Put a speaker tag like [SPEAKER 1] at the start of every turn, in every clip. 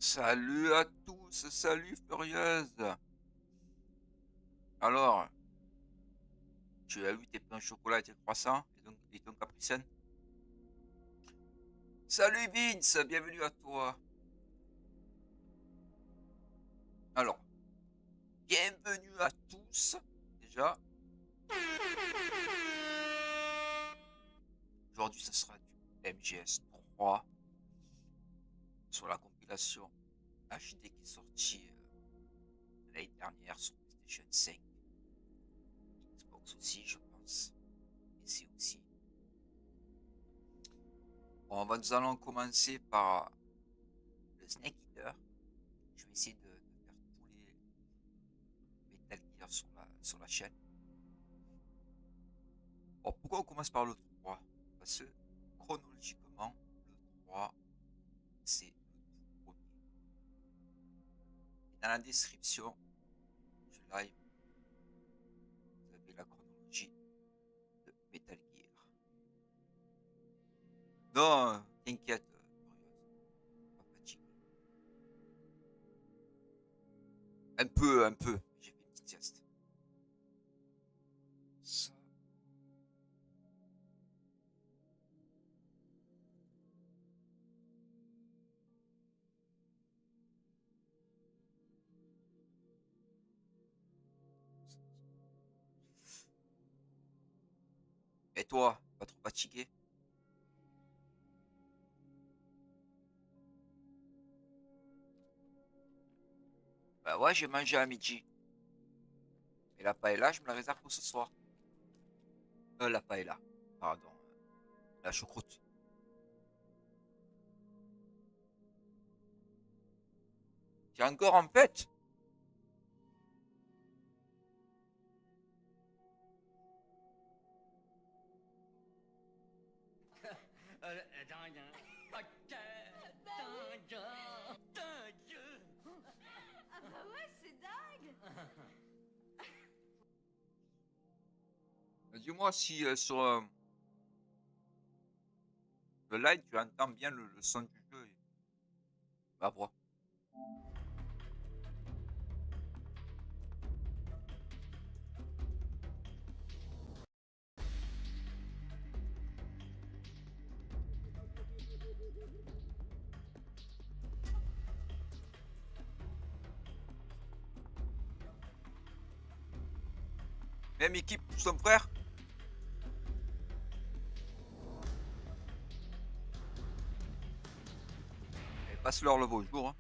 [SPEAKER 1] Salut à tous, salut Furieuse. Alors, tu as eu tes pains au chocolat et tes croissants et ton capricène? Salut Vince, bienvenue à toi. Alors, bienvenue à tous, déjà. Aujourd'hui, ce sera du MGS 3 sur la compilation HD qui est sortie l'année dernière sur PlayStation 5. Xbox aussi, je pense. PC aussi. Bon, nous allons commencer par le Snake Eater. Je vais essayer de faire tous les Metal Gear sur la chaîne. Bon, pourquoi on commence par le 3? Parce que chronologiquement, le 3, c'est le tout premier. Et dans la description du live, vous avez la chronologie de Metal Gear. Non, t'inquiète, pas fatigué. Un peu. J'ai fait une petite sieste. Ça. Et toi, pas trop fatigué? Bah ouais, j'ai mangé à midi. Et la paella, je me la réserve pour ce soir. La paella, pardon. La choucroute. T'es encore en fête?
[SPEAKER 2] Ah bah ouais, c'est dingue.
[SPEAKER 1] Dis-moi si sur le live, tu entends bien le son du jeu et ma voix. Même équipe, nous sommes frères. Et passe-leur le bonjour. Hein.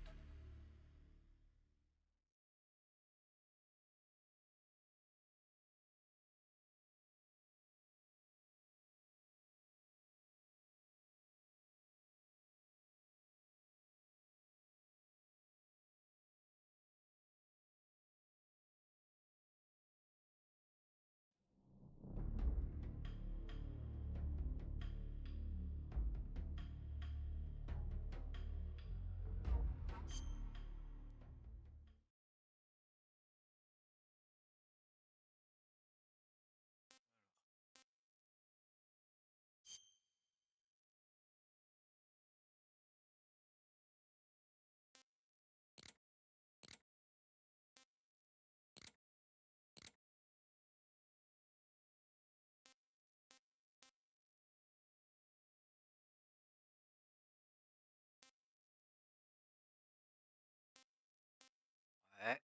[SPEAKER 1] Ouais.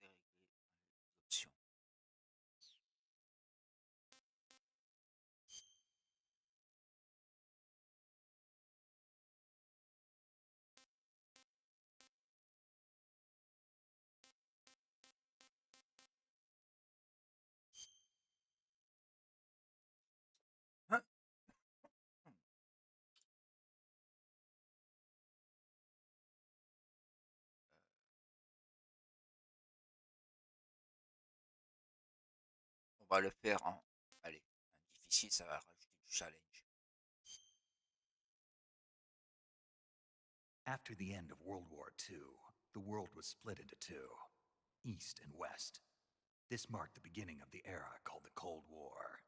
[SPEAKER 1] C'est bon. Dérégler les options. Hein. On va le faire en. Allez, en difficile, ça va rajouter du challenge.
[SPEAKER 3] After the end of World War II, the world was split into two, East and West. This marked the beginning of the era called the Cold War.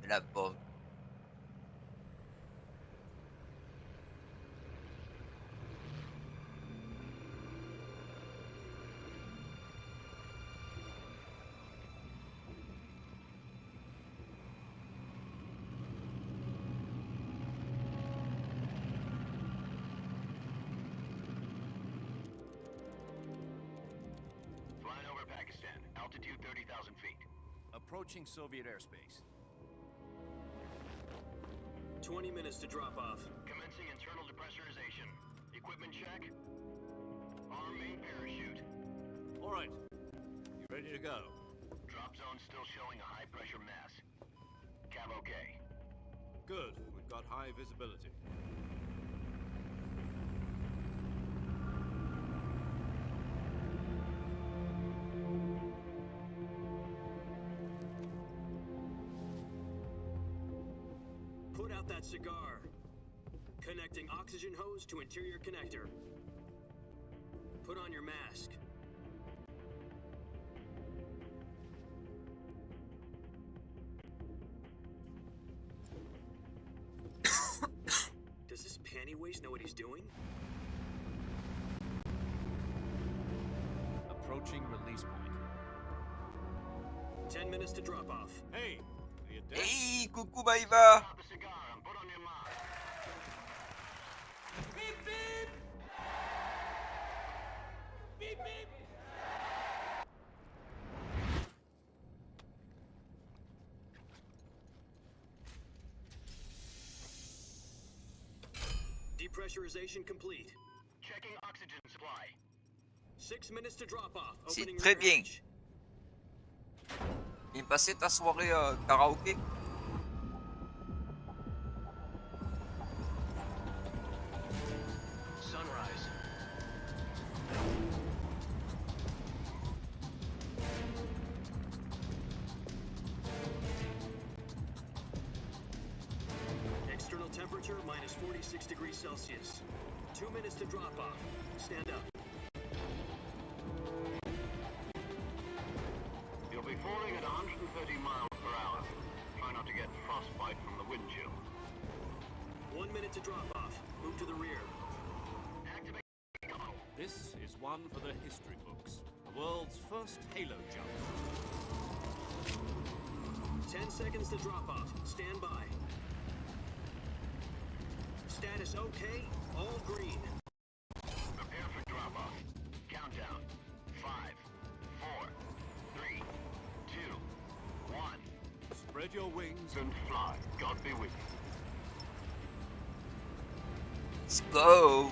[SPEAKER 1] La bombe.
[SPEAKER 4] Flying over Pakistan, altitude 30,000 feet.
[SPEAKER 5] Approaching Soviet airspace.
[SPEAKER 6] 20 minutes to drop off.
[SPEAKER 4] Commencing internal depressurization. Equipment check. Arm main parachute.
[SPEAKER 5] All right. You ready to go?
[SPEAKER 4] Drop zone still showing a high pressure mass. Cav okay.
[SPEAKER 5] Good. We've got high visibility.
[SPEAKER 6] Put out that cigar. Connecting oxygen hose to interior connector. Put on your mask. Does this panty waste know what he's doing?
[SPEAKER 5] Approaching release point.
[SPEAKER 6] 10 minutes to drop off.
[SPEAKER 5] Hey! Are you dead?
[SPEAKER 1] Hey, coucou Maïva.
[SPEAKER 4] Pop a cigar and put on your mask.
[SPEAKER 5] Beep beep! Beep beep!
[SPEAKER 6] Depressurization complete.
[SPEAKER 4] Checking oxygen supply.
[SPEAKER 6] 6 minutes to drop off.
[SPEAKER 1] C'est
[SPEAKER 6] Opening
[SPEAKER 1] très
[SPEAKER 6] rear
[SPEAKER 1] bien.
[SPEAKER 6] hatch.
[SPEAKER 1] Bien passé ta soirée karaoké?
[SPEAKER 4] Sunrise.
[SPEAKER 6] External temperature minus 46 degrees Celsius. 2 minutes to drop off. Stand up.
[SPEAKER 4] You'll be falling at 130 miles per hour. Try not to get frostbite from the wind chill.
[SPEAKER 6] 1 minute to drop off. Move to the rear.
[SPEAKER 4] Activate throttle.
[SPEAKER 5] This is one for the history books. The world's first halo jump.
[SPEAKER 6] 10 seconds to drop off. Stand by. Status okay. All green.
[SPEAKER 4] Prepare for drop off. Countdown. 5, 4, 3, 2, 1.
[SPEAKER 5] Spread your wings
[SPEAKER 4] And fly. God be with you.
[SPEAKER 1] Let's go.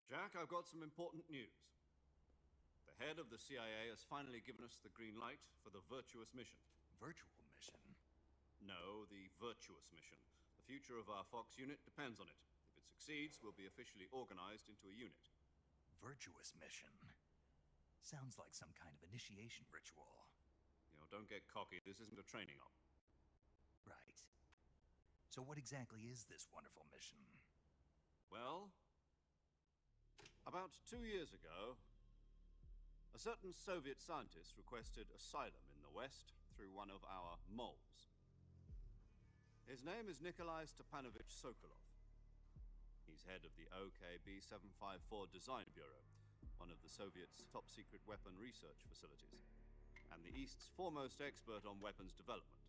[SPEAKER 5] Jack, I've got some important news. The head of the CIA has finally given us the green light for the virtuous mission.
[SPEAKER 3] Virtual mission?
[SPEAKER 5] No, the virtuous mission. The future of our Fox unit depends on it. If it succeeds, we'll be officially organized into a unit.
[SPEAKER 3] Virtuous mission? Sounds like some kind of initiation ritual.
[SPEAKER 5] You know, don't get cocky. This isn't a training op.
[SPEAKER 3] Right. So what exactly is this wonderful mission?
[SPEAKER 5] Well, about 2 years ago, a certain Soviet scientist requested asylum in the West through one of our moles. His name is Nikolai Stepanovich Sokolov. He's head of the OKB 754 Design Bureau, one of the Soviets' top-secret weapon research facilities, and the East's foremost expert on weapons development.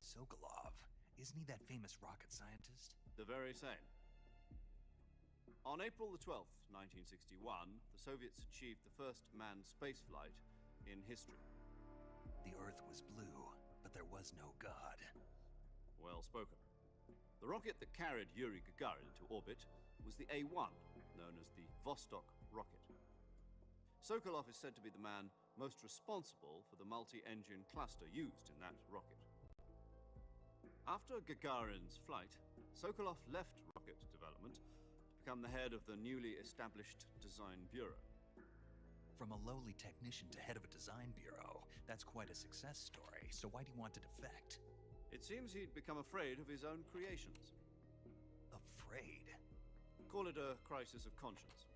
[SPEAKER 3] Sokolov? Isn't he that famous rocket scientist?
[SPEAKER 5] The very same. On April the 12th, 1961, the Soviets achieved the first manned spaceflight in history.
[SPEAKER 3] The Earth was blue, but there was no God.
[SPEAKER 5] Well spoken. The rocket that carried Yuri Gagarin to orbit was the A-1, known as the Vostok rocket. Sokolov is said to be the man most responsible for the multi-engine cluster used in that rocket. After Gagarin's flight, Sokolov left rocket development to become the head of the newly established Design Bureau.
[SPEAKER 3] From a lowly technician to head of a design bureau, that's quite a success story, so why do you want to defect?
[SPEAKER 5] It seems he'd become afraid of his own creations.
[SPEAKER 3] Afraid?
[SPEAKER 5] Call it a crisis of conscience.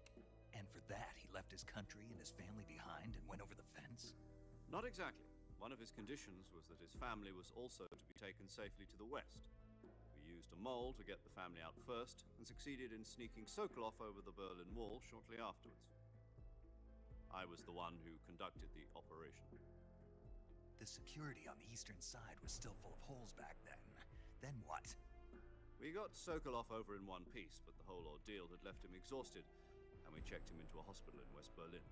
[SPEAKER 3] And for that, he left his country and his family behind and went over the fence?
[SPEAKER 5] Not exactly. One of his conditions was that his family was also to be taken safely to the west. We used a mole to get the family out first, and succeeded in sneaking Sokolov over the Berlin Wall shortly afterwards. I was the one who conducted the operation.
[SPEAKER 3] The security on the eastern side was still full of holes back then. Then what?
[SPEAKER 5] We got Sokolov over in one piece, but the whole ordeal had left him exhausted, and we checked him into a hospital in West Berlin.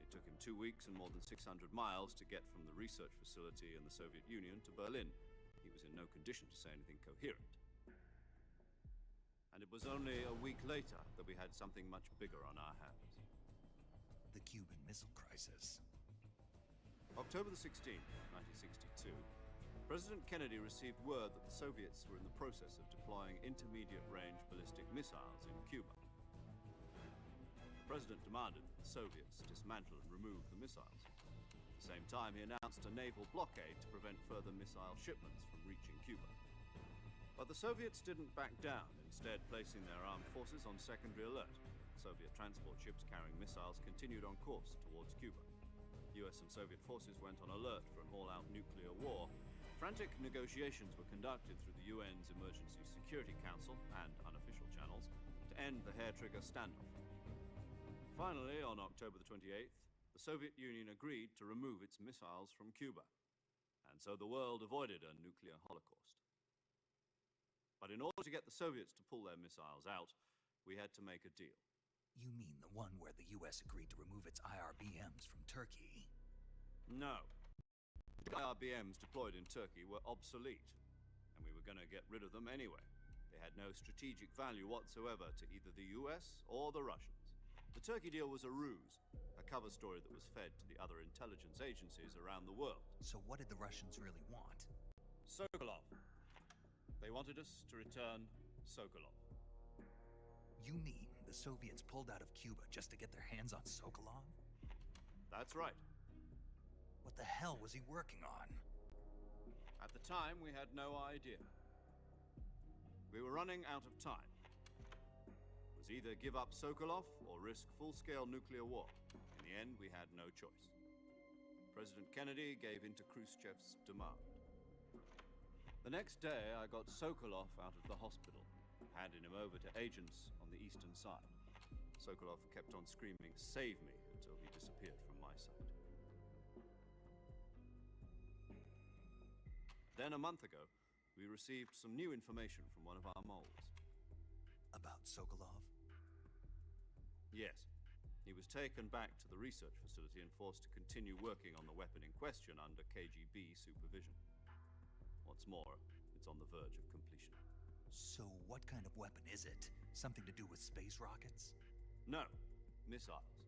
[SPEAKER 5] It took him 2 weeks and more than 600 miles to get from the research facility in the Soviet Union to Berlin. He was in no condition to say anything coherent. And it was only a week later that we had something much bigger on our hands.
[SPEAKER 3] The Cuban Missile Crisis.
[SPEAKER 5] October the 16th, 1962, President Kennedy received word that the Soviets were in the process of deploying intermediate-range ballistic missiles in Cuba. The President demanded that the Soviets dismantle and remove the missiles. At the same time, he announced a naval blockade to prevent further missile shipments from reaching Cuba. But the Soviets didn't back down, instead placing their armed forces on secondary alert. Soviet transport ships carrying missiles continued on course towards Cuba. US and Soviet forces went on alert for an all-out nuclear war. Frantic negotiations were conducted through the UN's Emergency Security Council and unofficial channels to end the hair-trigger standoff. Finally, on October the 28th, the Soviet Union agreed to remove its missiles from Cuba, and so the world avoided a nuclear holocaust. But in order to get the Soviets to pull their missiles out, we had to make a deal.
[SPEAKER 3] You mean the one where the US agreed to remove its IRBMs from Turkey?
[SPEAKER 5] No. The IRBMs deployed in Turkey were obsolete, and we were going to get rid of them anyway. They had no strategic value whatsoever to either the US or the Russians. The Turkey deal was a ruse, a cover story that was fed to the other intelligence agencies around the world.
[SPEAKER 3] So what did the Russians really want?
[SPEAKER 5] Sokolov. They wanted us to return Sokolov.
[SPEAKER 3] You mean the Soviets pulled out of Cuba just to get their hands on Sokolov?
[SPEAKER 5] That's right.
[SPEAKER 3] What the hell was he working on?
[SPEAKER 5] At the time, we had no idea. We were running out of time. It was either give up Sokolov or risk full-scale nuclear war. In the end, we had no choice. President Kennedy gave in to Khrushchev's demand. The next day, I got Sokolov out of the hospital, handing him over to agents on the eastern side. Sokolov kept on screaming, "Save me," until he disappeared from my sight. Then a month ago, we received some new information from one of our moles.
[SPEAKER 3] About Sokolov?
[SPEAKER 5] Yes. He was taken back to the research facility and forced to continue working on the weapon in question under KGB supervision. What's more, it's on the verge of completion.
[SPEAKER 3] So what kind of weapon is it? Something to do with space rockets?
[SPEAKER 5] No, missiles.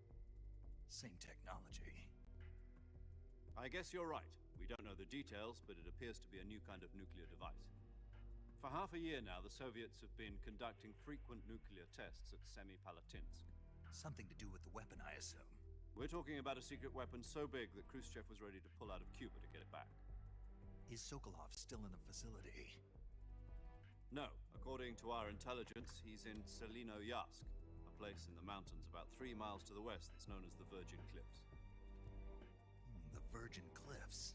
[SPEAKER 3] Same technology.
[SPEAKER 5] I guess you're right. We don't know the details, but it appears to be a new kind of nuclear device. For half a year now, the Soviets have been conducting frequent nuclear tests at Semipalatinsk.
[SPEAKER 3] Something to do with the weapon, I assume.
[SPEAKER 5] We're talking about a secret weapon so big that Khrushchev was ready to pull out of Cuba to get it back.
[SPEAKER 3] Is Sokolov still in the facility?
[SPEAKER 5] No. According to our intelligence, he's in Selinoyarsk, a place in the mountains about 3 miles to the west that's known as the Virgin Cliffs.
[SPEAKER 3] The Virgin Cliffs.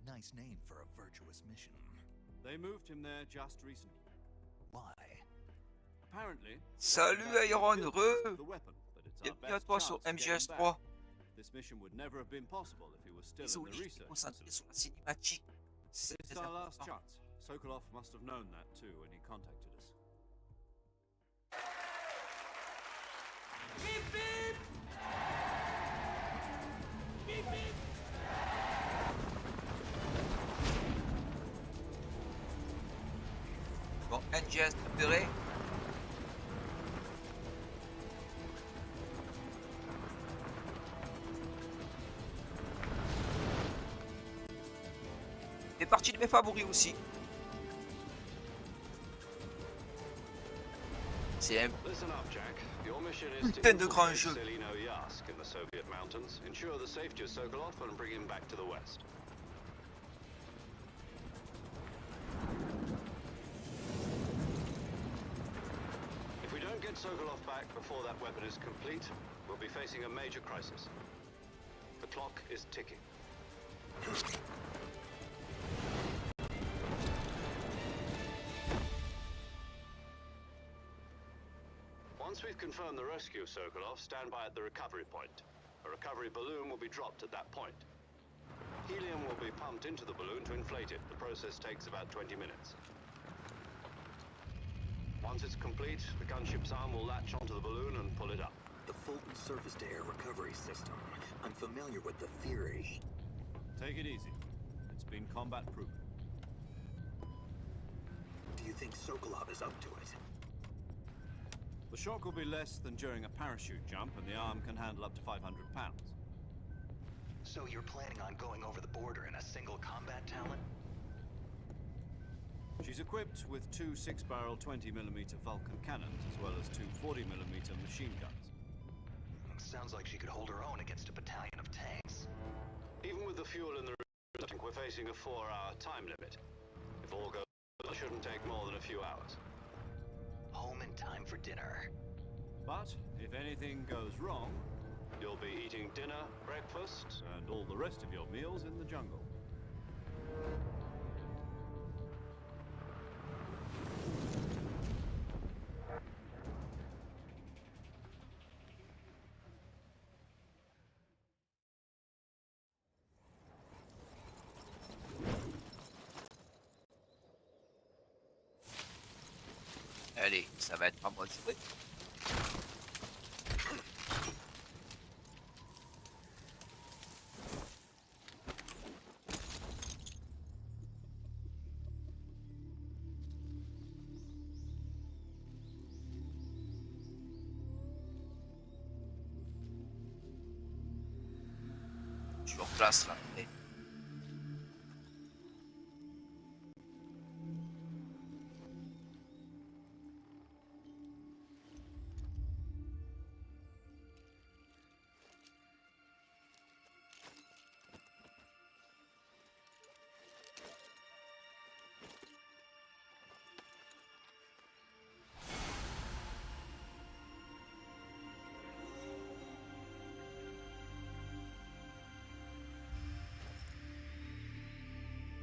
[SPEAKER 3] Nice name for a virtuous mission.
[SPEAKER 5] They moved him there just recently.
[SPEAKER 3] Why?
[SPEAKER 5] Apparently,
[SPEAKER 1] Salut Iron, heureux!
[SPEAKER 5] the weapon, but it's our
[SPEAKER 1] Bienvenue à
[SPEAKER 5] best
[SPEAKER 1] toi sur
[SPEAKER 5] chance to get him
[SPEAKER 1] MGS3.
[SPEAKER 5] back. This mission would never have been possible if he was still in
[SPEAKER 1] Désolé,
[SPEAKER 5] the
[SPEAKER 1] je suis
[SPEAKER 5] research
[SPEAKER 1] concentré
[SPEAKER 5] facility.
[SPEAKER 1] sur la cinématique. C'est
[SPEAKER 5] It's
[SPEAKER 1] très
[SPEAKER 5] our last
[SPEAKER 1] important.
[SPEAKER 5] chance. Sokolov must have known that too when he contacted us.
[SPEAKER 1] Bip bip! Bip bip! Bon, NGS repéré. Fait partie de mes favoris aussi. c'est un
[SPEAKER 5] Listen up, Jack. Your mission is to
[SPEAKER 1] putain de grand
[SPEAKER 5] infiltrate
[SPEAKER 1] jeu.
[SPEAKER 5] Selino-Yask in the Soviet mountains, ensure the safety of Sokolov, and bring him back to the West. If we don't get Sokolov back before that weapon is complete, we'll be facing a major crisis. The clock is ticking. Once we've confirmed the rescue of Sokolov, stand by at the recovery point. A recovery balloon will be dropped at that point. Helium will be pumped into the balloon to inflate it. The process takes about 20 minutes. Once it's complete, the gunship's arm will latch onto the balloon and pull it up.
[SPEAKER 6] The Fulton surface-to-air recovery system. I'm familiar with the theory.
[SPEAKER 5] Take it easy. It's been combat-proven.
[SPEAKER 6] Do you think Sokolov is up to it?
[SPEAKER 5] The shock will be less than during a parachute jump, and the arm can handle up to 500 pounds.
[SPEAKER 3] So you're planning on going over the border in a single combat talent?
[SPEAKER 5] She's equipped with two 6-barrel 20mm Vulcan cannons, as well as two 40mm machine guns.
[SPEAKER 3] Sounds like she could hold her own against a battalion of tanks.
[SPEAKER 5] Even with the fuel in the tank, we're facing a 4-hour time limit. If all goes well, it shouldn't take more than a few hours.
[SPEAKER 3] Home in time for dinner.
[SPEAKER 5] But if anything goes wrong, you'll be eating dinner, breakfast, and all the rest of your meals in the jungle.
[SPEAKER 1] Allez, ça va être à moi de jouer. Je suis en place là. Mais...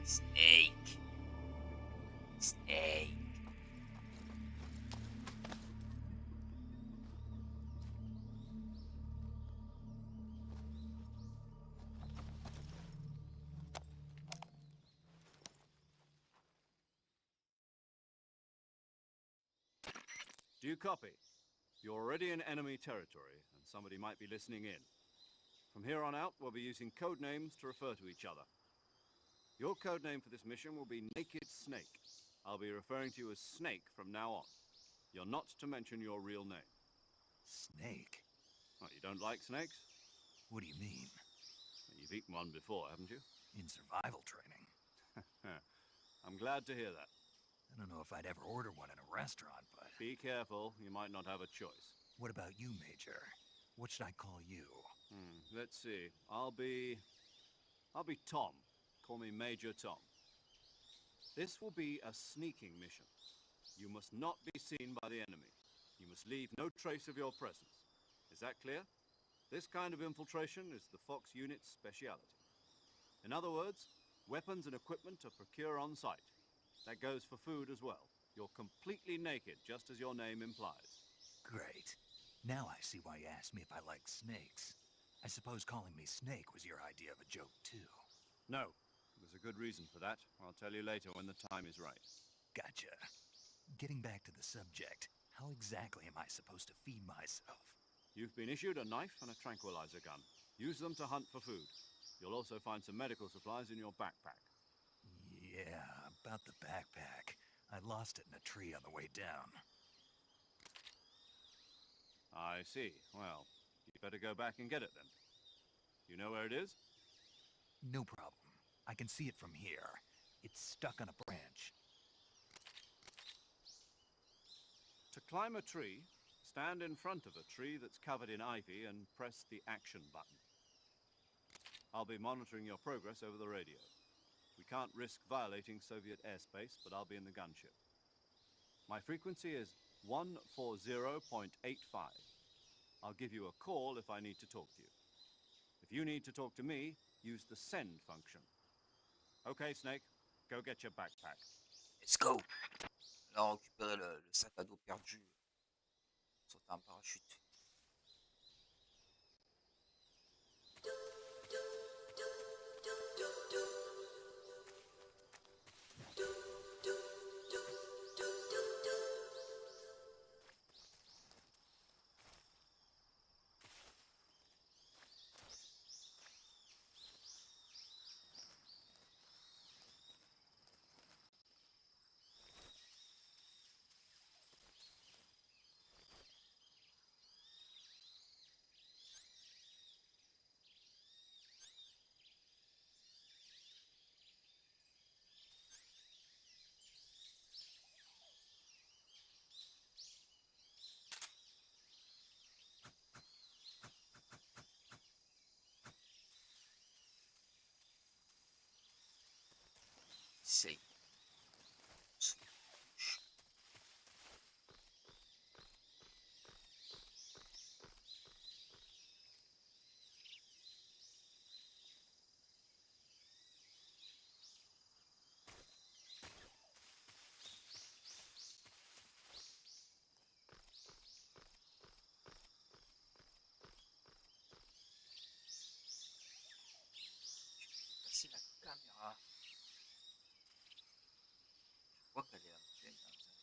[SPEAKER 1] Snake. Snake.
[SPEAKER 5] Do you copy? You're already in enemy territory, and somebody might be listening in. From here on out, we'll be using code names to refer to each other. Your code name for this mission will be Naked Snake. I'll be referring to you as Snake from now on. You're not to mention your real name.
[SPEAKER 3] Snake?
[SPEAKER 5] Oh, you don't like snakes?
[SPEAKER 3] What do you mean?
[SPEAKER 5] You've eaten one before, haven't you?
[SPEAKER 3] In survival training?
[SPEAKER 5] I'm glad to hear that.
[SPEAKER 3] I don't know if I'd ever order one in a restaurant, but...
[SPEAKER 5] Be careful, you might not have a choice.
[SPEAKER 3] What about you, Major? What should I call you?
[SPEAKER 5] Let's see. I'll be Tom. Call me Major Tom. This will be a sneaking mission. You must not be seen by the enemy. You must leave no trace of your presence. Is that clear? This kind of infiltration is the Fox unit's speciality. In other words, weapons and equipment are procured on site. That goes for food as well. You're completely naked, just as your name implies.
[SPEAKER 3] Great. Now I see why you asked me if I like snakes. I suppose calling me Snake was your idea of a joke, too.
[SPEAKER 5] No. There's a good reason for that. I'll tell you later when the time is right.
[SPEAKER 3] Gotcha. Getting back to the subject, how exactly am I supposed to feed myself?
[SPEAKER 5] You've been issued a knife and a tranquilizer gun. Use them to hunt for food. You'll also find some medical supplies in your backpack.
[SPEAKER 3] Yeah, about the backpack. I lost it in a tree on the way down.
[SPEAKER 5] I see. Well, you better go back and get it then. You know where it is?
[SPEAKER 3] No problem. I can see it from here. It's stuck on a branch.
[SPEAKER 5] To climb a tree, stand in front of a tree that's covered in ivy and press the action button. I'll be monitoring your progress over the radio. We can't risk violating Soviet airspace, but I'll be in the gunship. My frequency is 140.85. I'll give you a call if I need to talk to you. If you need to talk to me, use the send function. Okay, Snake, go get your backpack.
[SPEAKER 1] Let's go. Là, on récupérait le sac à dos perdu. Sauter en parachute. C'est... C'est la caméra. Je vois qu'elle est à peine dans un...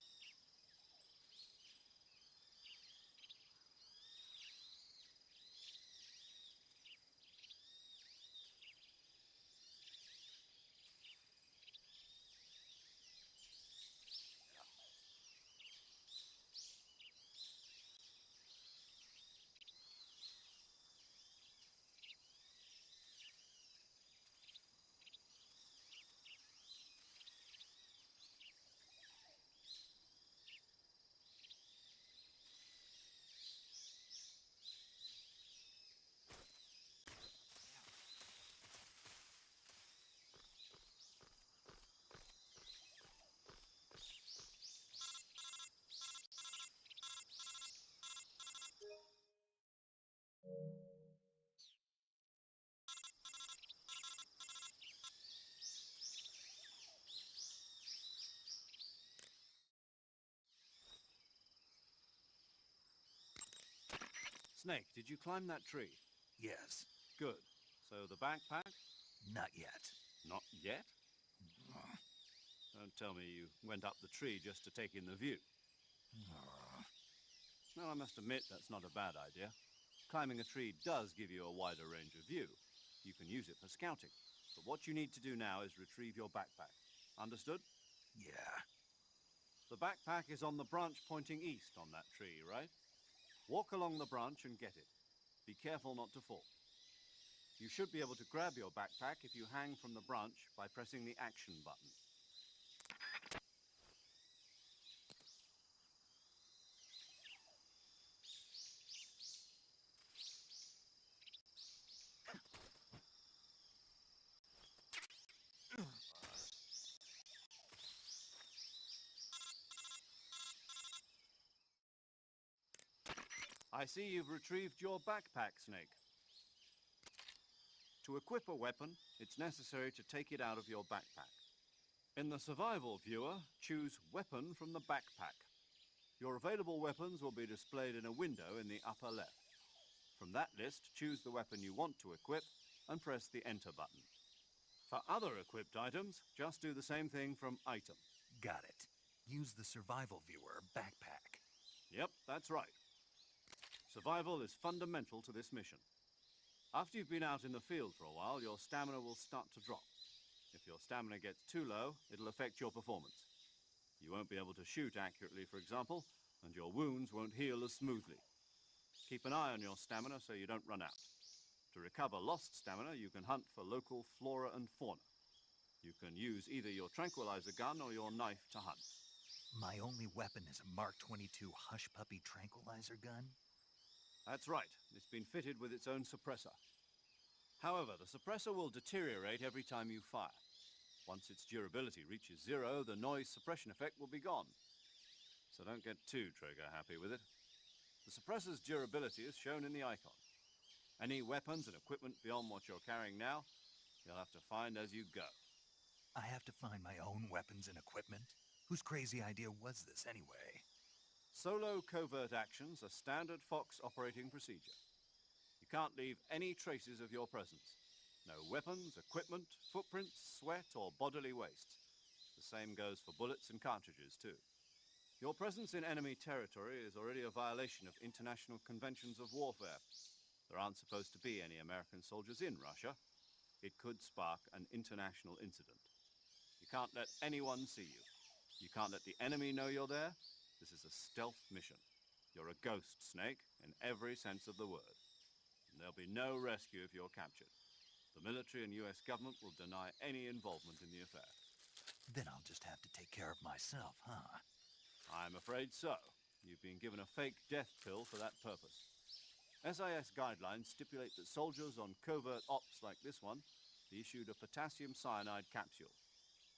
[SPEAKER 5] Snake, did you climb that tree?
[SPEAKER 3] Yes.
[SPEAKER 5] Good. So the backpack?
[SPEAKER 3] Not yet.
[SPEAKER 5] Not yet? Don't tell me you went up the tree just to take in the view. Well, I must admit that's not a bad idea. Climbing a tree does give you a wider range of view. You can use it for scouting. But what you need to do now is retrieve your backpack. Understood?
[SPEAKER 3] Yeah.
[SPEAKER 5] The backpack is on the branch pointing east on that tree, right? Walk along the branch and get it. Be careful not to fall. You should be able to grab your backpack if you hang from the branch by pressing the action button. I see you've retrieved your backpack, Snake. To equip a weapon, it's necessary to take it out of your backpack. In the survival viewer, choose Weapon from the backpack. Your available weapons will be displayed in a window in the upper left. From that list, choose the weapon you want to equip and press the Enter button. For other equipped items, just do the same thing from Item.
[SPEAKER 3] Got it. Use the survival viewer backpack.
[SPEAKER 5] Yep, that's right. Survival is fundamental to this mission. After you've been out in the field for a while, your stamina will start to drop. If your stamina gets too low, it'll affect your performance. You won't be able to shoot accurately, for example, and your wounds won't heal as smoothly. Keep an eye on your stamina so you don't run out. To recover lost stamina, you can hunt for local flora and fauna. You can use either your tranquilizer gun or your knife to hunt.
[SPEAKER 3] My only weapon is a Mark 22 Hush Puppy tranquilizer gun?
[SPEAKER 5] That's right. It's been fitted with its own suppressor. However, the suppressor will deteriorate every time you fire. Once its durability reaches 0, the noise suppression effect will be gone. So don't get too trigger-happy with it. The suppressor's durability is shown in the icon. Any weapons and equipment beyond what you're carrying now, you'll have to find as you go.
[SPEAKER 3] I have to find my own weapons and equipment? Whose crazy idea was this anyway?
[SPEAKER 5] Solo covert actions are standard Fox operating procedure. You can't leave any traces of your presence. No weapons, equipment, footprints, sweat, or bodily waste. The same goes for bullets and cartridges, too. Your presence in enemy territory is already a violation of international conventions of warfare. There aren't supposed to be any American soldiers in Russia. It could spark an international incident. You can't let anyone see you. You can't let the enemy know you're there. This is a stealth mission. You're a ghost, Snake, in every sense of the word. And there'll be no rescue if you're captured. The military and US government will deny any involvement in the affair.
[SPEAKER 3] Then I'll just have to take care of myself, huh?
[SPEAKER 5] I'm afraid so. You've been given a fake death pill for that purpose. SIS guidelines stipulate that soldiers on covert ops like this one be issued a potassium cyanide capsule.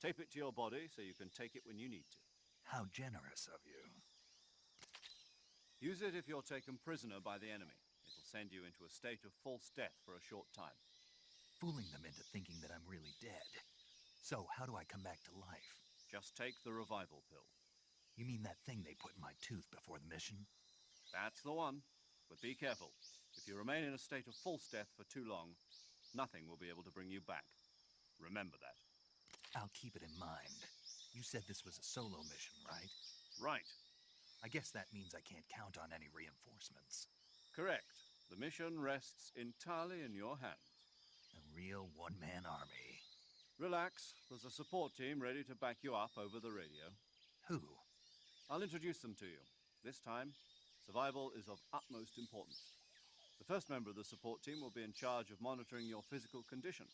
[SPEAKER 5] Tape it to your body so you can take it when you need to.
[SPEAKER 3] How generous of you.
[SPEAKER 5] Use it if you're taken prisoner by the enemy. It'll send you into a state of false death for a short time.
[SPEAKER 3] Fooling them into thinking that I'm really dead. So how do I come back to life?
[SPEAKER 5] Just take the revival pill.
[SPEAKER 3] You mean that thing they put in my tooth before the mission?
[SPEAKER 5] That's the one. But be careful. If you remain in a state of false death for too long, nothing will be able to bring you back. Remember that.
[SPEAKER 3] I'll keep it in mind. You said this was a solo mission, right?
[SPEAKER 5] Right.
[SPEAKER 3] I guess that means I can't count on any reinforcements.
[SPEAKER 5] Correct. The mission rests entirely in your hands.
[SPEAKER 3] A real one-man army.
[SPEAKER 5] Relax. There's a support team ready to back you up over the radio.
[SPEAKER 3] Who?
[SPEAKER 5] I'll introduce them to you. This time, survival is of utmost importance. The first member of the support team will be in charge of monitoring your physical condition,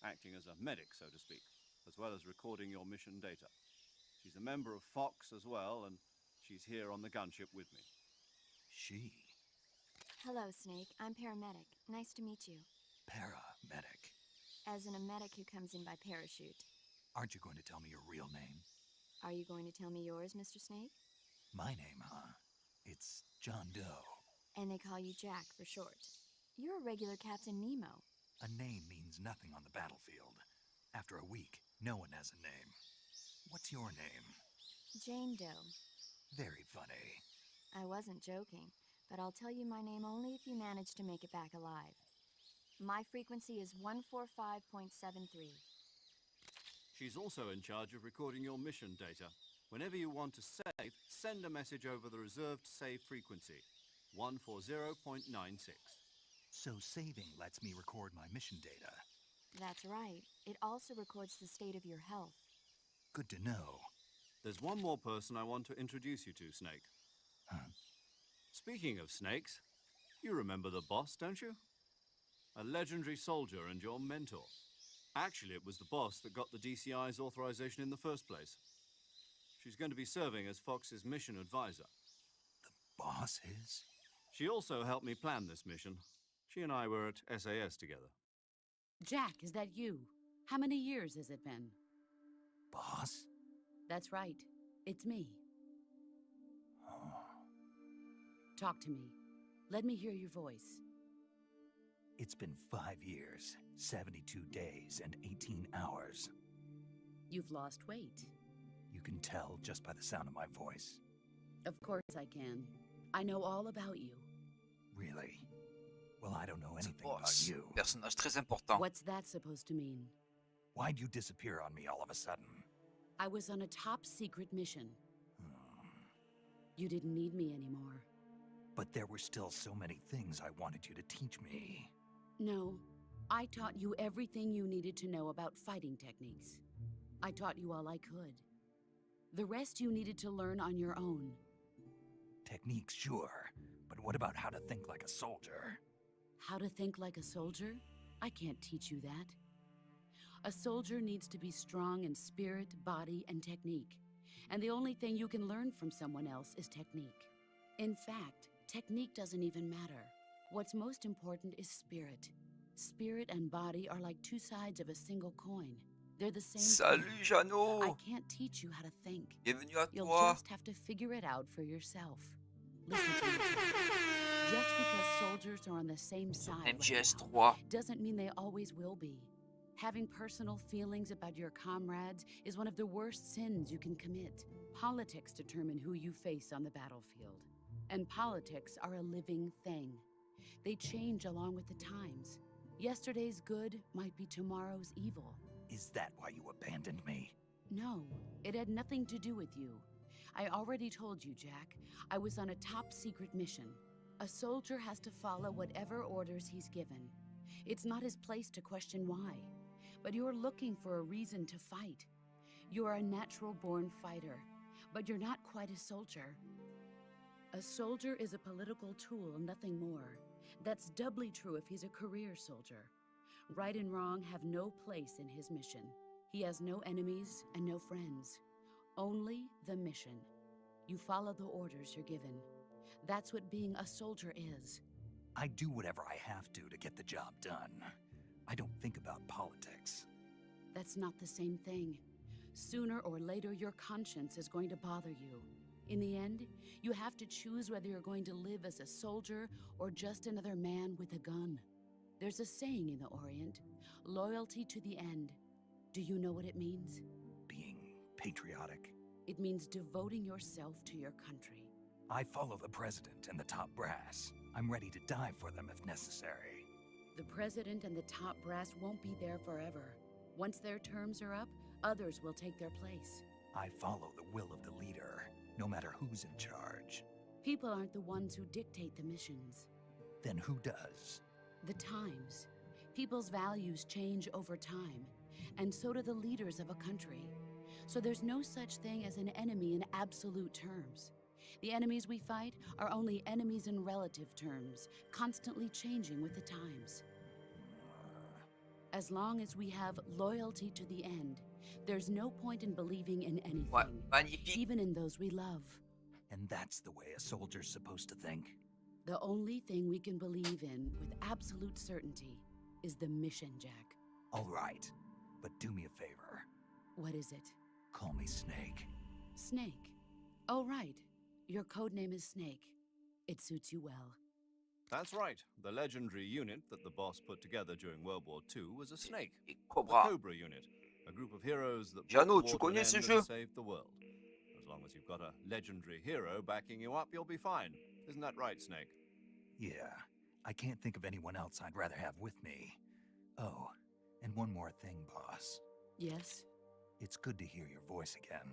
[SPEAKER 5] acting as a medic, so to speak, as well as recording your mission data. She's a member of Fox as well, and she's here on the gunship with me.
[SPEAKER 3] She?
[SPEAKER 7] Hello, Snake. I'm paramedic. Nice to meet you.
[SPEAKER 3] Paramedic.
[SPEAKER 7] As in a medic who comes in by parachute.
[SPEAKER 3] Aren't you going to tell me your real name?
[SPEAKER 7] Are you going to tell me yours, Mr. Snake?
[SPEAKER 3] My name, huh? It's John Doe.
[SPEAKER 7] And they call you Jack for short. You're a regular Captain Nemo.
[SPEAKER 3] A name means nothing on the battlefield. After a week, no one has a name. What's your name?
[SPEAKER 7] Jane Doe.
[SPEAKER 3] Very funny.
[SPEAKER 7] I wasn't joking, but I'll tell you my name only if you manage to make it back alive. My frequency is 145.73.
[SPEAKER 5] She's also in charge of recording your mission data. Whenever you want to save, send a message over the reserved save frequency, 140.96.
[SPEAKER 3] So saving lets me record my mission data.
[SPEAKER 7] That's right. It also records the state of your health.
[SPEAKER 3] Good to know.
[SPEAKER 5] There's one more person I want to introduce you to, Snake.
[SPEAKER 3] Huh?
[SPEAKER 5] Speaking of snakes, you remember the boss, don't you? A legendary soldier and your mentor. Actually, it was the boss that got the DCI's authorization in the first place. She's going to be serving as Fox's mission advisor.
[SPEAKER 3] The boss is?
[SPEAKER 5] She also helped me plan this mission. She and I were at SAS together.
[SPEAKER 8] Jack, is that you? How many years has it been?
[SPEAKER 3] Boss?
[SPEAKER 8] That's right. It's me.
[SPEAKER 3] Oh.
[SPEAKER 8] Talk to me. Let me hear your voice.
[SPEAKER 3] It's been 5 years, 72 days, and 18 hours.
[SPEAKER 8] You've lost weight.
[SPEAKER 3] You can tell just by the sound of my voice.
[SPEAKER 8] Of course I can. I know all about you.
[SPEAKER 3] Really? Well, I don't know anything about
[SPEAKER 1] Boss,
[SPEAKER 3] you.
[SPEAKER 1] personnage très important.
[SPEAKER 8] What's that supposed to mean?
[SPEAKER 3] Why'd you disappear on me all of a sudden?
[SPEAKER 8] I was on a top-secret mission.
[SPEAKER 3] Hmm.
[SPEAKER 8] You didn't need me anymore.
[SPEAKER 3] But there were still so many things I wanted you to teach me.
[SPEAKER 8] No, I taught you everything you needed to know about fighting techniques. I taught you all I could. The rest you needed to learn on your own.
[SPEAKER 3] Techniques, sure. But what about how to think like a soldier?
[SPEAKER 8] How to think like a soldier? I can't teach you that. A soldier needs to be strong in spirit, body, and technique. And the only thing you can learn from someone else is technique. In fact, technique doesn't even matter. What's most important is spirit. Spirit and body are like two sides of a single coin. They're the same
[SPEAKER 1] Salut
[SPEAKER 8] thing. I
[SPEAKER 1] Jeannot.
[SPEAKER 8] can't teach you how to think.
[SPEAKER 1] Bienvenue à
[SPEAKER 8] You'll
[SPEAKER 1] toi.
[SPEAKER 8] just have to figure it out for yourself. Listen to me, Jack. Just because soldiers are on the same side right now,
[SPEAKER 1] MGS3.
[SPEAKER 8] doesn't mean they always will be. Having personal feelings about your comrades is one of the worst sins you can commit. Politics determine who you face on the battlefield. And politics are a living thing. They change along with the times. Yesterday's good might be tomorrow's evil.
[SPEAKER 3] Is that why you abandoned me?
[SPEAKER 8] No, it had nothing to do with you. I already told you, Jack. I was on a top-secret mission. A soldier has to follow whatever orders he's given. It's not his place to question why. But you're looking for a reason to fight. You're a natural-born fighter, but you're not quite a soldier. A soldier is a political tool, nothing more. That's doubly true if he's a career soldier. Right and wrong have no place in his mission. He has no enemies and no friends. Only the mission. You follow the orders you're given. That's what being a soldier is.
[SPEAKER 3] I do whatever I have to get the job done. I don't think about politics.
[SPEAKER 8] That's not the same thing. Sooner or later, your conscience is going to bother you. In the end, you have to choose whether you're going to live as a soldier or just another man with a gun. There's a saying in the Orient, loyalty to the end. Do you know what it means?
[SPEAKER 3] Being patriotic.
[SPEAKER 8] It means devoting yourself to your country.
[SPEAKER 3] I follow the president and the top brass. I'm ready to die for them if necessary.
[SPEAKER 8] The president and the top brass won't be there forever. Once their terms are up, others will take their place.
[SPEAKER 3] I follow the will of the leader, no matter who's in charge.
[SPEAKER 8] People aren't the ones who dictate the missions.
[SPEAKER 3] Then who does?
[SPEAKER 8] The times. People's values change over time, and so do the leaders of a country. So there's no such thing as an enemy in absolute terms. The enemies we fight are only enemies in relative terms, constantly changing with the times. As long as we have loyalty to the end, there's no point in believing in anything,
[SPEAKER 1] Magnifique.
[SPEAKER 8] even in those we love.
[SPEAKER 3] And that's the way a soldier's supposed to think?
[SPEAKER 8] The only thing we can believe in with absolute certainty is the mission, Jack.
[SPEAKER 3] All right, but do me a favor.
[SPEAKER 8] What is it?
[SPEAKER 3] Call me Snake.
[SPEAKER 8] Snake. Oh, right. Your codename is Snake. It suits you well.
[SPEAKER 5] That's right. The legendary unit that the boss put together during World War II was a snake.
[SPEAKER 1] Et
[SPEAKER 5] The
[SPEAKER 1] Cobra.
[SPEAKER 5] Cobra unit. A group of heroes that
[SPEAKER 1] Jeannot,
[SPEAKER 5] brought
[SPEAKER 1] tu
[SPEAKER 5] war to an
[SPEAKER 1] connais ce
[SPEAKER 5] end
[SPEAKER 1] jeu?
[SPEAKER 5] and saved the world. As long as you've got a legendary hero backing you up, you'll be fine. Isn't that right, Snake?
[SPEAKER 3] Yeah, I can't think of anyone else I'd rather have with me. Oh, and one more thing, boss.
[SPEAKER 8] Yes?
[SPEAKER 3] It's good to hear your voice again.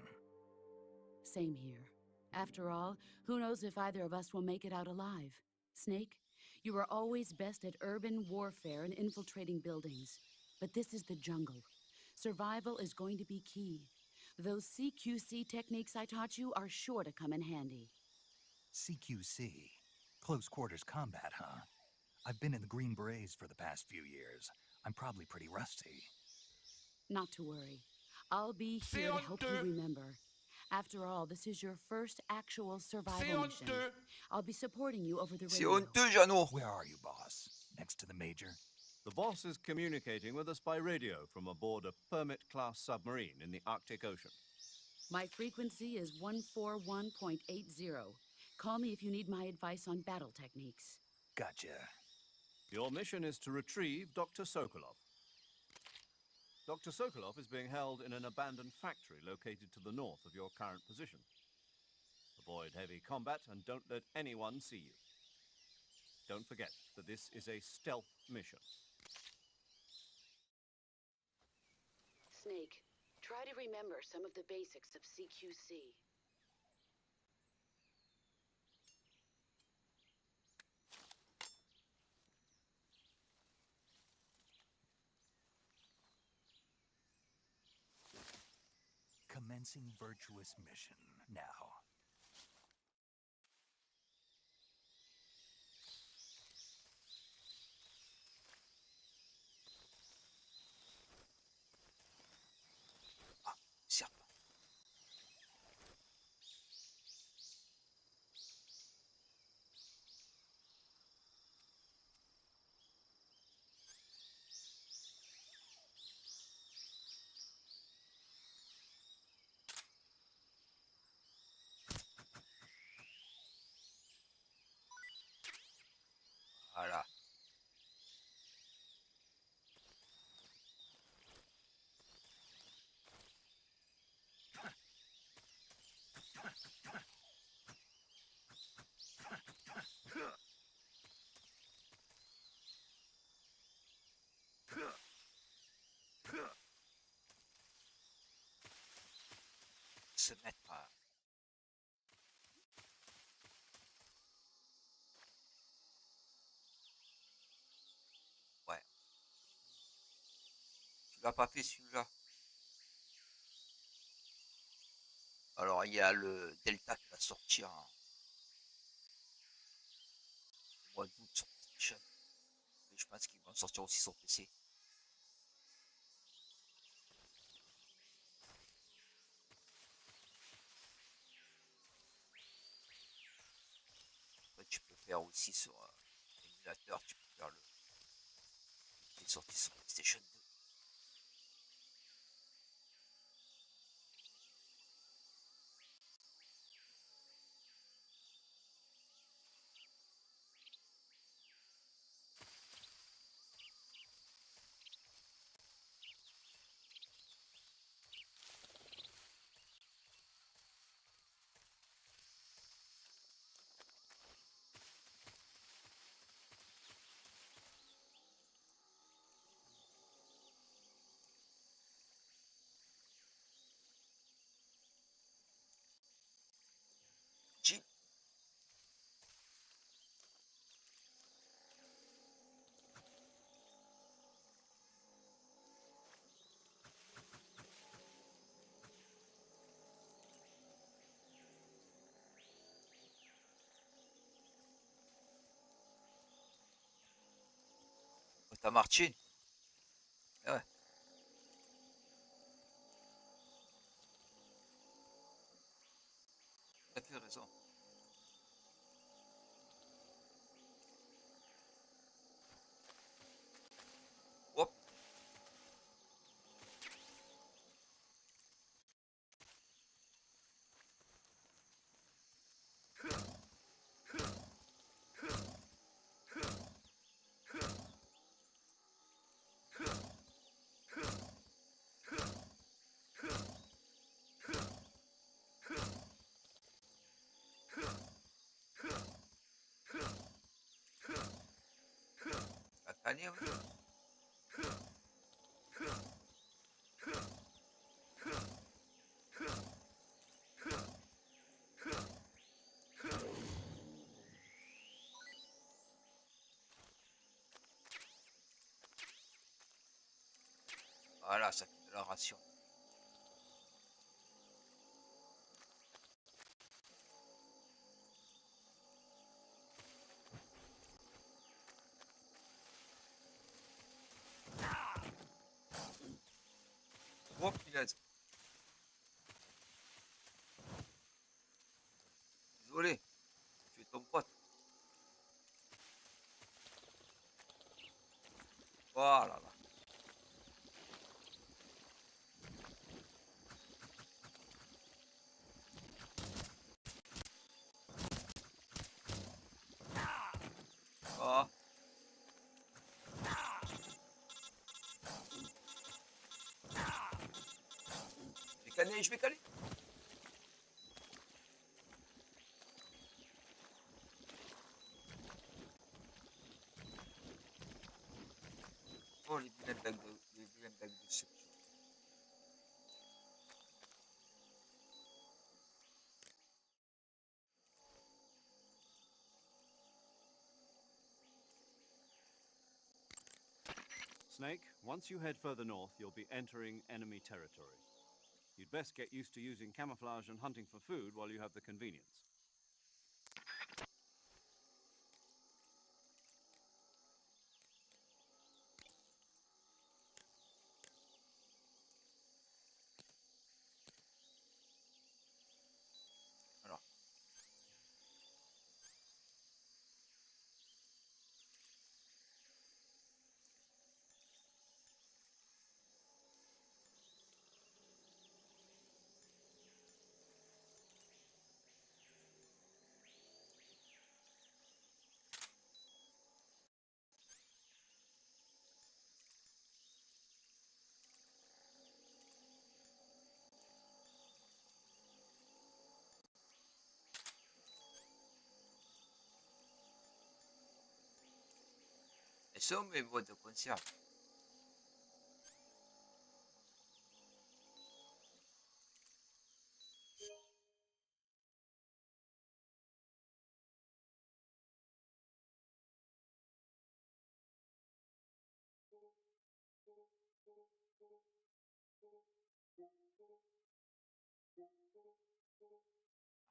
[SPEAKER 8] Same here. After all, who knows if either of us will make it out alive? Snake, you are always best at urban warfare and infiltrating buildings. But this is the jungle. Survival is going to be key. Those CQC techniques I taught you are sure to come in handy.
[SPEAKER 3] CQC? Close quarters combat, huh? I've been in the Green Berets for the past few years. I'm probably pretty rusty.
[SPEAKER 8] Not to worry. I'll be here to help you remember. After all, this is your first actual survival mission. I'll be supporting you over the
[SPEAKER 1] C'est
[SPEAKER 8] radio.
[SPEAKER 1] honteux, Jeannot.
[SPEAKER 3] Where are you, boss? Next to the Major?
[SPEAKER 5] The boss is communicating with us by radio from aboard a Permit-class submarine in the Arctic Ocean.
[SPEAKER 8] My frequency is 141.80. Call me if you need my advice on battle techniques.
[SPEAKER 3] Gotcha.
[SPEAKER 5] Your mission is to retrieve Dr. Sokolov. Dr. Sokolov is being held in an abandoned factory located to the north of your current position. Avoid heavy combat and don't let anyone see you. Don't forget that this is a stealth mission.
[SPEAKER 8] Snake, try to remember some of the basics of CQC.
[SPEAKER 3] Commencing virtuous mission now.
[SPEAKER 1] Serpent. se mettre à... Ouais. Tu l'as pas fait celui-là. Alors il y a le Delta qui va sortir en mois d'août sur PlayStation. Mais je pense qu'ils vont sortir aussi sur PC. Après, tu peux faire aussi sur l'émulateur, tu peux faire le qui est sorti sur PlayStation 2. Jeep. T'as Martin. Ah ouais. T'as fait raison. Hop. T'as gagné, oui. Voilà, ça fait de la ration. Oh, punaise. Désolé, tu es ton pote. Voilà. Oh. Je vais caler. Oh, les vilaines blagues de ce jeu.
[SPEAKER 5] Snake, once you head further north, you'll be entering enemy territory. You'd best get used to using camouflage and hunting for food while you have the convenience.
[SPEAKER 1] Alors. Et ça, mes boîtes de conserve.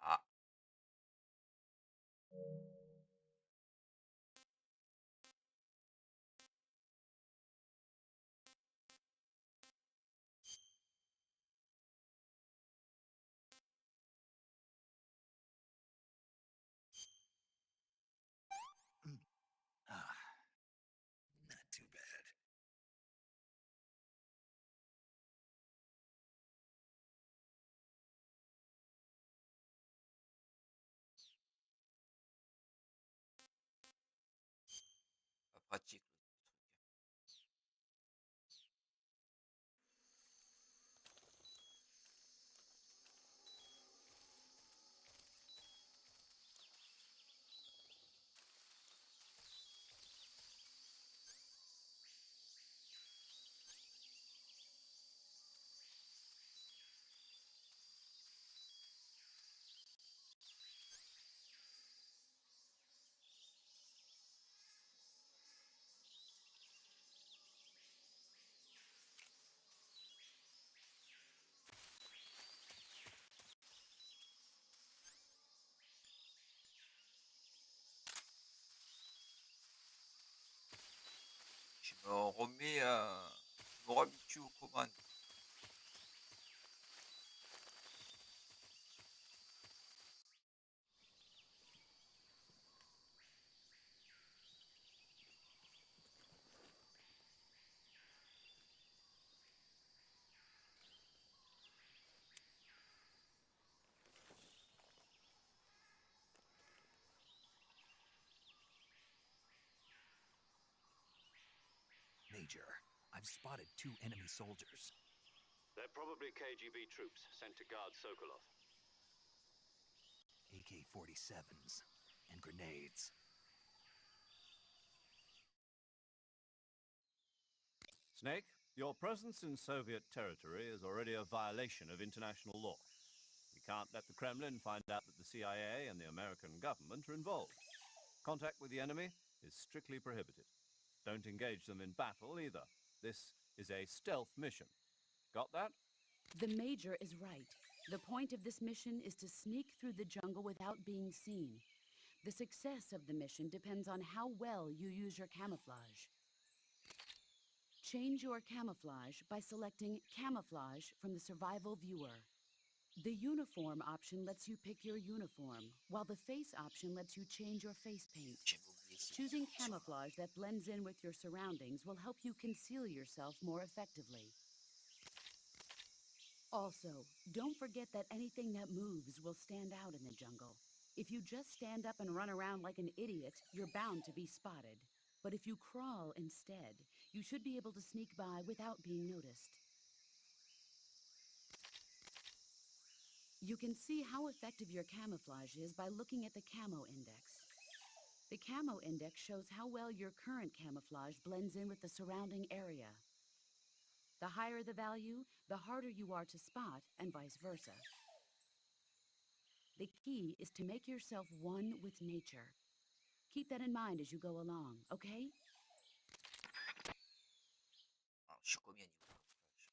[SPEAKER 1] Ah,
[SPEAKER 3] Ah, not too bad.
[SPEAKER 1] pas pratique le truc. Je me remets, je me réhabitue aux commandes.
[SPEAKER 3] Major, I've spotted 2 enemy soldiers.
[SPEAKER 5] They're probably KGB troops sent to guard Sokolov.
[SPEAKER 3] AK-47s and grenades.
[SPEAKER 5] Snake, your presence in Soviet territory is already a violation of international law. We can't let the Kremlin find out that the CIA and the American government are involved. Contact with the enemy is strictly prohibited. Don't engage them in battle either. This is a stealth mission. Got that?
[SPEAKER 8] The Major is right. The point of this mission is to sneak through the jungle without being seen. The success of the mission depends on how well you use your camouflage. Change your camouflage by selecting Camouflage from the Survival Viewer. The Uniform option lets you pick your uniform, while the Face option lets you change your face paint.
[SPEAKER 1] J'aime oublier ces
[SPEAKER 8] Choosing
[SPEAKER 1] options.
[SPEAKER 8] camouflage that blends in with your surroundings will help you conceal yourself more effectively. Also, don't forget that anything that moves will stand out in the jungle. If you just stand up and run around like an idiot, you're bound to be spotted. But if you crawl instead, you should be able to sneak by without being noticed. You can see how effective your camouflage is by looking at the Camo Index. The Camo Index shows how well your current camouflage blends in with the surrounding area. The higher the value, the harder you are to spot, and vice versa. The key is to make yourself one with nature. Keep that in mind as you go along, okay?
[SPEAKER 1] Alors, je suis combien niveau camouflage?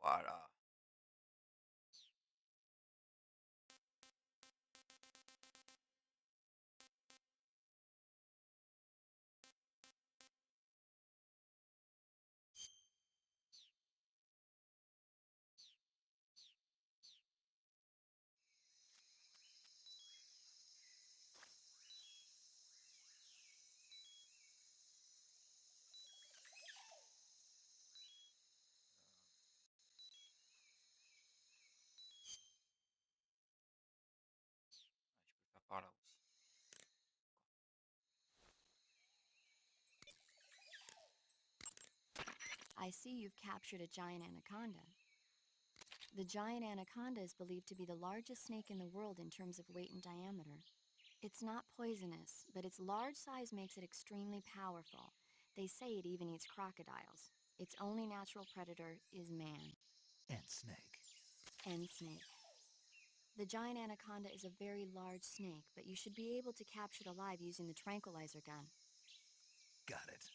[SPEAKER 1] Voilà.
[SPEAKER 7] I see you've captured a giant anaconda. The giant anaconda is believed to be the largest snake in the world in terms of weight and diameter. It's not poisonous, but its large size makes it extremely powerful. They say it even eats crocodiles. Its only natural predator is man.
[SPEAKER 3] And snake.
[SPEAKER 7] And snake. The giant anaconda is a very large snake, but you should be able to capture it alive using the tranquilizer gun.
[SPEAKER 3] Got it.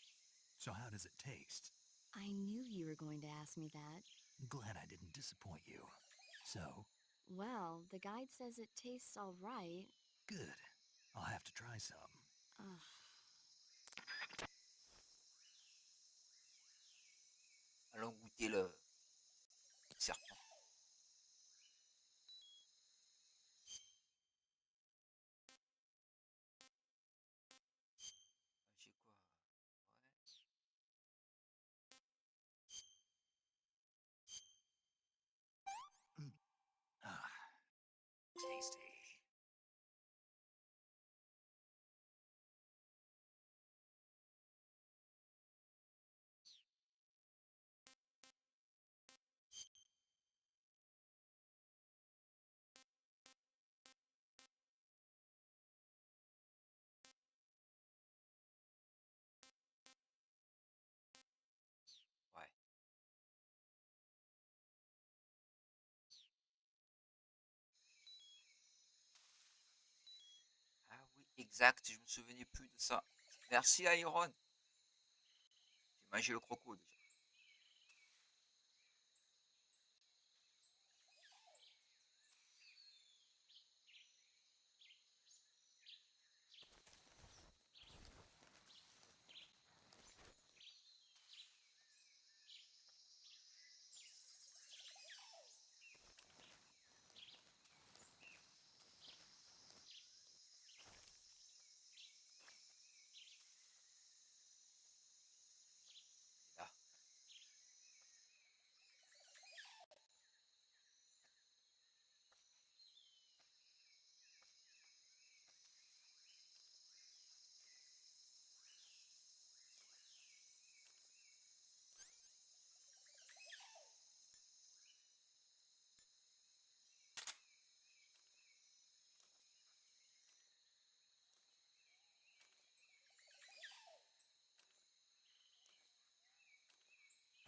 [SPEAKER 3] So how does it taste?
[SPEAKER 7] I knew you were going to ask me that.
[SPEAKER 3] Glad I didn't disappoint you. So?
[SPEAKER 7] Well, the guide says it tastes all right.
[SPEAKER 3] Good. I'll have to try some.
[SPEAKER 7] Ugh.
[SPEAKER 1] Allons goûter le serpent. J'ai quoi? Ouais.
[SPEAKER 3] Ah, tasty.
[SPEAKER 1] Ouais. Ah oui, exact, je me souvenais plus de ça. Merci Iron. J'ai mangé le croco déjà.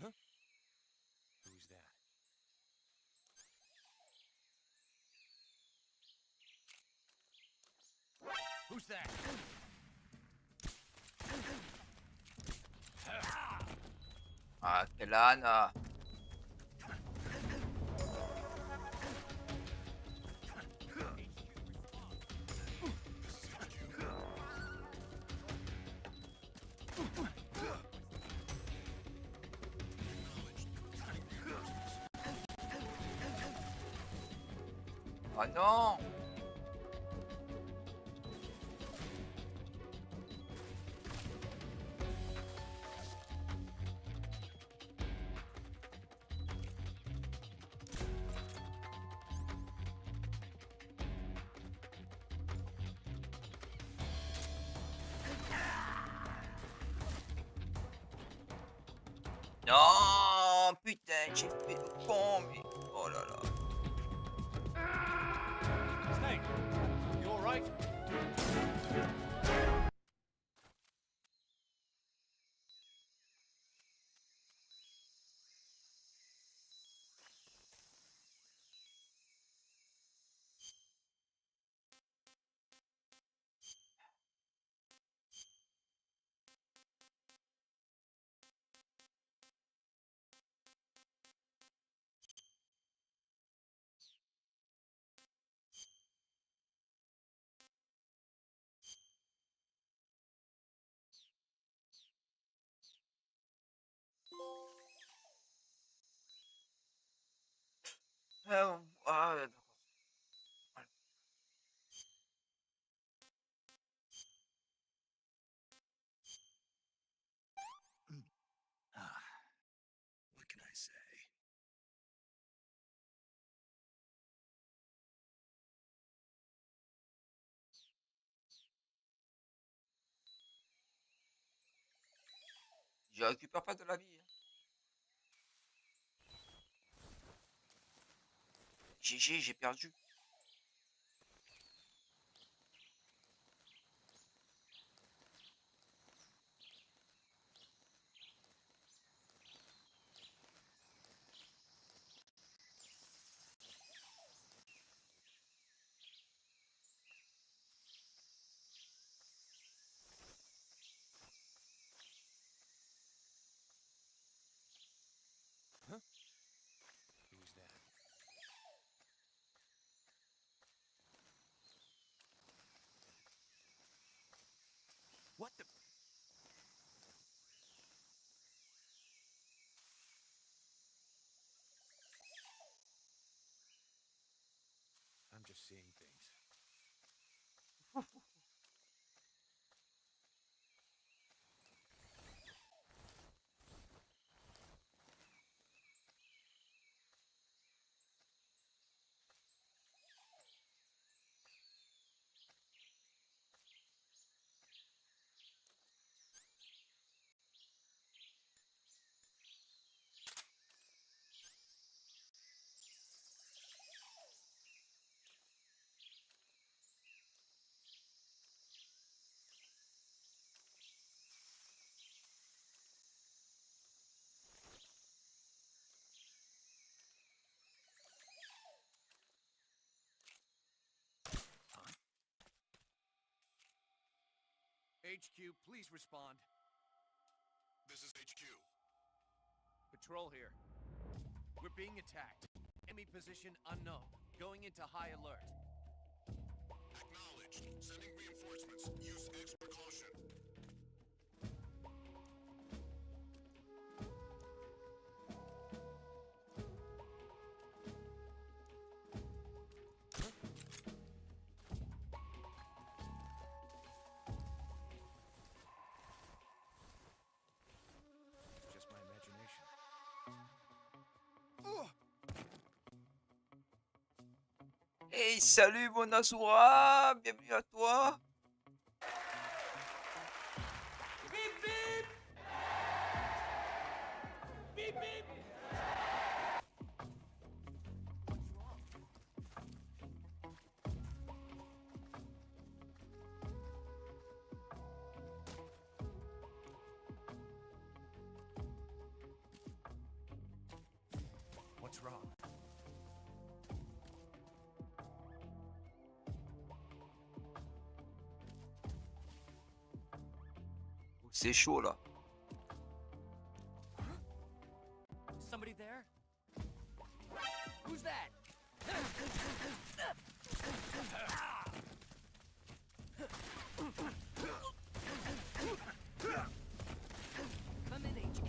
[SPEAKER 1] Là.
[SPEAKER 6] Who's that? Who's that?
[SPEAKER 1] Ah, quelle âne! Oh non! Non, putain, j'ai fait le con, mais... Oh là là.
[SPEAKER 6] Snake, you all right?
[SPEAKER 1] Ah, d'accord.
[SPEAKER 3] Ah, what can I say?
[SPEAKER 1] Je récupère pas de la vie. Hein. GG, j'ai perdu.
[SPEAKER 9] Who's that? What the? I'm just seeing things. HQ, please respond.
[SPEAKER 10] This is HQ.
[SPEAKER 9] Patrol here. We're being attacked. Enemy position unknown. Going into high alert.
[SPEAKER 10] Acknowledged. Sending reinforcements. Use extra caution.
[SPEAKER 9] Just my imagination.
[SPEAKER 1] Hey, salut mon Asura, bienvenue à toi.
[SPEAKER 9] Beep beep! Beep beep! What's wrong?
[SPEAKER 1] C'est chaud là.
[SPEAKER 9] Somebody there? Who's that? Come in, HQ.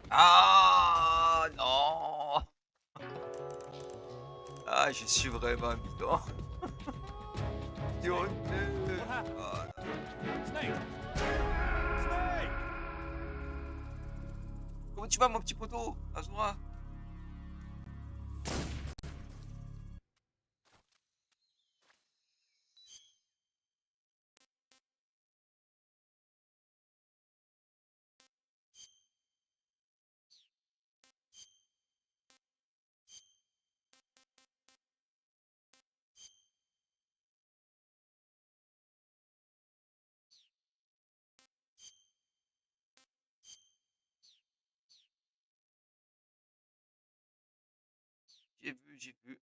[SPEAKER 1] Ah non. Ah, je suis vraiment bidon. C'est honteux. Ah.
[SPEAKER 9] Snake! Snake!
[SPEAKER 1] Comment tu vas mon petit poteau, Azura? J'ai vu, j'ai vu.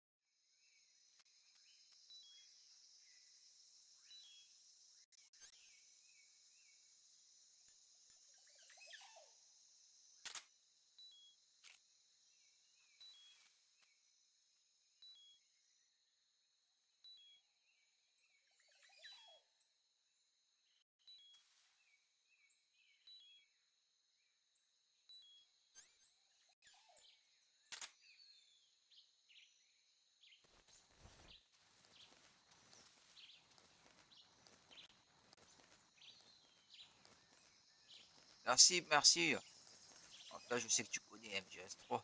[SPEAKER 1] Merci, merci. Donc là, je sais que tu connais MGS3.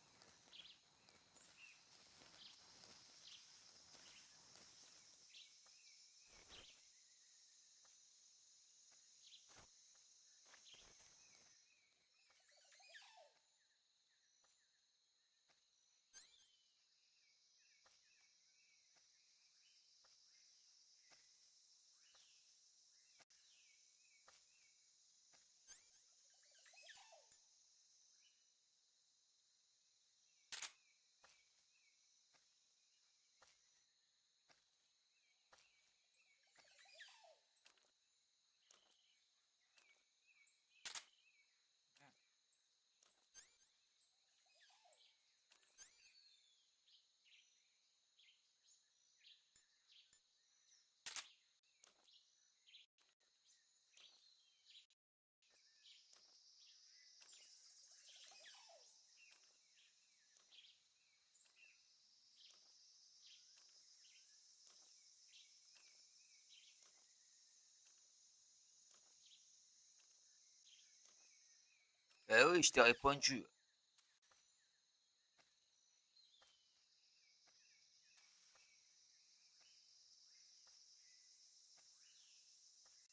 [SPEAKER 1] Eh oui, je t'ai répondu.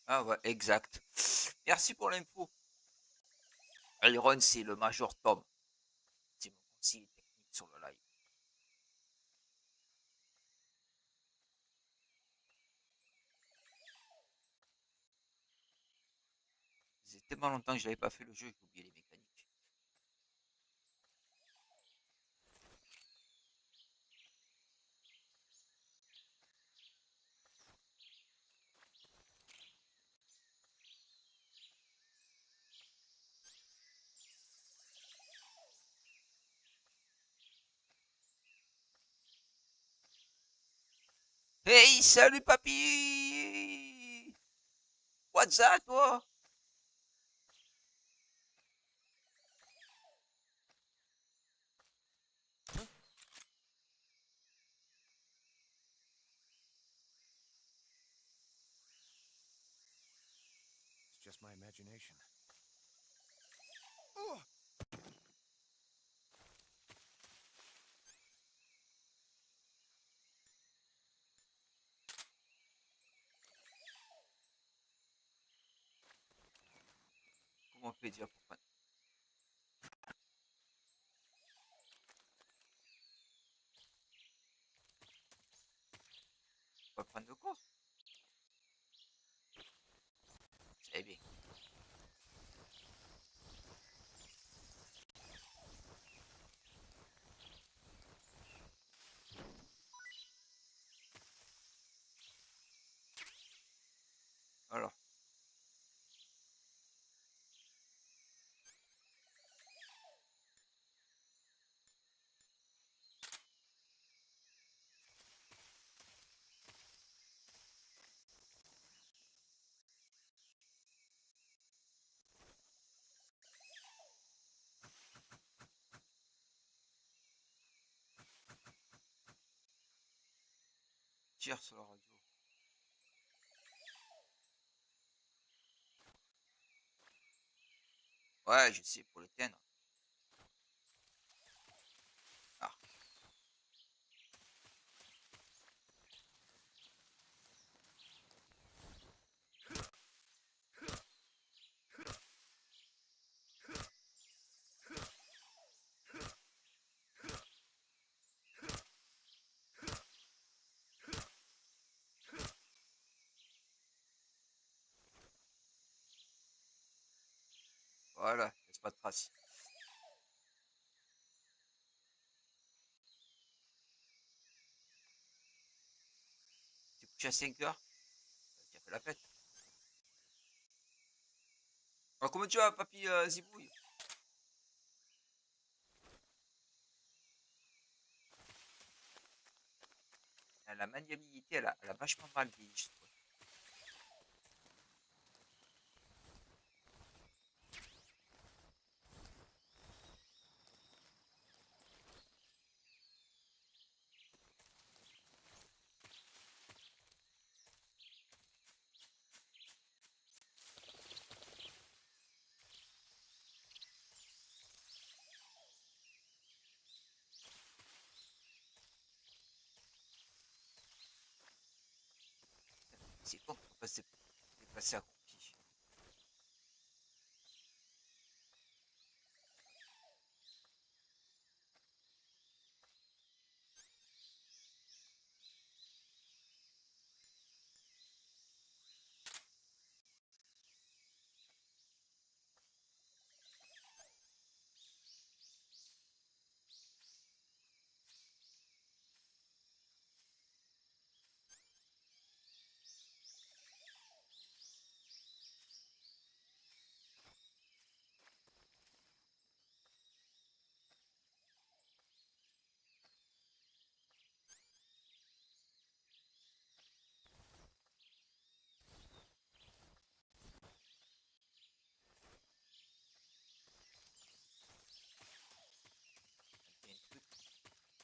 [SPEAKER 1] Ah ouais, exact. Merci pour l'info. Iron, c'est le Major Tom. C'est mon conseiller technique sur le live. Ça faisait tellement longtemps que je n'avais pas fait le jeu que j'ai oublié les mécaniques. Hey, salut papy! What's that, toi?
[SPEAKER 9] It's just my imagination.
[SPEAKER 1] Comment on peut dire pour prendre? On va prendre de quoi? C'est bien. Alors. Tire sur la radio. Ouais, je sais, pour l'éteindre. Ah. Voilà, laisse pas de trace. Tu es couché à 5 heures? Tu as fait la fête. Alors, comment tu vas, papy Zibouille? La maniabilité, elle a vachement mal vieilli, je trouve. C'est con, c'est passé accroupi.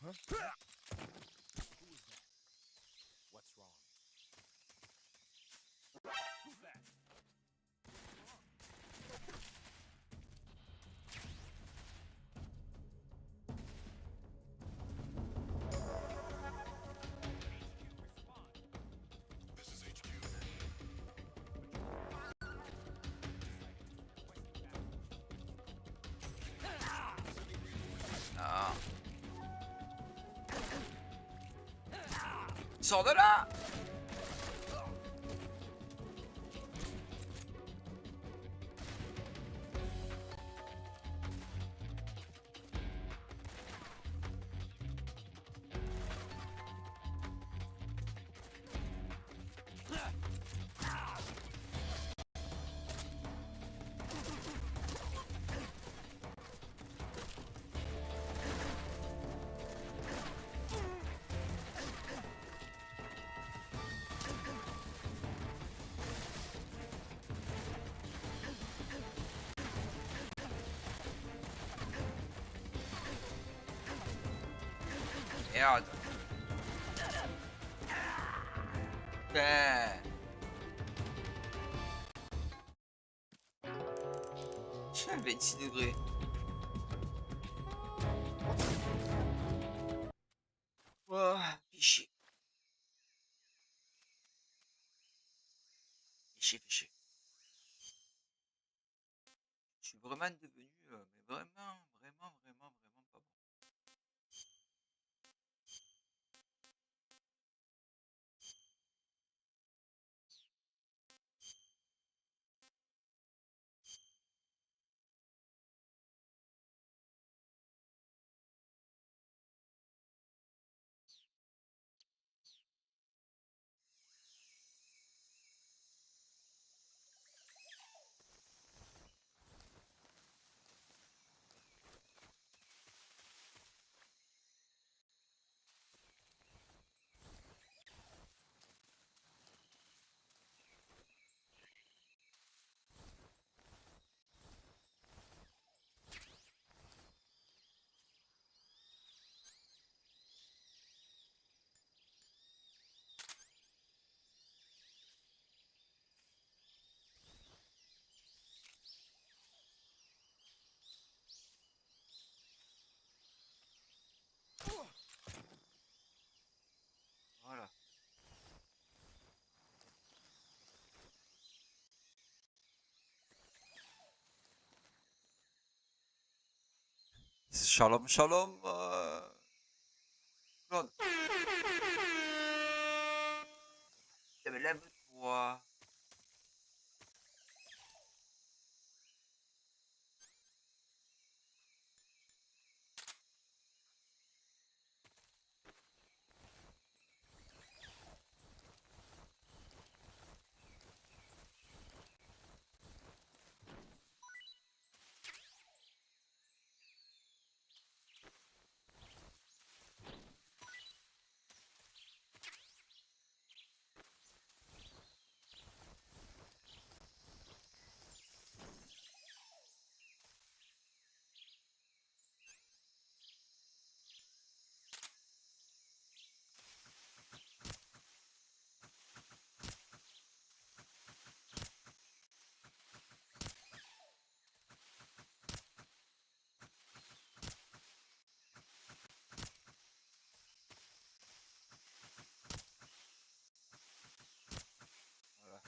[SPEAKER 9] Huh? Who was that? What's wrong? Who's that?
[SPEAKER 1] Sors de là! Merde. Putain. Tiens, 26 degrés. Oh, fichier. Fichier. Je suis vraiment devenu, mais vraiment pas bon. Voilà. Shalom, shalom. Claude. Mais lève-toi. Voilà.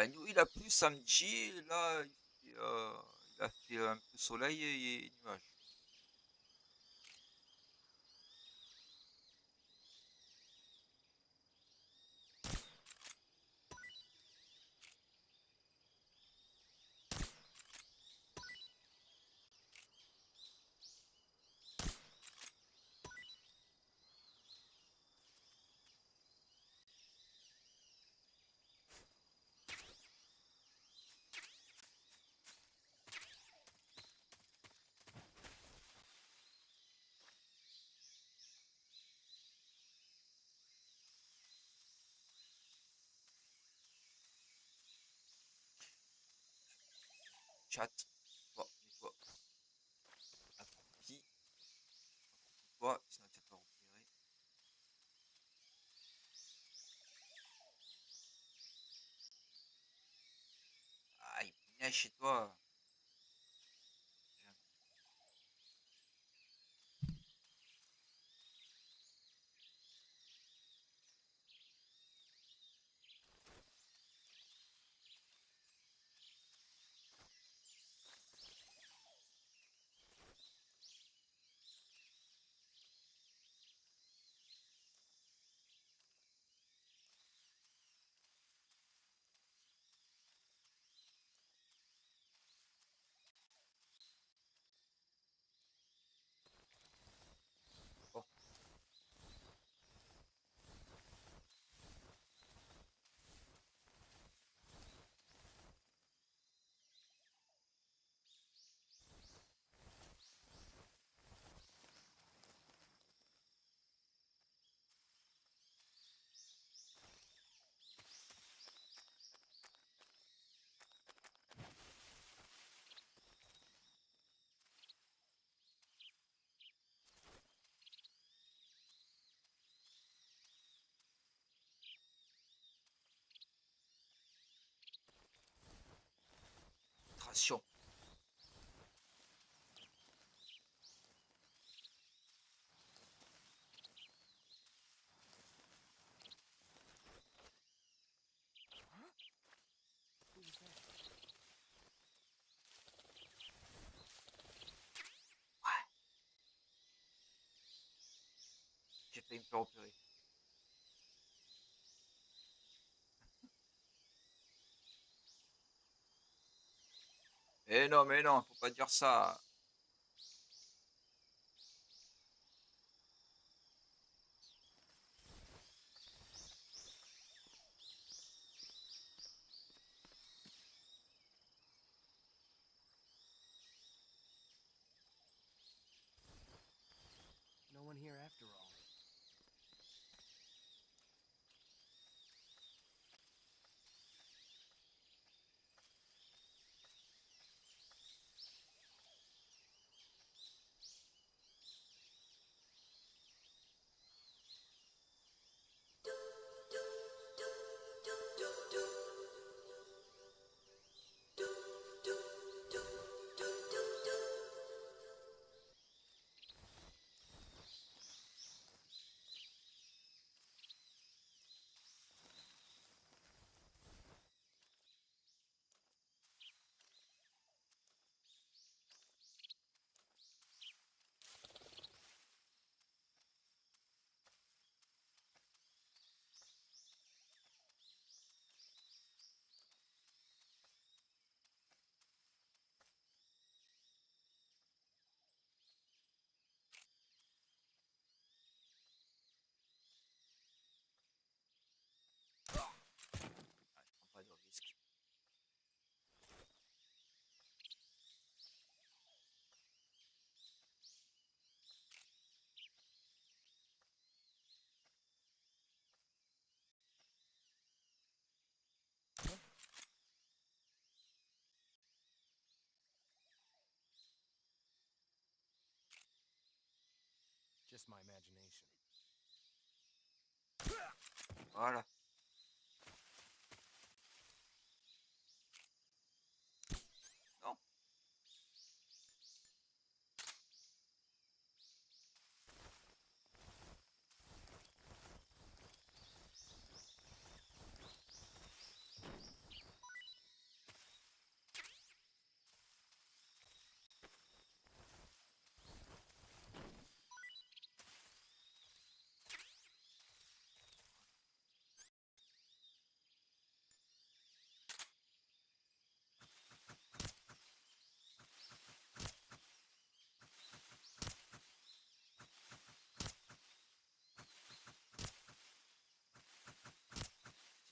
[SPEAKER 1] Nous, il a plu samedi, et là, il a fait un peu soleil et nuages. chat. Toi, mets-toi accroupi. Toi, sinon tu vas pas repérer. Ah, il neige chez toi. Oh. Concentration. J'ai failli me faire opérer. Mais non, faut pas dire ça.
[SPEAKER 9] No one here after all.
[SPEAKER 1] Pas de risque.
[SPEAKER 9] Just my imagination.
[SPEAKER 1] Voilà. Non.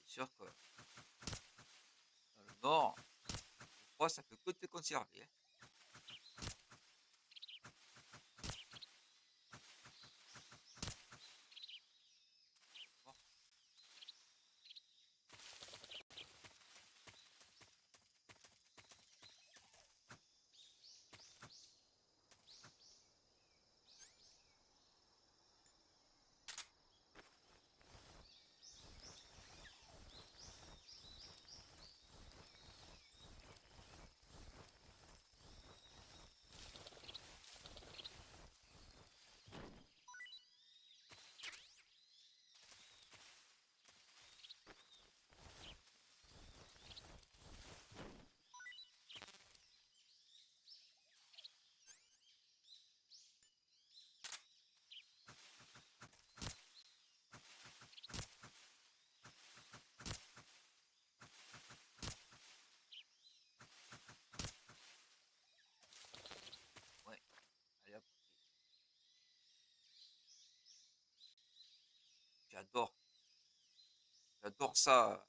[SPEAKER 1] C'est sûr que dans le nord, le froid, ça peut que te conserver. Hein. J'adore. J'adore ça.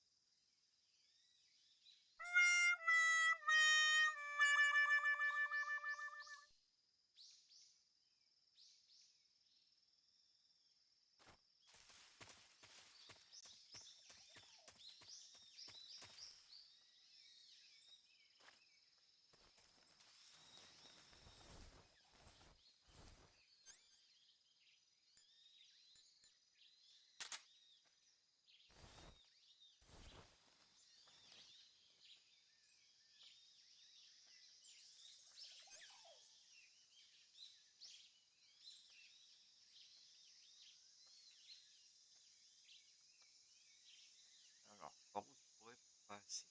[SPEAKER 1] Alors, par où je pourrais passer?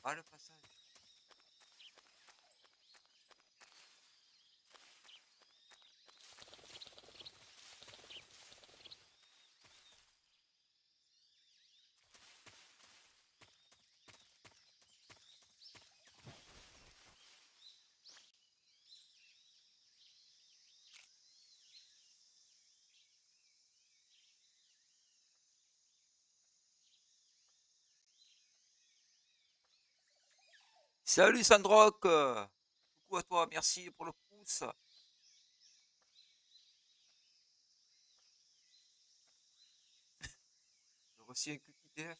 [SPEAKER 1] Ah, le passage. Salut Sandrock! Coucou à toi, merci pour le pouce. J'ai reçu un cookie PDF.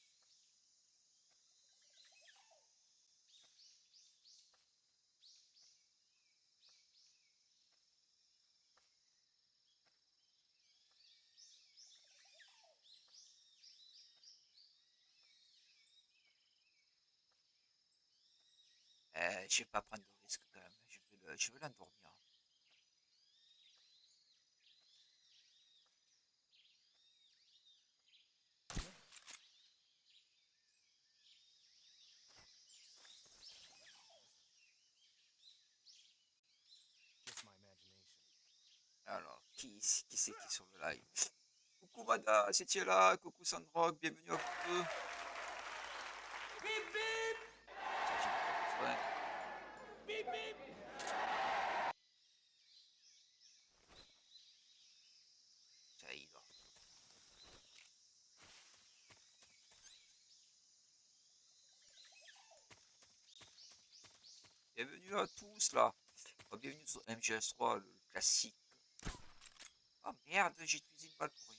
[SPEAKER 1] Je vais pas prendre de risque quand même. Je vais l'endormir.
[SPEAKER 9] Just my imagination.
[SPEAKER 1] Alors, qui c'est qui est sur le live? Coucou Mada, si tu es là. Coucou Sandrock, bienvenue à vous deux. Ça, j'ai pas besoin. Ça y va. Bienvenue à tous là. Oh, bienvenue sur MGS3, le classique. Oh merde, j'ai utilisé une balle pour rien.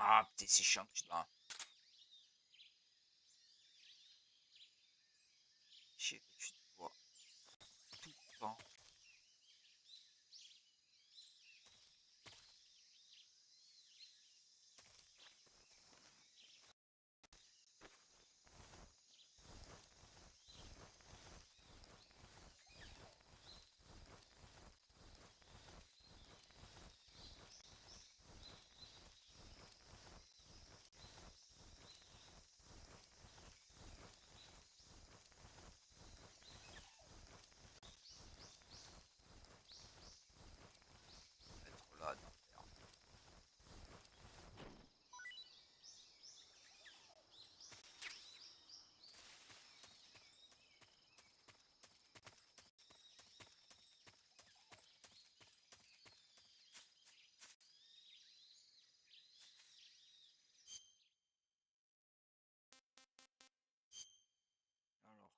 [SPEAKER 1] Ah putain, c'est chiant que je dois. Je sais que tu dois tout le temps. Être là, non, merde. Alors.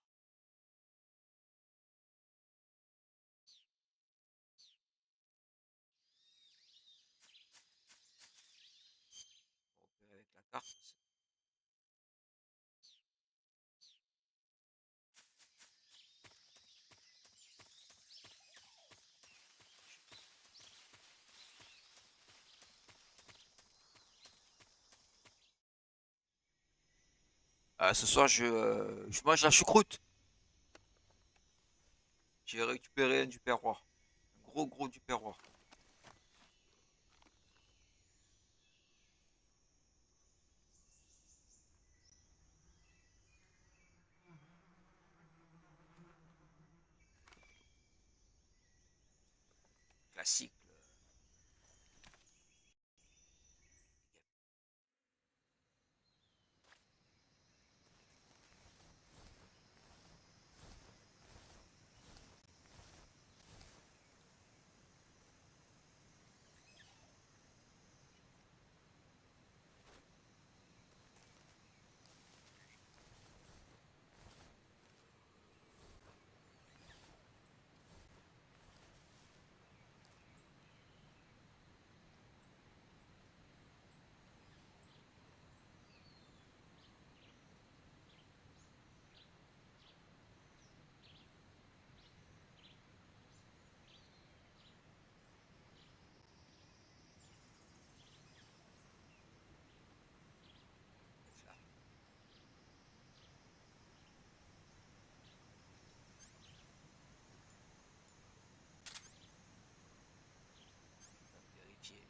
[SPEAKER 1] Pour repérer avec la carte. Ce soir, je mange la choucroute. J'ai récupéré un du perroir. Un gros du perroir. Classique. Vérifier.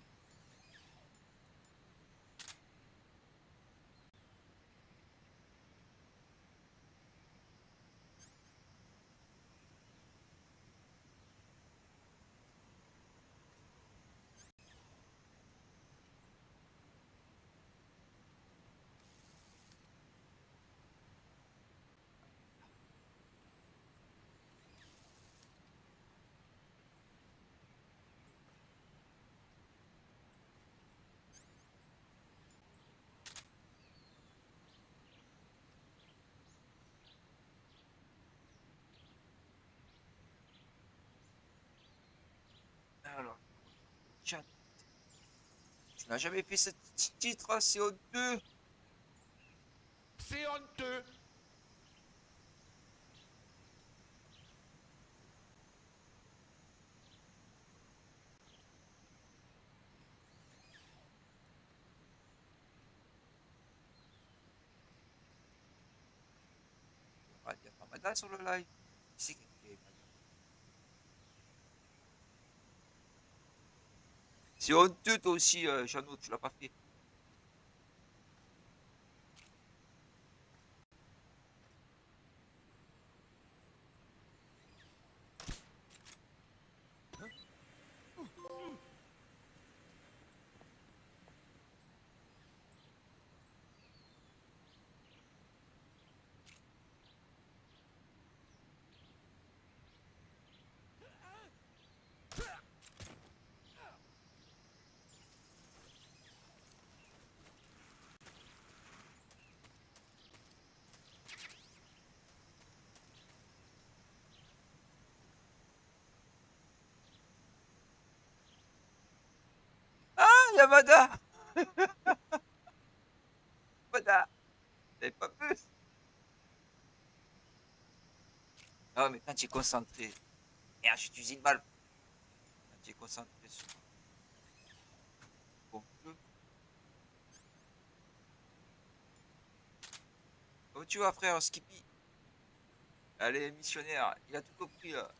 [SPEAKER 1] Alors, tiens, tu n'as jamais fait ce titre, c'est honteux.
[SPEAKER 9] C'est honteux.
[SPEAKER 1] Il n'y a pas Mada sur le live. Qui c'est qui a fait Mada? C'est honteux toi aussi, Jeannot, tu l'as pas fait. Ah, Yamada. Mada. T'avais pas vu? Ah, mais quand tu es concentré. Merde, j'utilise une balle. Quand tu es concentré sur bon jeu. Oh, tu vois, frère, Skippy. Allez, missionnaire, il a tout compris là.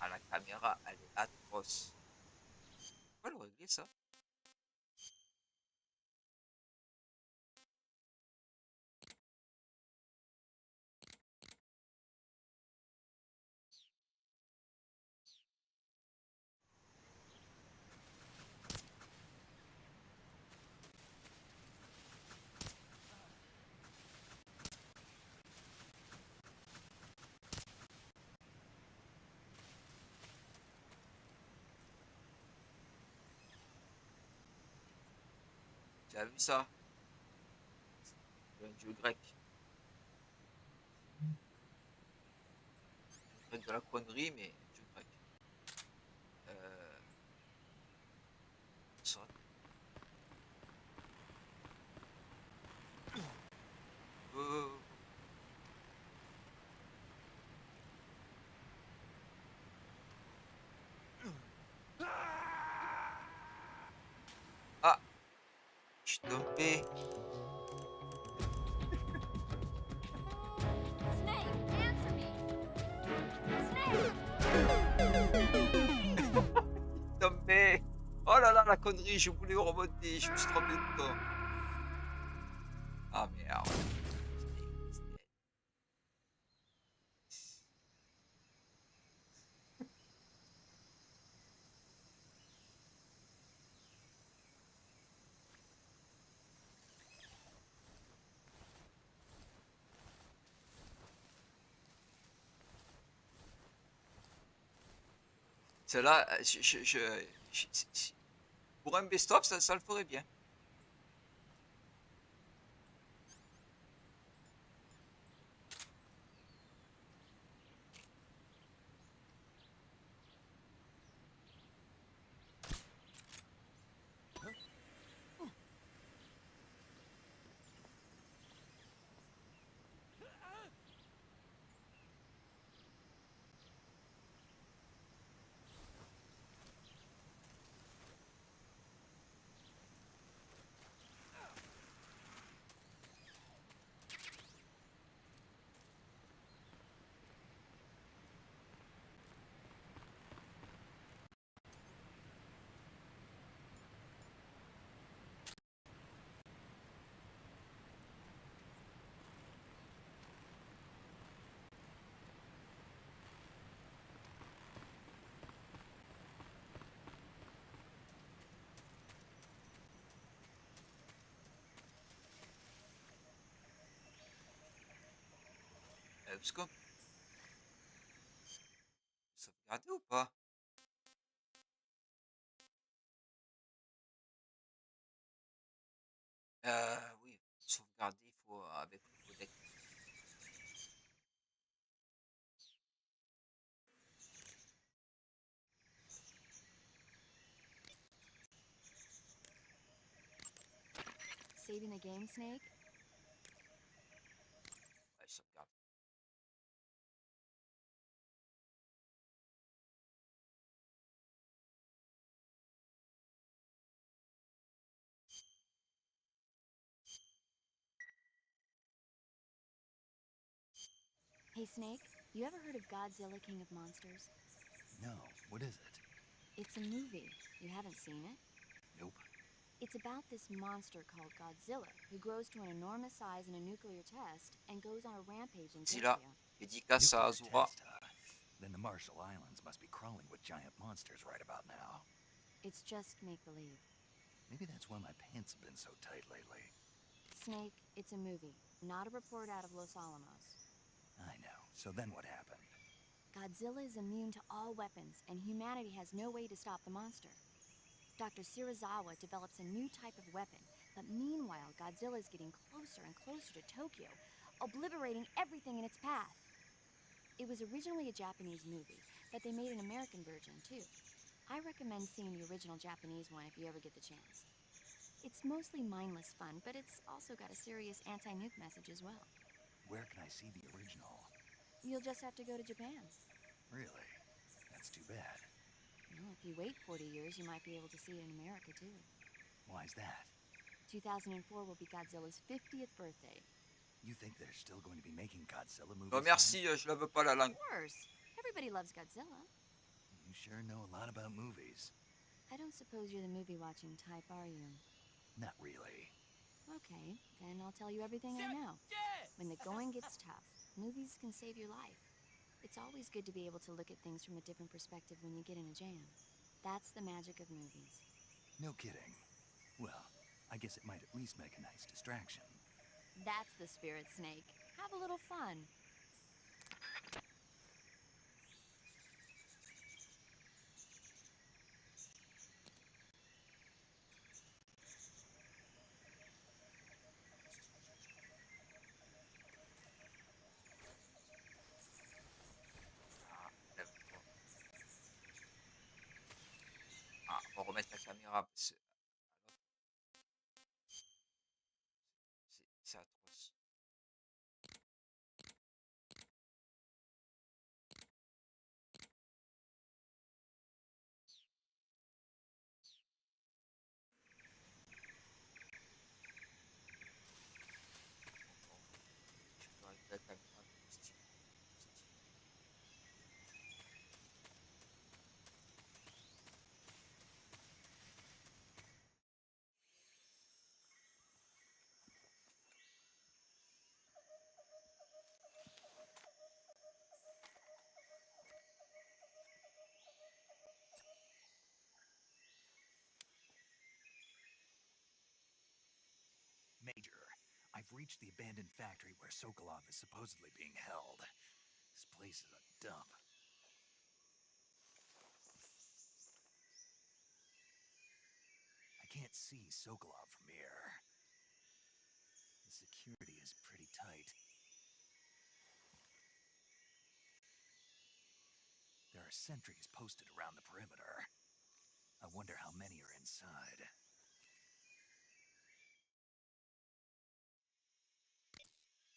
[SPEAKER 1] Ah, la caméra, elle est atroce. On va le régler ça. Tu as vu ça? C'est un dieu grec. dirais de la connerie, mais je craque. Ça. Ah, je suis tombé.
[SPEAKER 2] Snake, answer me! Snake!
[SPEAKER 1] Tombé. Oh là là, la connerie, je voulais remonter, je me suis trompé de temps. Ah merde. Celle-là, pour un best-of, ça le ferait bien. Parce que... Sauvegarder ou pas? Oui, sauvegarder, il faut avec le codec.
[SPEAKER 7] Saving the game, Snake?
[SPEAKER 1] Ouais, sauvegarde.
[SPEAKER 7] Hey, Snake, you ever heard of Godzilla, King of Monsters?
[SPEAKER 3] No, what is it?
[SPEAKER 7] It's a movie. You haven't seen it?
[SPEAKER 3] Nope.
[SPEAKER 7] It's about this monster called Godzilla, who grows to an enormous size in a nuclear test and goes on a rampage in
[SPEAKER 1] Zilla,
[SPEAKER 7] Tokyo.
[SPEAKER 1] dédicace à
[SPEAKER 3] Nuclear
[SPEAKER 1] Azura.
[SPEAKER 3] test, huh? Then the Marshall Islands must be crawling with giant monsters right about now.
[SPEAKER 7] It's just make-believe.
[SPEAKER 3] Maybe that's why my pants have been so tight lately.
[SPEAKER 7] Snake, it's a movie, not a report out of Los Alamos.
[SPEAKER 3] I know. So then what happened?
[SPEAKER 7] Godzilla is immune to all weapons, and humanity has no way to stop the monster. Dr. Serizawa develops a new type of weapon, but meanwhile, Godzilla is getting closer and closer to Tokyo, obliterating everything in its path. It was originally a Japanese movie, but they made an American version, too. I recommend seeing the original Japanese one if you ever get the chance. It's mostly mindless fun, but it's also got a serious anti-nuke message as well.
[SPEAKER 3] Where can I see the original?
[SPEAKER 7] You'll just have to go to Japan.
[SPEAKER 3] Really? That's too bad.
[SPEAKER 7] Well, if you wait 40 years, you might be able to see it in America, too.
[SPEAKER 3] Why's that?
[SPEAKER 7] 2004 will be Godzilla's 50th birthday.
[SPEAKER 3] You think they're still going to be making Godzilla movies?
[SPEAKER 1] Non merci, je la veux pas la langue.
[SPEAKER 7] Of course. Everybody loves Godzilla.
[SPEAKER 3] You sure know a lot about movies.
[SPEAKER 7] I don't suppose you're the movie-watching type, are you?
[SPEAKER 3] Not really.
[SPEAKER 7] Okay, then I'll tell you everything I know. When the going gets tough, movies can save your life. It's always good to be able to look at things from a different perspective when you get in a jam. That's the magic of movies.
[SPEAKER 3] No kidding. Well, I guess it might at least make a nice distraction.
[SPEAKER 7] That's the spirit, Snake. Have a little fun.
[SPEAKER 1] caméra, c'est atroce. Tu peux régler la caméra de style.
[SPEAKER 3] Major, I've reached the abandoned factory where Sokolov is supposedly being held. This place is a dump. I can't see Sokolov from here. The security is pretty tight. There are sentries posted around the perimeter. I wonder how many are inside.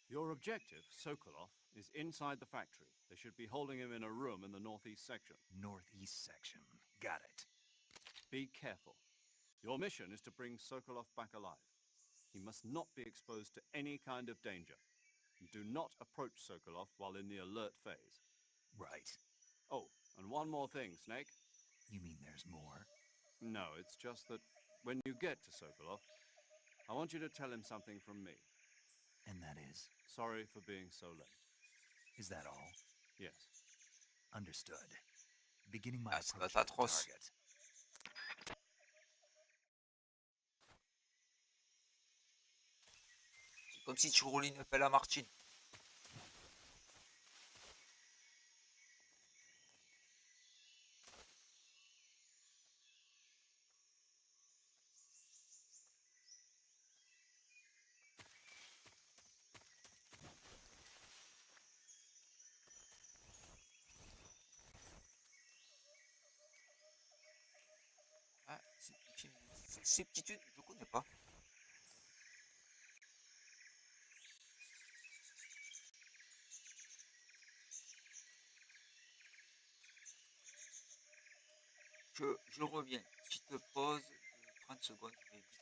[SPEAKER 5] Your objective, Sokolov, is inside the factory. They should be holding him in a room in the northeast section.
[SPEAKER 3] Northeast section. Got it.
[SPEAKER 5] Be careful. Your mission is to bring Sokolov back alive. He must not be exposed to any kind of danger. Do not approach Sokolov while in the alert phase.
[SPEAKER 3] Right.
[SPEAKER 5] Oh, and one more thing, Snake.
[SPEAKER 3] You mean there's more?
[SPEAKER 5] No, it's just that when you get to Sokolov, I want you to tell him something from me.
[SPEAKER 3] And that is?
[SPEAKER 5] Sorry for being so late.
[SPEAKER 3] Is that all?
[SPEAKER 5] Yes.
[SPEAKER 3] Understood. Beginning my
[SPEAKER 1] Ah, ça doit
[SPEAKER 3] approach
[SPEAKER 1] être
[SPEAKER 3] to the
[SPEAKER 1] atroce.
[SPEAKER 3] target.
[SPEAKER 1] C'est comme si tu roulais une pelle à Martine. Ah, ces petitudes, je connais pas. Je reviens. Petite pause de 30 secondes. Je vais vite.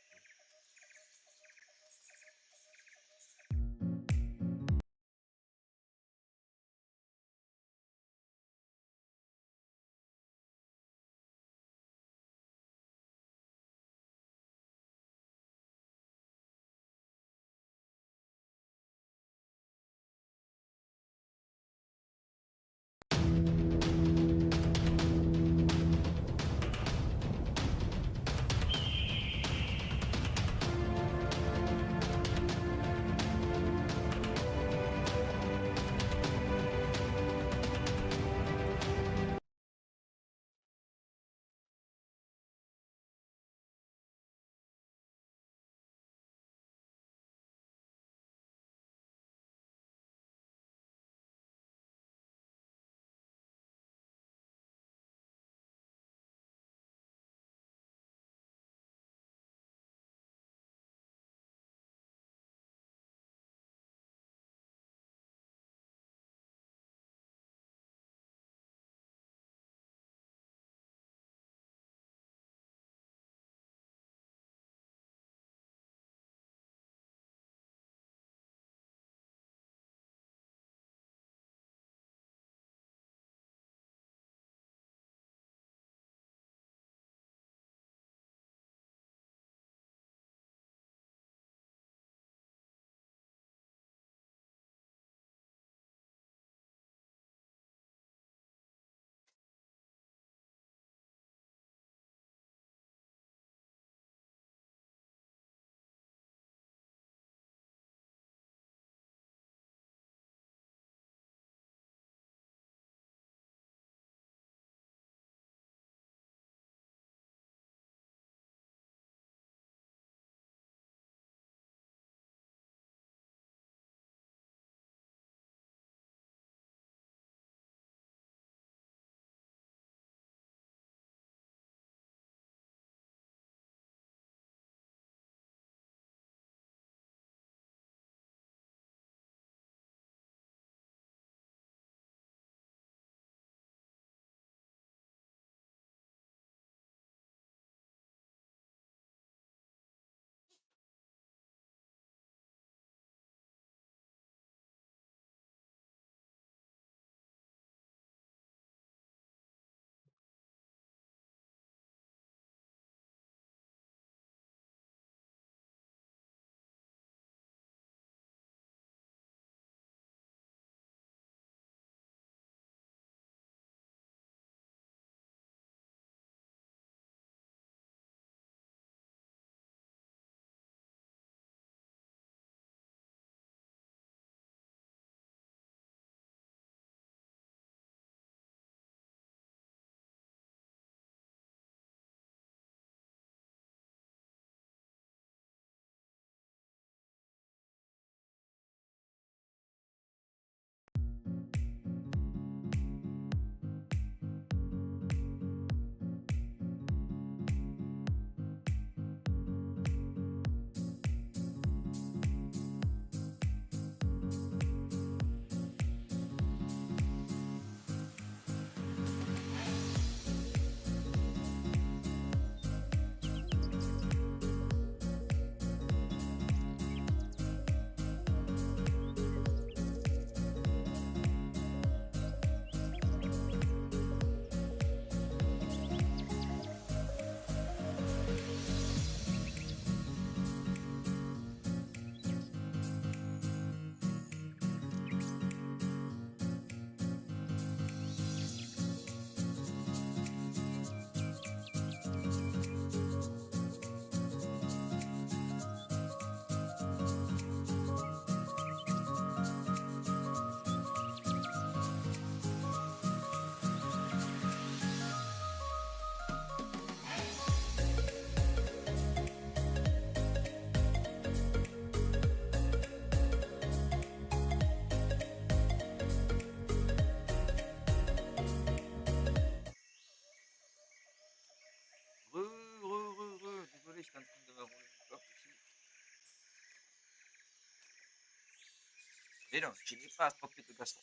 [SPEAKER 1] Mais non, je n'ai pas attrapé de gastro.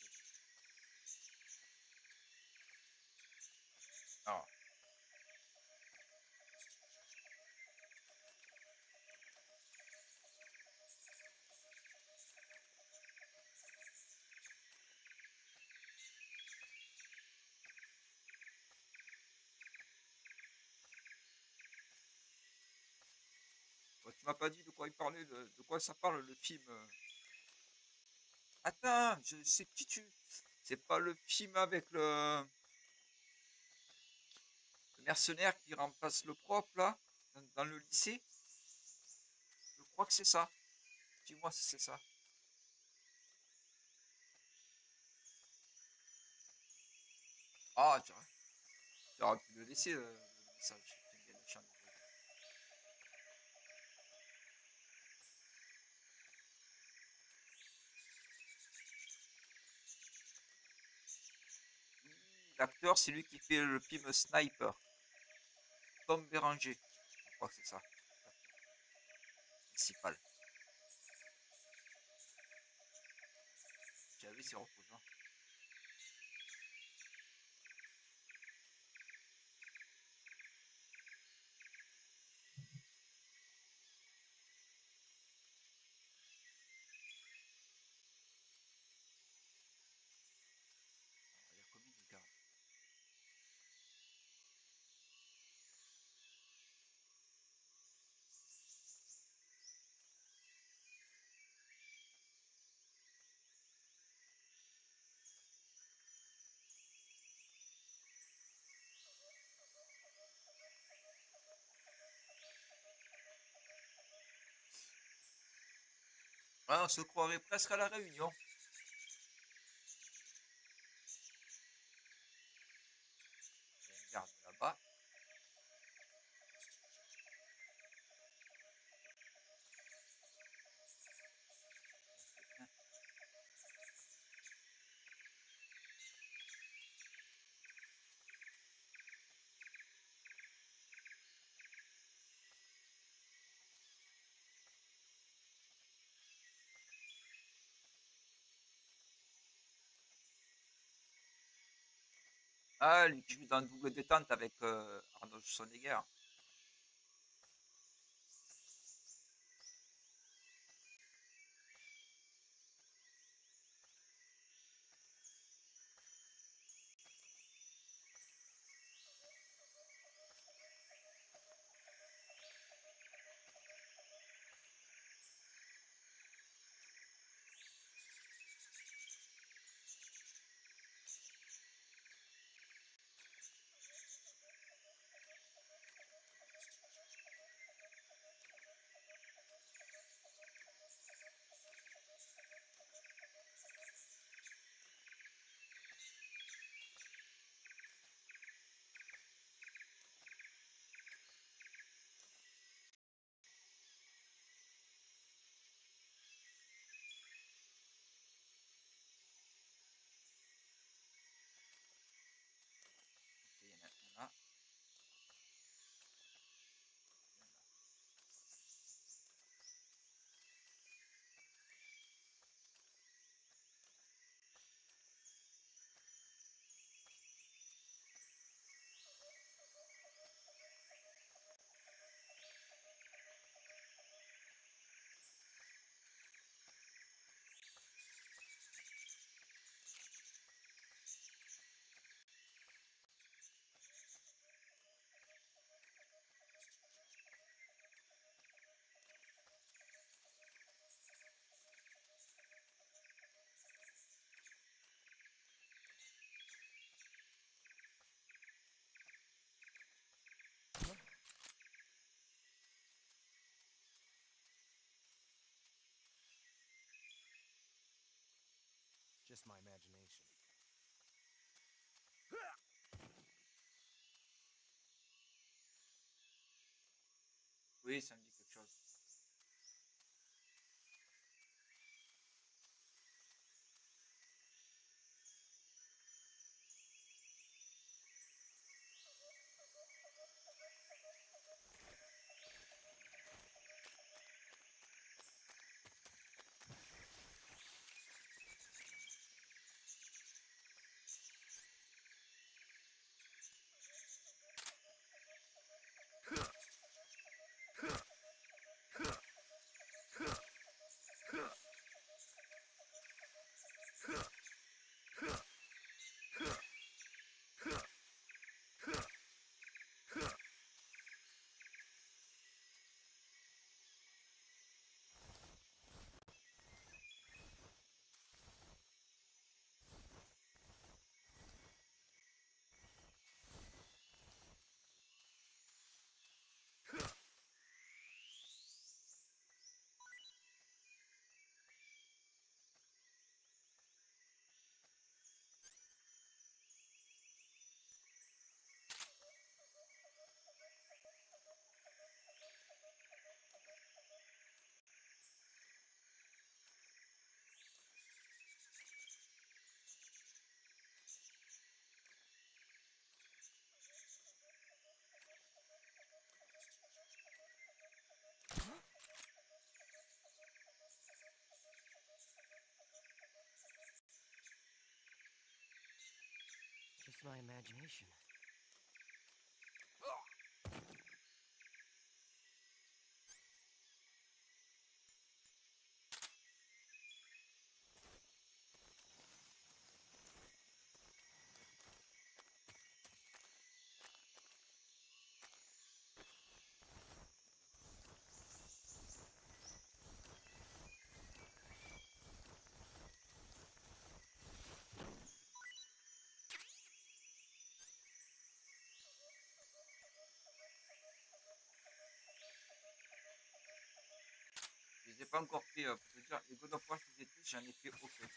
[SPEAKER 1] Alors. Tu m'as pas dit de quoi il parlait, de quoi ça parle le film. Attends, je sais qui tu. C'est pas le film avec le mercenaire qui remplace le prof là, dans le lycée. Je crois que c'est ça. Dis-moi si c'est ça. Ah, tu aurais pu le laisser le message. J'aime bien les chants de voix. Oui, l'acteur, c'est lui qui fait le film Sniper. Tom Béranger. Je crois que c'est ça. Principal. J'avais ses reposants. Il y a combien de gars? Ah, on se croirait presque à la Réunion. Regarde là-bas. Ah, lui qui joue dans Double Détente avec Arnold Schwarzenegger. Ok, il y en a un là.
[SPEAKER 9] Just my imagination.
[SPEAKER 1] Oui, ça me dit quelque chose.
[SPEAKER 11] just my imagination.
[SPEAKER 1] Je les ai pas encore fait. Pour te dire, les God of War, je les ai tous, j'en ai fait aucun.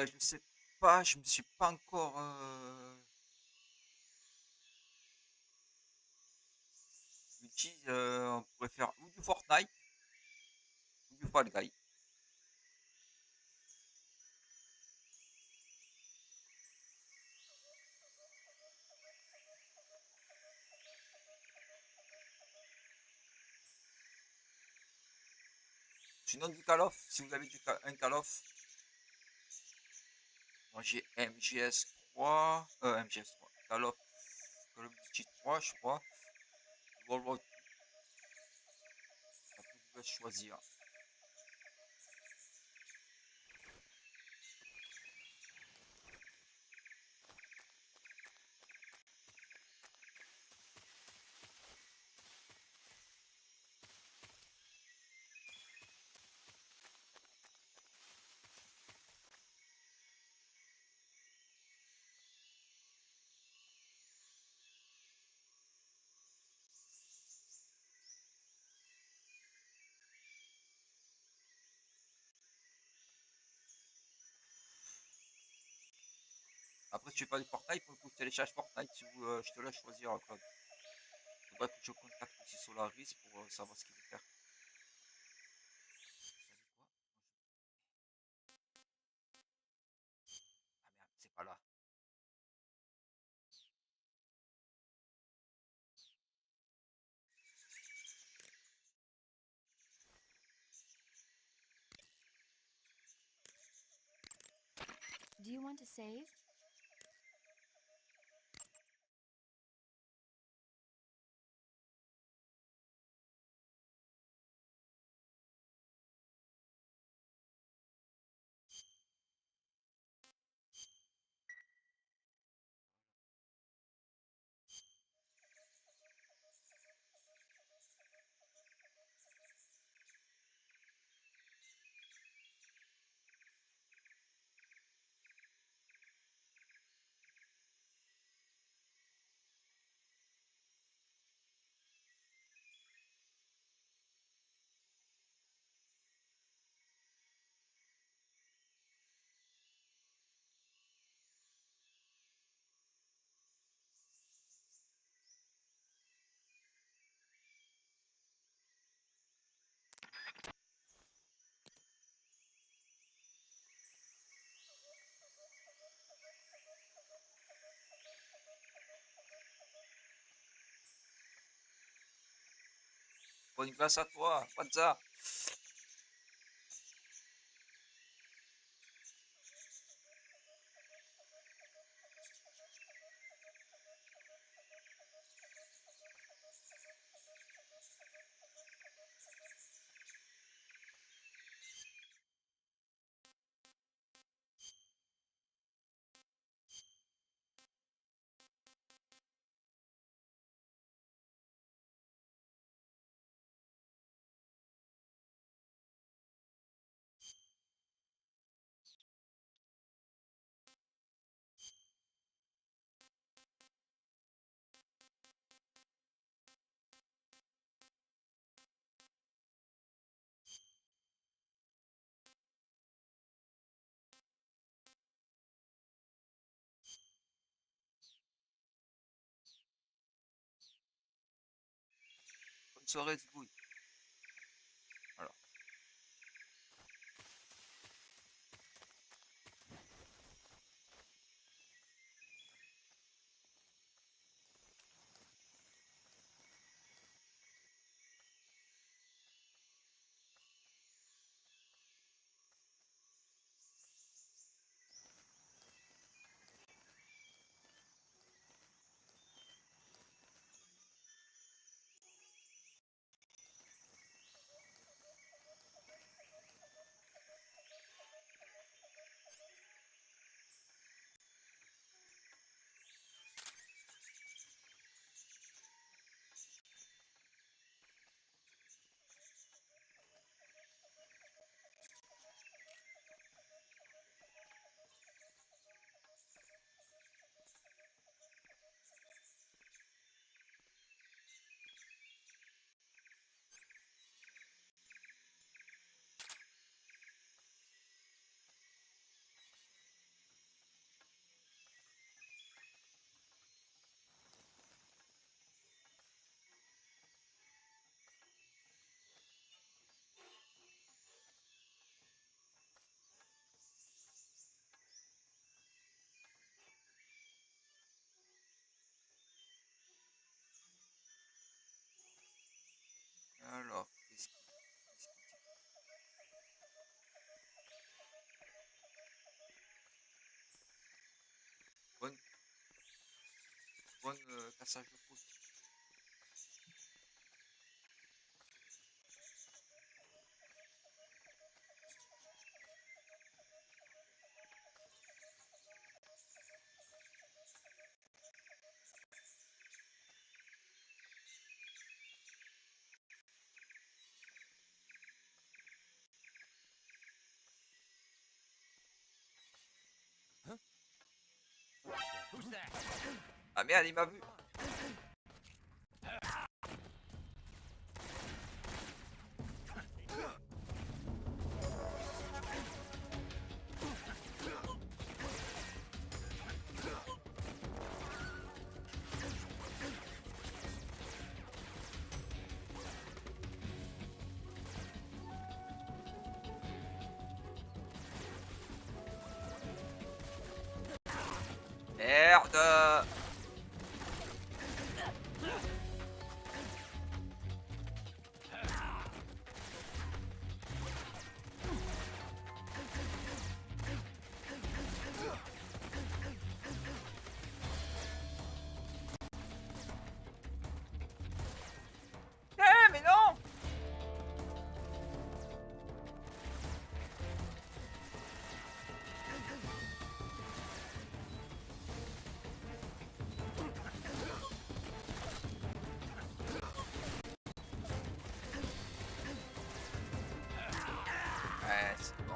[SPEAKER 1] Je sais pas, je me suis pas encore. On pourrait faire ou du Fortnite ou du Fall Guy. Sinon du Call of, si vous avez un Call of. Moi j'ai MGS3, MGS3, Call of Duty 3 je crois. World War 2. Après je vous laisse choisir. Après, si tu fais pas du Fortnite, il faut que tu télécharges Fortnite. Si vous, je te laisse choisir, Claude. Il faudrait que je contacte aussi Solaris pour savoir ce qu'il veut faire. Vous savez quoi? Ah merde, c'est pas là.
[SPEAKER 7] Do you want to save? Bonne glace à toi, Panza.
[SPEAKER 1] Bonne soirée, Zbouille. Alors. Alors, qu'est-ce qu'il dit? Bonne, bonne cassage de croûte.
[SPEAKER 9] Who's that?
[SPEAKER 1] Ah merde, il m'a vu. Merde. Eh mais non. Ouais, c'est bon.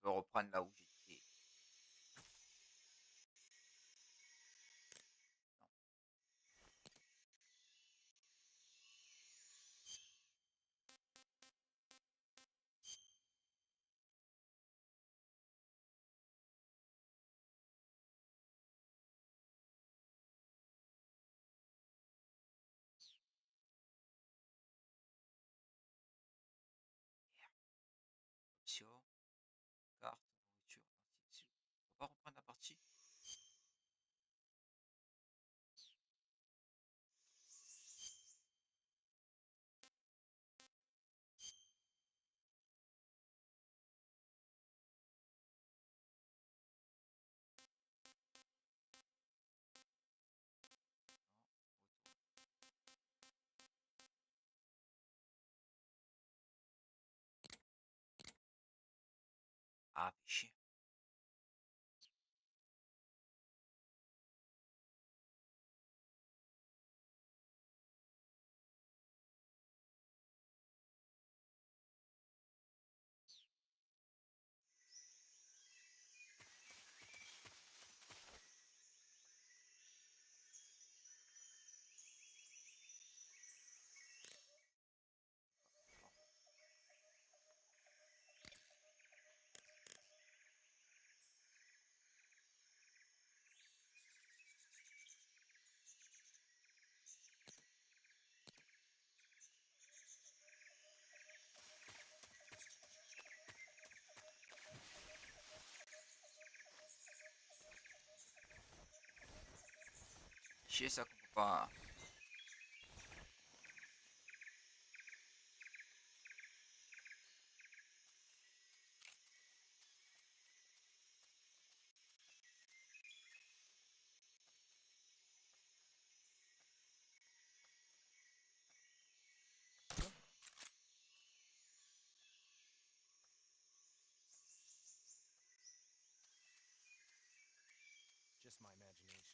[SPEAKER 1] Je peux reprendre là où j'étais. Option, carte, nourriture, ainsi de suite. On va pas reprendre la partie. Ah, chier. chier ça qu'on peut pas.
[SPEAKER 9] Just my imagination.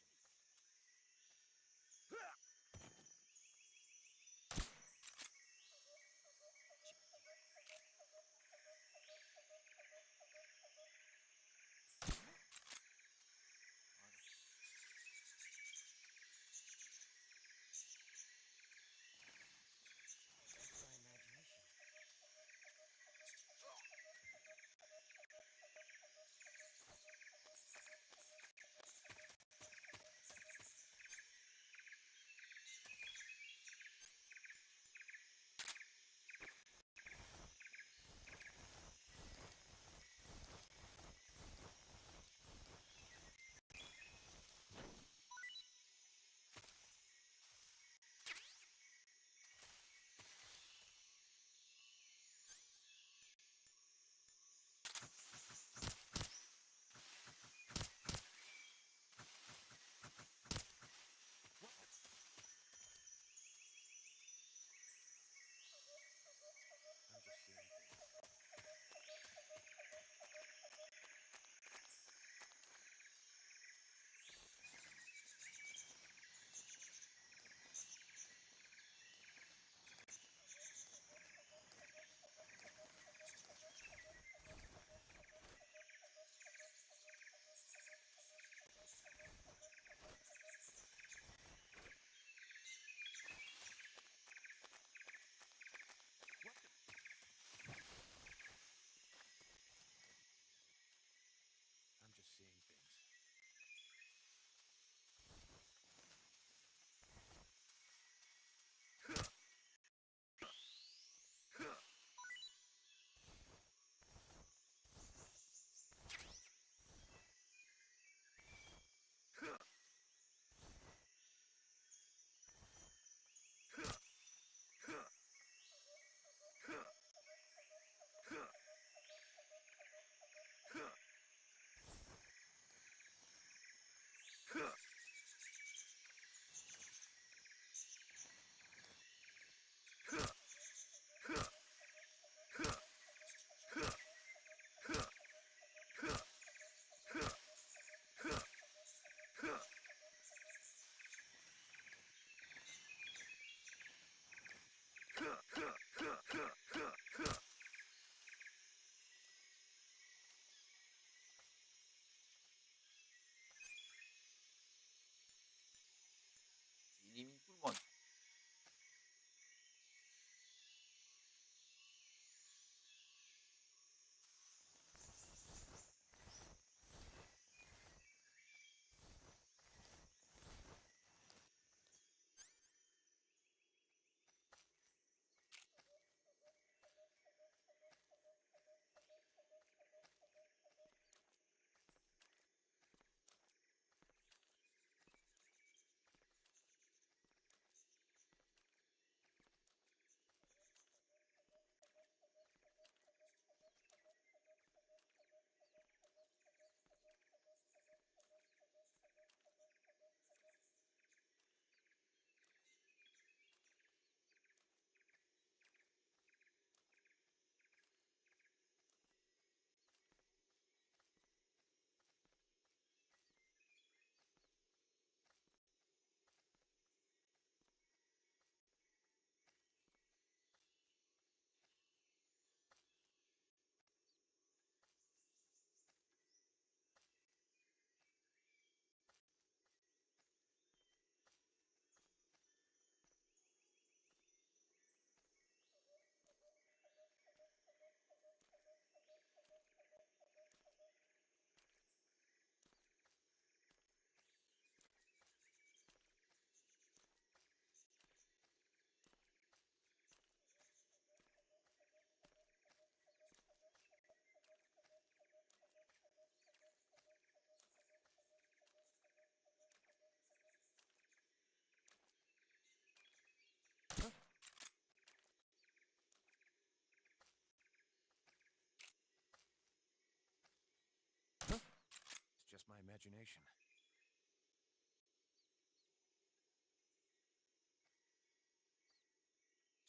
[SPEAKER 9] imagination.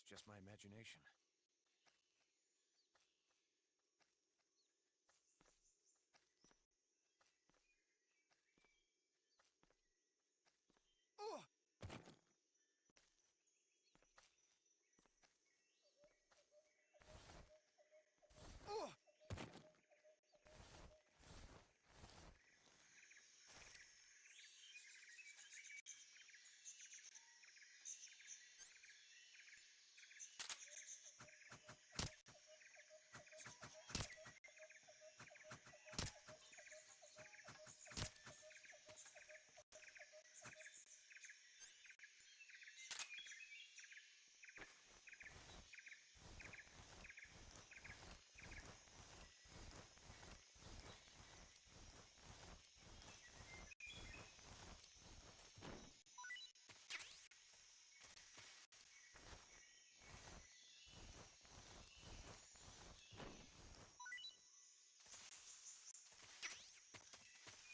[SPEAKER 9] It's just my imagination.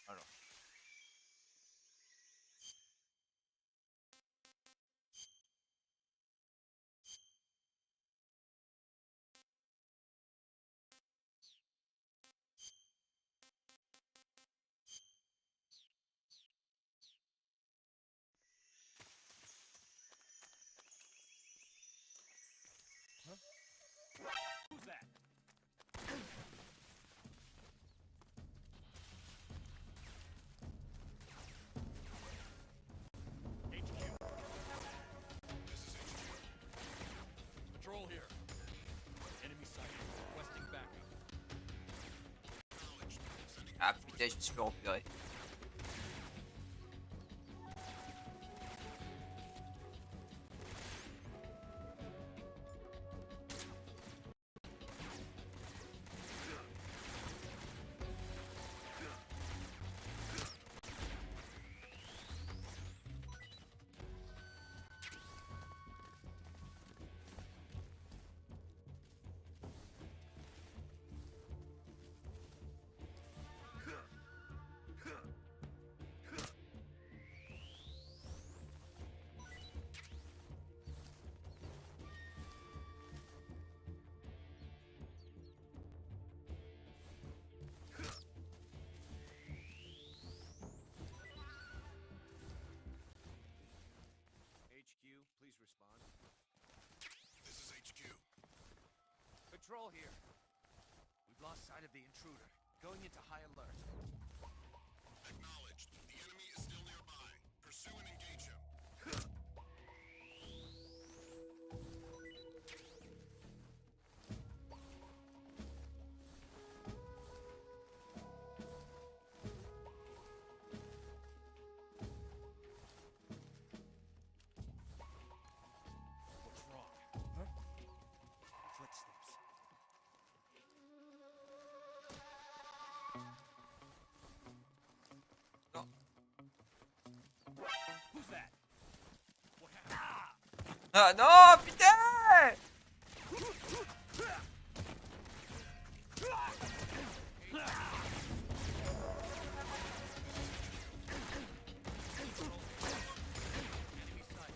[SPEAKER 1] Alors.
[SPEAKER 9] Who's that? HQ.
[SPEAKER 10] This is HQ.
[SPEAKER 9] Patrol here. Enemy sighted. Requesting backup.
[SPEAKER 10] Acknowledged. Sending
[SPEAKER 1] Ah putain, je me suis fait repérer.
[SPEAKER 9] HQ, please respond.
[SPEAKER 10] This is HQ.
[SPEAKER 9] Patrol here. We've lost sight of the intruder. Going into high alert.
[SPEAKER 10] Acknowledged. The enemy is still nearby. Pursue and engage him.
[SPEAKER 9] What's wrong? Huh? Footsteps.
[SPEAKER 1] Non.
[SPEAKER 9] Who's that? What happened?
[SPEAKER 1] Ah non, putain!
[SPEAKER 9] Enemy sighted.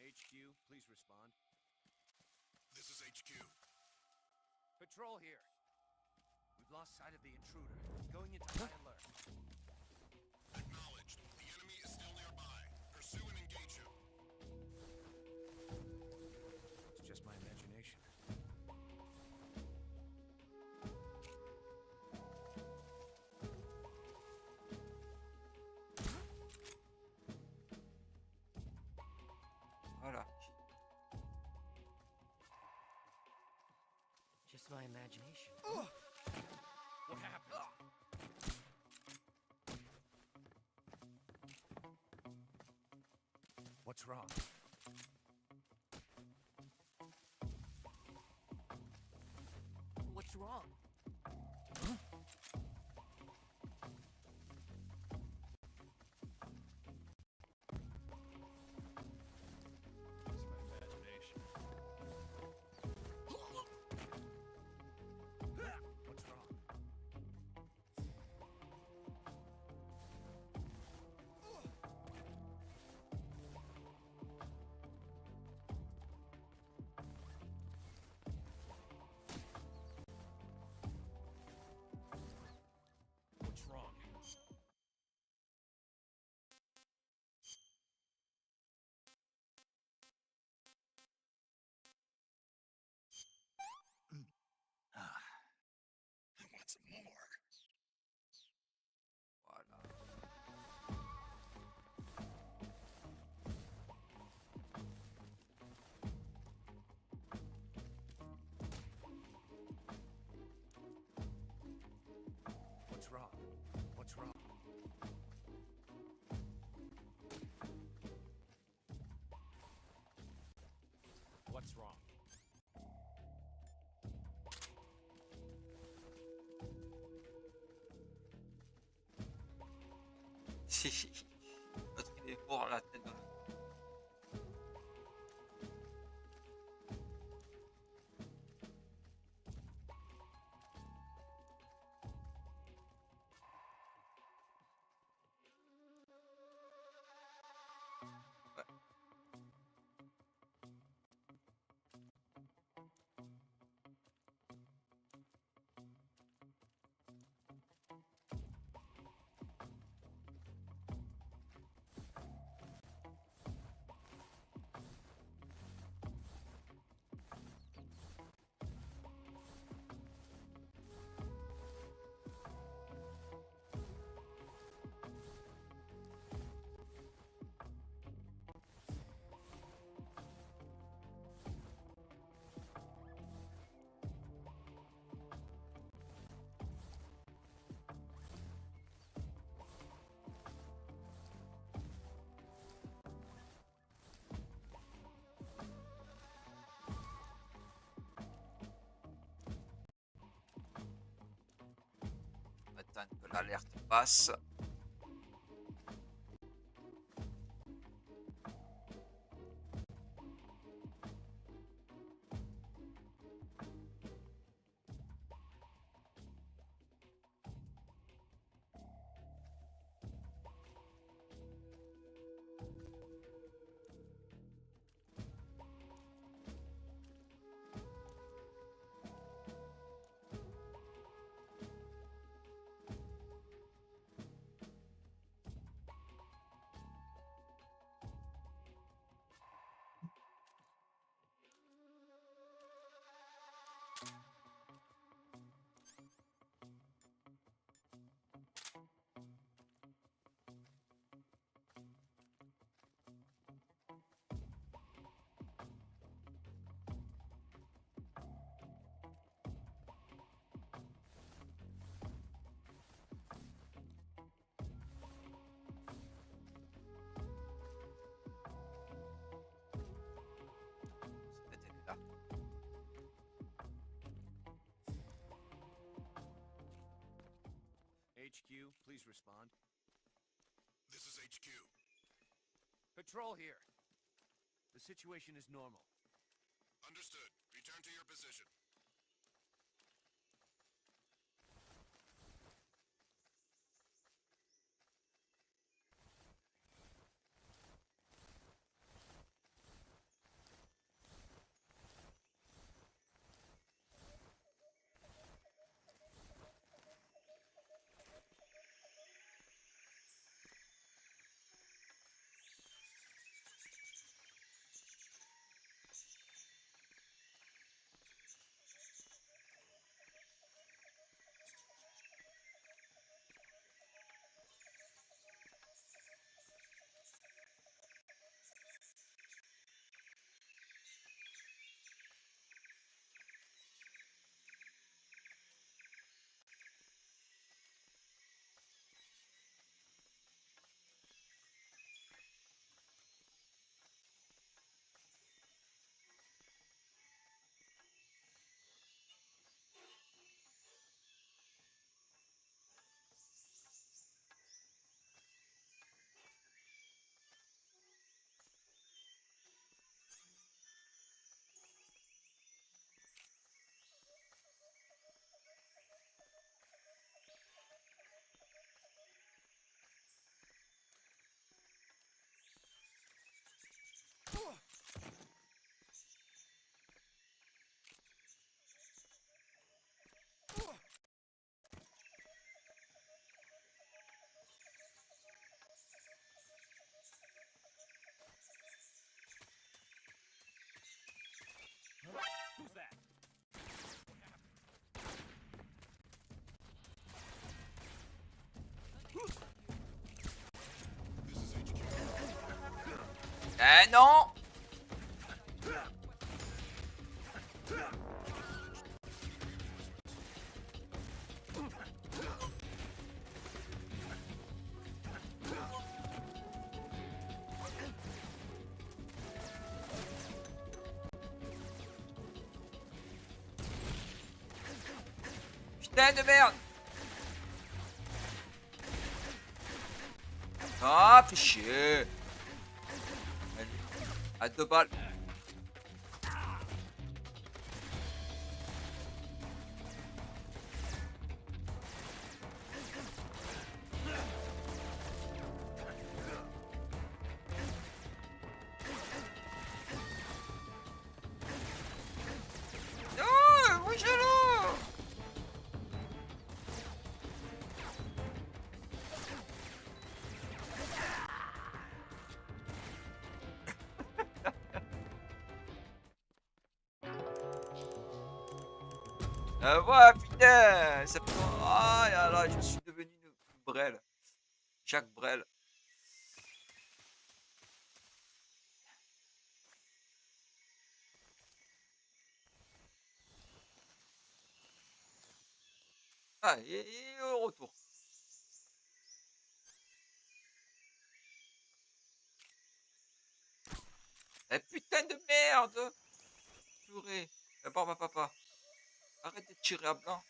[SPEAKER 9] HQ, please respond.
[SPEAKER 10] This is HQ.
[SPEAKER 9] Patrol here. We've lost sight of the intruder. Going into high alert.
[SPEAKER 10] Acknowledged. The enemy is still nearby. Pursue and engage him.
[SPEAKER 11] imagination.
[SPEAKER 9] What happened?
[SPEAKER 11] What's wrong? What's wrong?
[SPEAKER 9] It's my imagination.
[SPEAKER 11] What's wrong?
[SPEAKER 9] What's wrong?
[SPEAKER 10] I want some more.
[SPEAKER 1] Voilà.
[SPEAKER 11] What's wrong? What's wrong?
[SPEAKER 9] What's wrong?
[SPEAKER 1] L'autre, il est fort la tête dans le... On va attendre que l'alerte passe. Cette elle est là.
[SPEAKER 9] HQ, please respond.
[SPEAKER 10] This is HQ.
[SPEAKER 9] Patrol here. The situation is normal.
[SPEAKER 10] Understood. Return to your position.
[SPEAKER 1] Eh non! Putain de merde! Ah, fais chier! À 2 balles. Non, bougez-le! Voilà, putain! Ça peut... Ah là là, je suis devenu une Brel. Jacques Brel. Ah, et au retour. Eh putain de merde! Purée. D'abord ma papa. Arrête de tirer à blanc.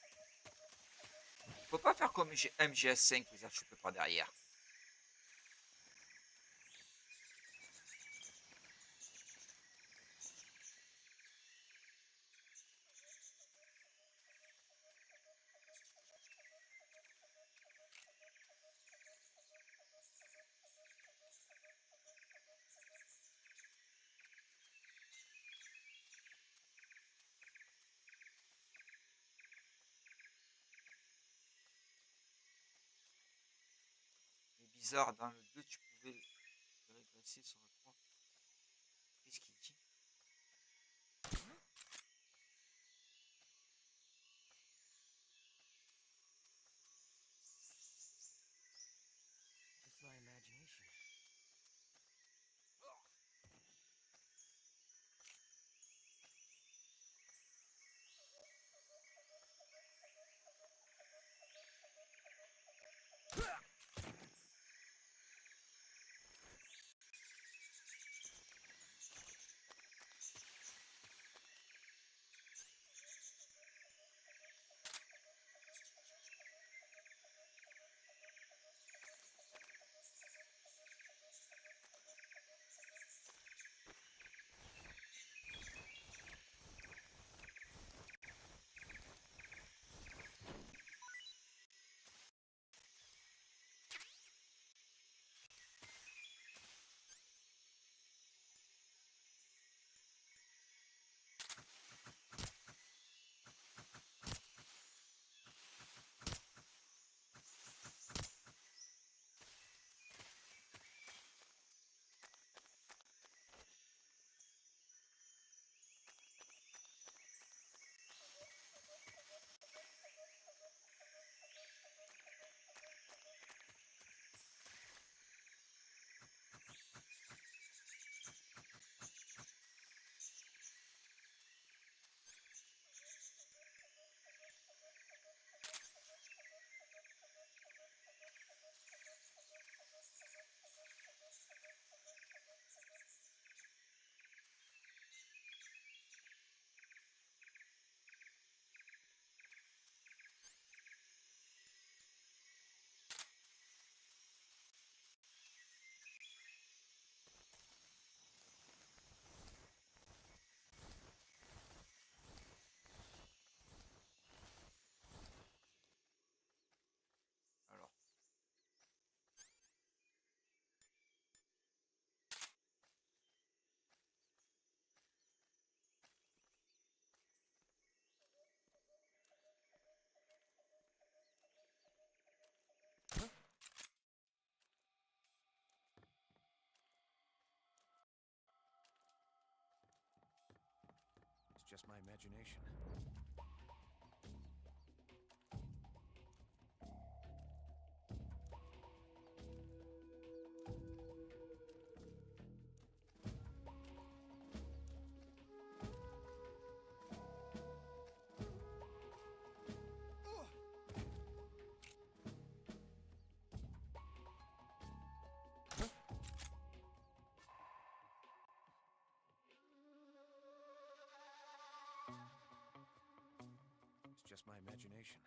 [SPEAKER 1] Faut pas faire comme MGS5, les je peux pas derrière. Mais bizarre, dans le 2, tu pouvais régresser sur le 3. Qu'est-ce qu'il dit?
[SPEAKER 11] Just my imagination.
[SPEAKER 1] Alors.
[SPEAKER 11] It's just my imagination. just my imagination.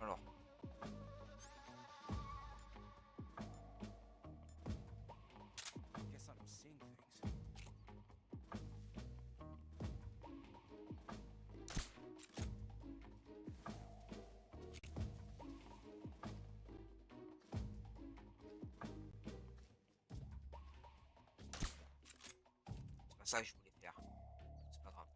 [SPEAKER 1] Alors.
[SPEAKER 11] Guess I'm seeing things.
[SPEAKER 1] C'est pas ça que je voulais faire. C'est pas grave.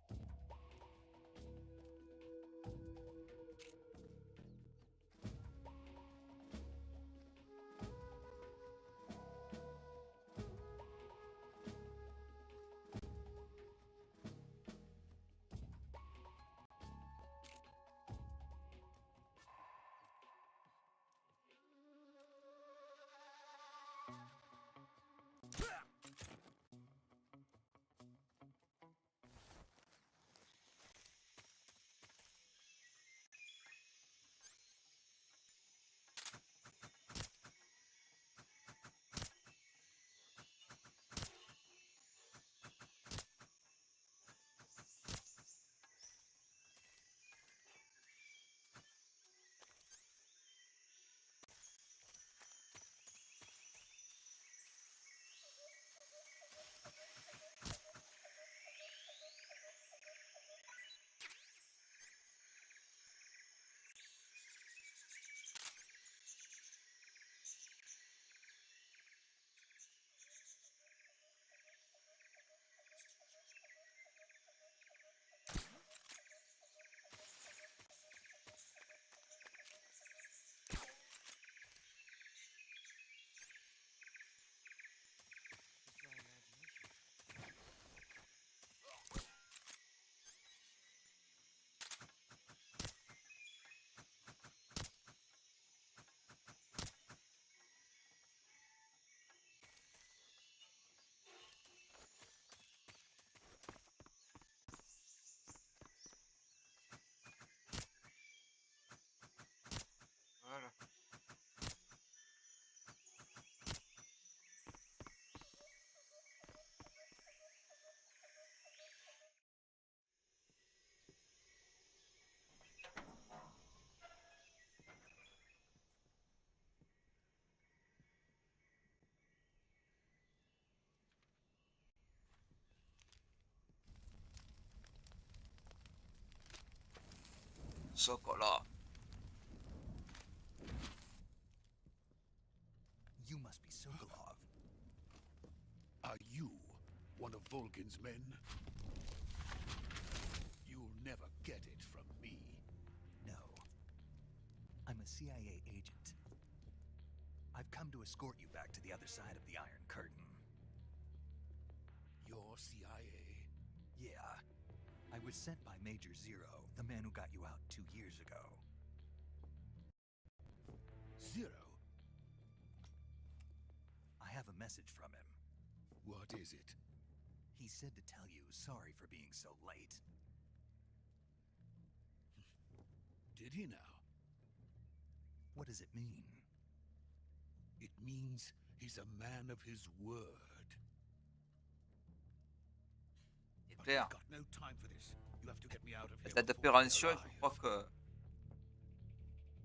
[SPEAKER 1] Voilà. Chocolat.
[SPEAKER 3] You must be Sokolov.
[SPEAKER 10] Are you one of Volgin's men? You'll never get it from me.
[SPEAKER 3] No. I'm a CIA agent. I've come to escort you back to the other side of the Iron Curtain.
[SPEAKER 10] You're CIA?
[SPEAKER 3] Yeah. I was sent by Major Zero, the man who got you out 2 years ago.
[SPEAKER 10] Zero?
[SPEAKER 3] I have a message from him.
[SPEAKER 10] What is it?
[SPEAKER 3] He said to tell you sorry for being so late.
[SPEAKER 10] Did he now?
[SPEAKER 3] What does it mean?
[SPEAKER 10] It means he's a man of his word.
[SPEAKER 1] C'est
[SPEAKER 10] But
[SPEAKER 1] clair.
[SPEAKER 10] I've got no time for this. You have to get me out of
[SPEAKER 1] La
[SPEAKER 10] here
[SPEAKER 1] date
[SPEAKER 10] before they
[SPEAKER 1] d'opération, je
[SPEAKER 10] arrive.
[SPEAKER 1] crois que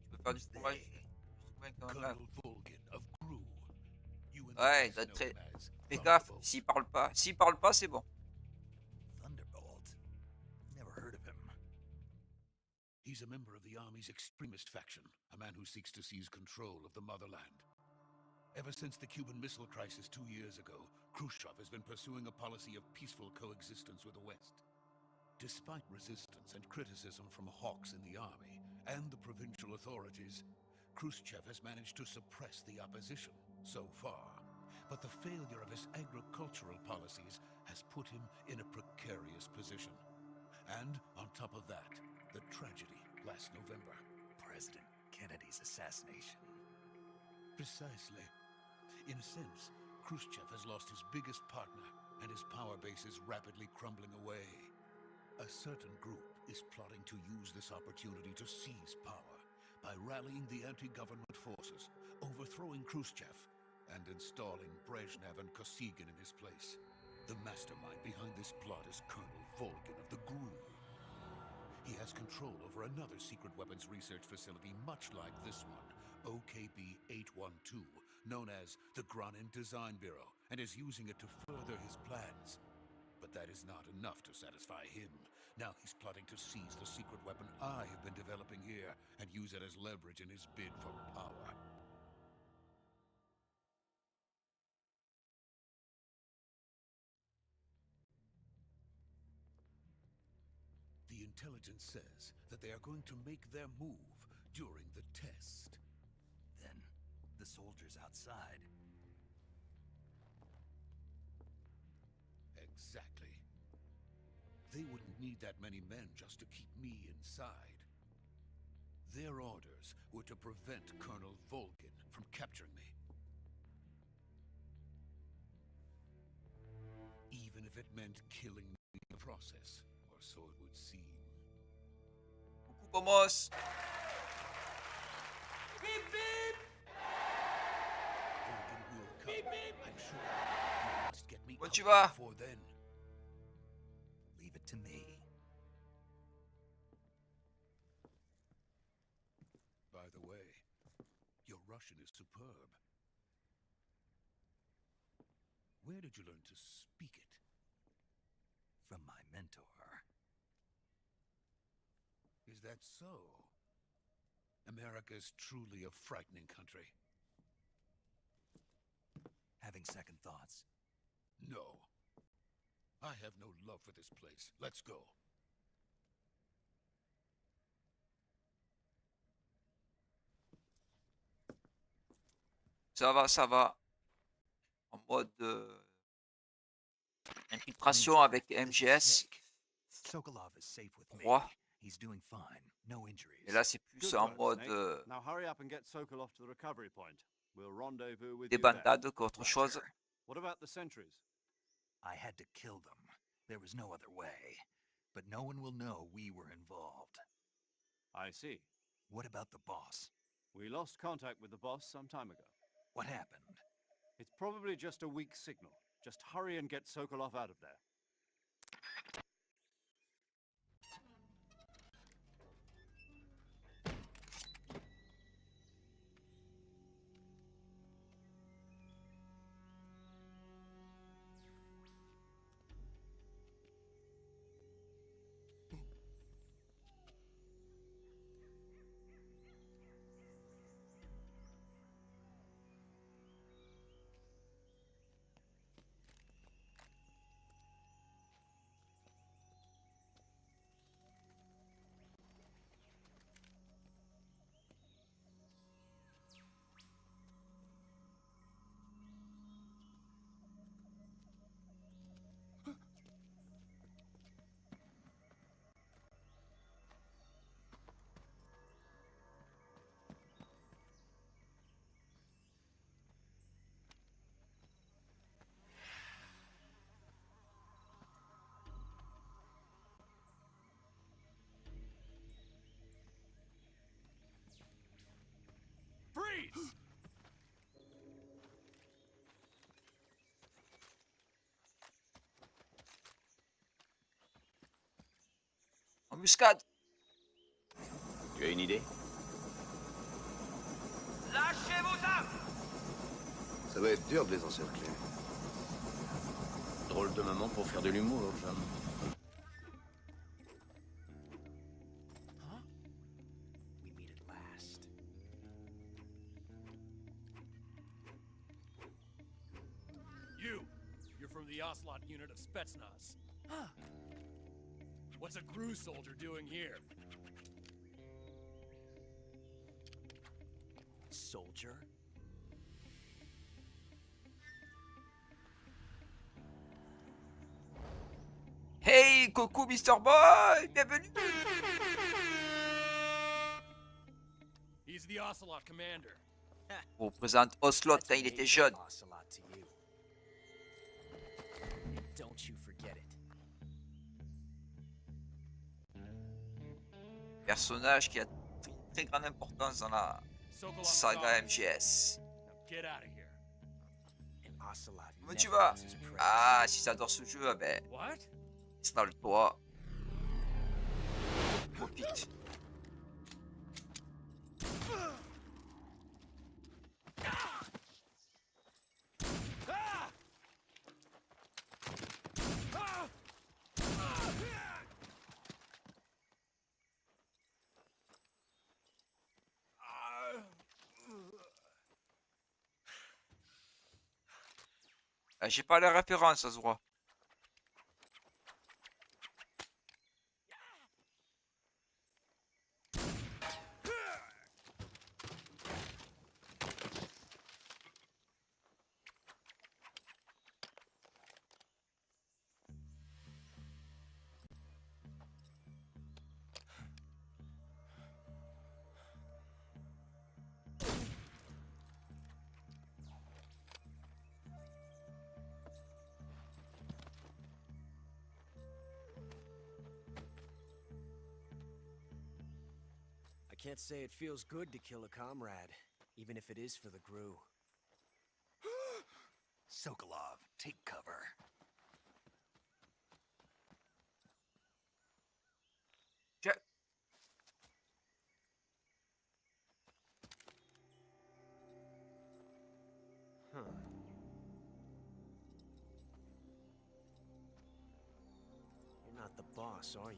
[SPEAKER 1] je peux faire du fromage.
[SPEAKER 10] Colonel Volgin of Crew. You and the
[SPEAKER 1] Ouais, il
[SPEAKER 10] rest
[SPEAKER 1] doit être
[SPEAKER 10] know
[SPEAKER 1] très.
[SPEAKER 10] him as
[SPEAKER 1] Fais gaffe,
[SPEAKER 10] Thunderbolt.
[SPEAKER 1] s'il parle pas. S'il parle pas, c'est bon.
[SPEAKER 3] Thunderbolt? Never heard of him.
[SPEAKER 10] He's a member of the Army's extremist faction, a man who seeks to seize control of the motherland. Ever since the Cuban Missile Crisis 2 years ago, Khrushchev has been pursuing a policy of peaceful coexistence with the West. Despite resistance and criticism from hawks in the army and the provincial authorities, Khrushchev has managed to suppress the opposition so far, but the failure of his agricultural policies has put him in a precarious position. And on top of that, the tragedy last November.
[SPEAKER 3] President Kennedy's assassination.
[SPEAKER 10] Precisely. In a sense, Khrushchev has lost his biggest partner, and his power base is rapidly crumbling away. A certain group is plotting to use this opportunity to seize power by rallying the anti-government forces, overthrowing Khrushchev, and installing Brezhnev and Kosygin in his place. The mastermind behind this plot is Colonel Volgin of the GRU. He has control over another secret weapons research facility much like this one, OKB-812, known as the Granin Design Bureau, and is using it to further his plans. But that is not enough to satisfy him. Now he's plotting to seize the secret weapon I have been developing here and use it as leverage in his bid for power. The intelligence says that they are going to make their move during the test.
[SPEAKER 3] Then, the soldiers outside.
[SPEAKER 10] Exactly. They wouldn't need that many men just to keep me inside. Their orders were to prevent Colonel Volgin from capturing me. Even if it meant killing me in the process, or so it would seem.
[SPEAKER 1] Vamos!
[SPEAKER 10] Beep, beep! Volgin will come. Beep, beep! I'm sure. You must get me
[SPEAKER 1] Où
[SPEAKER 10] out
[SPEAKER 1] tu vas?
[SPEAKER 10] before then.
[SPEAKER 3] Leave it to me.
[SPEAKER 10] By the way, your Russian is superb. Where did you learn to speak it?
[SPEAKER 3] From my mentor.
[SPEAKER 10] Is that so? America is truly a frightening country.
[SPEAKER 3] Having second thoughts.
[SPEAKER 10] No. I have no love for this place. Let's go.
[SPEAKER 1] Ça va. En mode infiltration avec MGS
[SPEAKER 3] Sokolov is safe with me.
[SPEAKER 1] 3.
[SPEAKER 3] He's doing fine. No injuries.
[SPEAKER 1] Et là, c'est plus
[SPEAKER 5] Good
[SPEAKER 1] en
[SPEAKER 5] work,
[SPEAKER 1] mode
[SPEAKER 5] Snake. Now hurry up and get Sokolov to the recovery point. We'll rendezvous with you there.
[SPEAKER 1] débandade qu'autre chose.
[SPEAKER 3] Roger.
[SPEAKER 5] What about the sentries?
[SPEAKER 3] I had to kill them. There was no other way. But no one will know we were involved.
[SPEAKER 5] I see.
[SPEAKER 3] What about the boss?
[SPEAKER 5] We lost contact with the boss some time ago.
[SPEAKER 3] What happened?
[SPEAKER 5] It's probably just a weak signal. Just hurry and get Sokolov out of there.
[SPEAKER 9] Freeze!
[SPEAKER 1] Embuscade.
[SPEAKER 12] Tu as une idée?
[SPEAKER 9] Lâchez vos armes!
[SPEAKER 12] Ça va être dur de les encercler. Drôle de moment pour faire de l'humour, John.
[SPEAKER 11] Huh? We meet at last.
[SPEAKER 9] You're from the Ocelot unit of Spetsnaz.
[SPEAKER 11] Huh.
[SPEAKER 9] What's a GRU soldier doing here?
[SPEAKER 11] soldier?
[SPEAKER 1] Hey, coucou Mr. Boy, bienvenue.
[SPEAKER 9] He's the Ocelot commander.
[SPEAKER 1] On vous présente Ocelot quand il était jeune.
[SPEAKER 11] Ocelot to you. And don't you forget it.
[SPEAKER 1] Personnage qui a pris une très grande importance dans la saga MGS.
[SPEAKER 9] Get out of here.
[SPEAKER 11] An Ocelot
[SPEAKER 1] Comment tu
[SPEAKER 11] never
[SPEAKER 1] vas?
[SPEAKER 11] loses prey.
[SPEAKER 1] Ah, si t'adores ce jeu, ben,
[SPEAKER 9] What?
[SPEAKER 1] installe-toi. Profite. Ah, j'ai pas la référence, ça se voit.
[SPEAKER 11] I can't say it feels good to kill a comrade, even if it is for the Gru.
[SPEAKER 3] Sokolov, take cover.
[SPEAKER 1] Check.
[SPEAKER 11] Huh. You're not the boss, are you?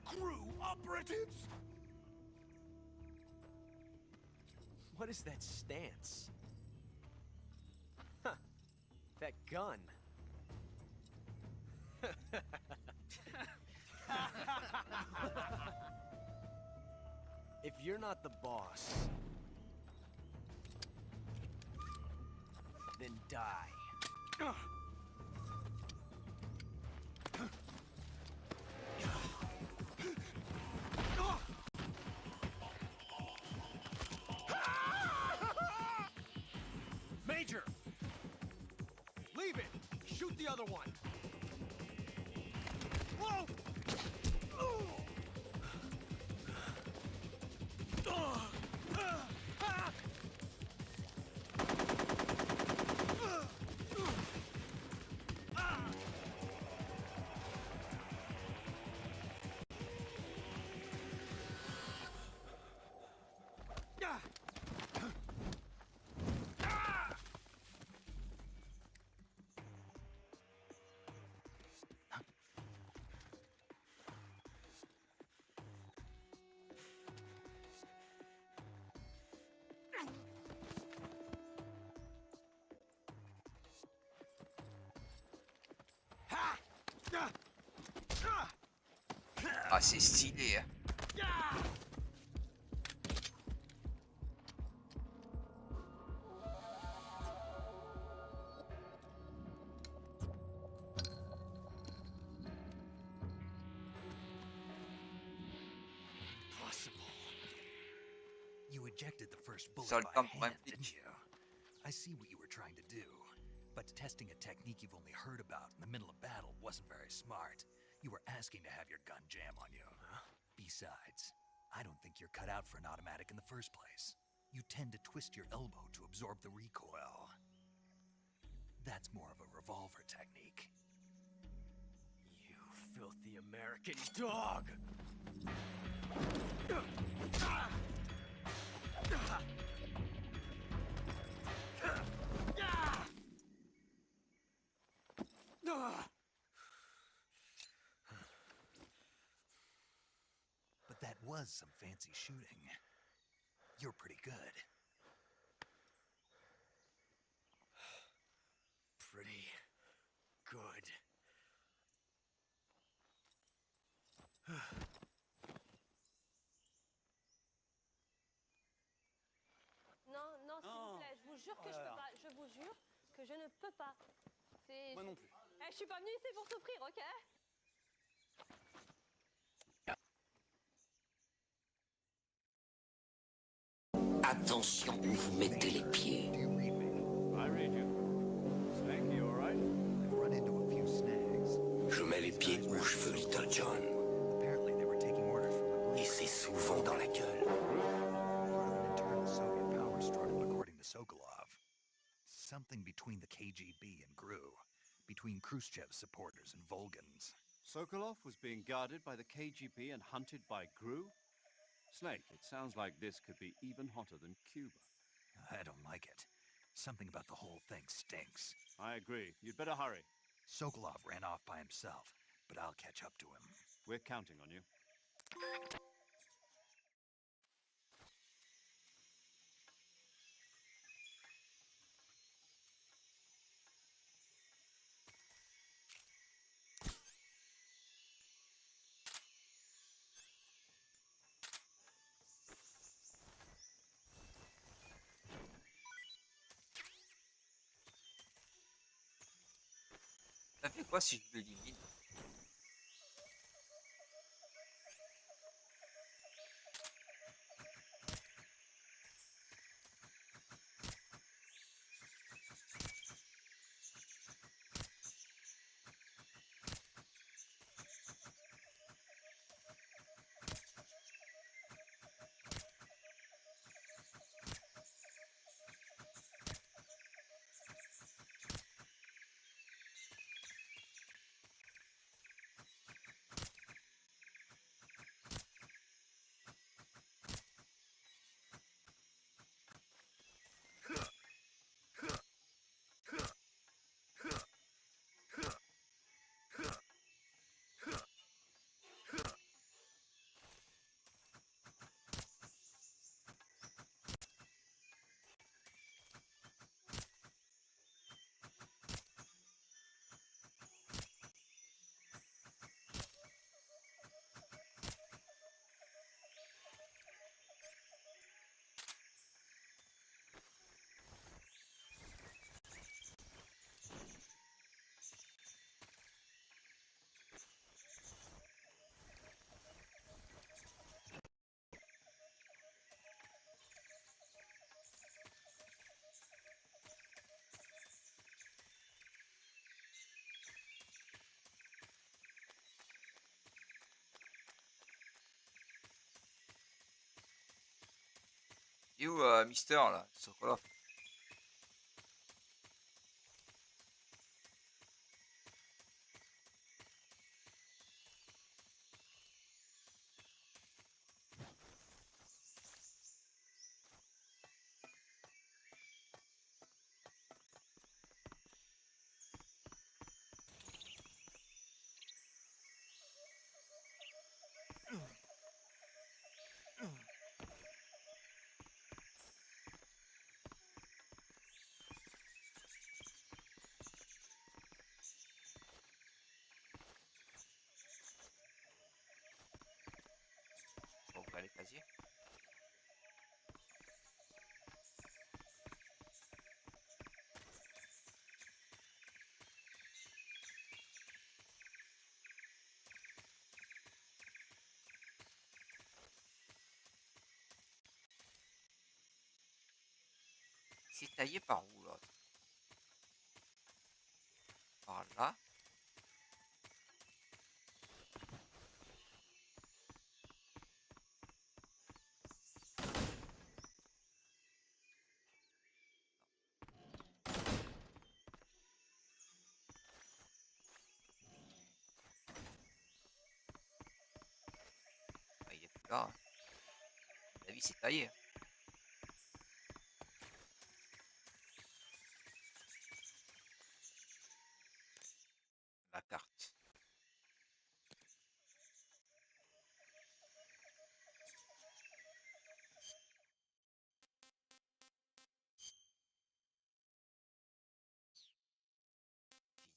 [SPEAKER 10] Crew operatives?
[SPEAKER 11] What is that stance? Huh. That gun. If you're not the boss, then die.
[SPEAKER 9] Major! Leave it! Shoot the other one! Whoa!
[SPEAKER 1] Ah, c'est stylé. Hein.
[SPEAKER 3] You ejected the first bullet
[SPEAKER 1] Ça a le
[SPEAKER 3] by
[SPEAKER 1] temps pour
[SPEAKER 3] hand,
[SPEAKER 1] m'impliquer.
[SPEAKER 3] didn't you? I see what you were trying to do, but testing a technique you've only heard about in the middle of battle wasn't very smart. You were asking to have your gun jam on you. Besides, I don't think you're cut out for an automatic in the first place. You tend to twist your elbow to absorb the recoil. That's more of a revolver technique.
[SPEAKER 11] You filthy American dog!
[SPEAKER 3] But that was some fancy shooting. You're pretty good.
[SPEAKER 11] Pretty good.
[SPEAKER 2] Non, non, s'il vous plaît, je vous jure que je peux pas. Je vous jure que je ne peux pas.
[SPEAKER 9] Moi non plus.
[SPEAKER 2] Je suis pas venue ici pour souffrir, ok?
[SPEAKER 13] Attention où vous mettez les pieds.
[SPEAKER 3] Do you read me?
[SPEAKER 5] I read you. Snake, you alright?
[SPEAKER 3] I've run into a few snags.
[SPEAKER 13] Je mets les pieds où je veux, Little John.
[SPEAKER 3] Apparently they were taking orders from a group.
[SPEAKER 13] Et c'est souvent dans la gueule.
[SPEAKER 3] Part of an internal Soviet power struggle, according to Sokolov. Something between the KGB and GRU. Between Khrushchev's supporters and Volgans.
[SPEAKER 5] Sokolov was being guarded by the KGB and hunted by GRU? Snake, it sounds like this could be even hotter than Cuba.
[SPEAKER 3] I don't like it. Something about the whole thing stinks.
[SPEAKER 5] I agree. You'd better hurry.
[SPEAKER 3] Sokolov ran off by himself, but I'll catch up to him.
[SPEAKER 5] We're counting on you.
[SPEAKER 1] Ça fait quoi si je l'élimine? Et où Mister là, Sokolov? Bon, on va aller casier. C'est taillé par où là? Par là. Ah, il est plus là. La vie c'est taillé. La carte.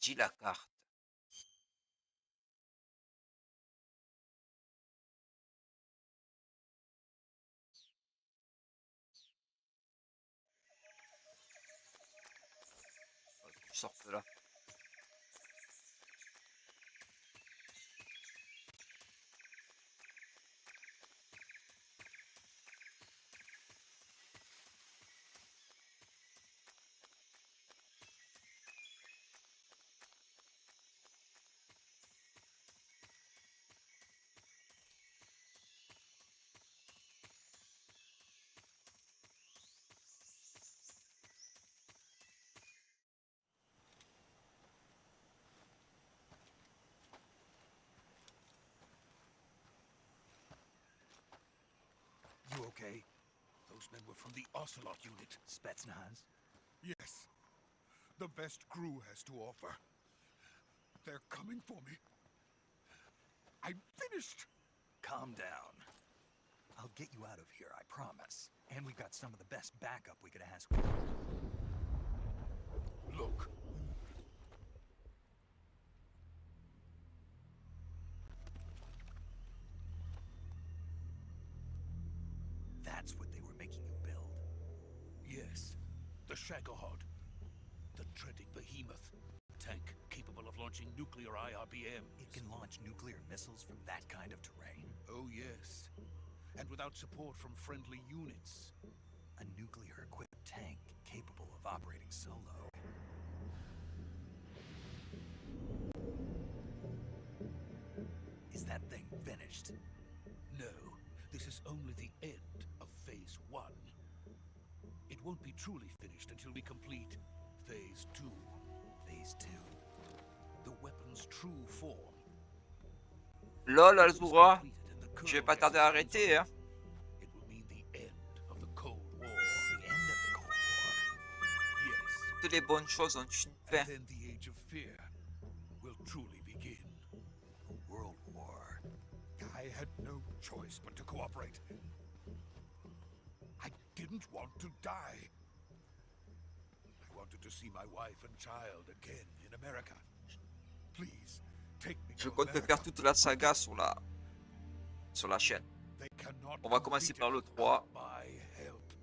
[SPEAKER 1] dit la carte? Tu sortes de là.
[SPEAKER 10] You okay? Those men were from the Ocelot unit.
[SPEAKER 3] Spetsnaz?
[SPEAKER 10] Yes. The best crew has to offer. They're coming for me. I'm finished!
[SPEAKER 3] Calm down. I'll get you out of here, I promise. And we've got some of the best backup we could ask for.
[SPEAKER 10] Look.
[SPEAKER 3] That's what they were making you build?
[SPEAKER 10] Yes. The Shagohod. The dreaded behemoth. Tank capable of launching nuclear IRBM.
[SPEAKER 3] It can launch nuclear missiles from that kind of terrain?
[SPEAKER 10] Oh, yes. And without support from friendly units.
[SPEAKER 3] A nuclear-equipped tank capable of operating solo. Is that thing finished?
[SPEAKER 10] No. This is only the end of Phase 1. It won't be truly finished until we complete Phase 2.
[SPEAKER 3] Phase 2.
[SPEAKER 10] The weapon's true form.
[SPEAKER 1] Lol, Alzura. Je vais pas tarder à arrêter, hein.
[SPEAKER 10] It will mean the end of the Cold War.
[SPEAKER 3] The end of the Cold War?
[SPEAKER 10] Yes.
[SPEAKER 1] Toutes les bonnes choses ont une fin.
[SPEAKER 10] And then the Age of Fear will truly begin.
[SPEAKER 3] A world war.
[SPEAKER 10] I had no choice but to cooperate. I didn't want to die. I wanted to see my wife and child again in America. Please, take me
[SPEAKER 1] Je
[SPEAKER 10] to
[SPEAKER 1] compte
[SPEAKER 10] America.
[SPEAKER 1] faire toute la saga sur la chaîne.
[SPEAKER 10] They cannot
[SPEAKER 1] On va commencer par le 3.
[SPEAKER 10] by help.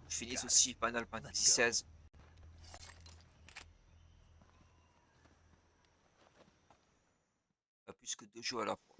[SPEAKER 1] Je finis aussi Final Fantasy XVI. Pas plus que 2 jeux à la fois.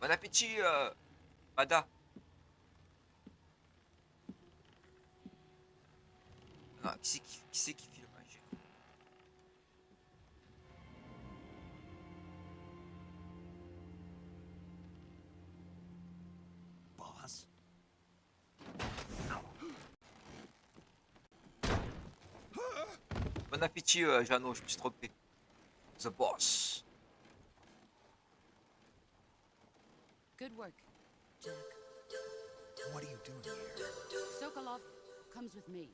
[SPEAKER 1] Bon appétit, Mada. Ah, qui c'est qui file manger?
[SPEAKER 3] Boss?
[SPEAKER 1] Bon appétit, Jeannot, je me suis trompé. The Boss.
[SPEAKER 8] Good work, Jack.
[SPEAKER 3] What are you doing here?
[SPEAKER 8] Sokolov comes with me.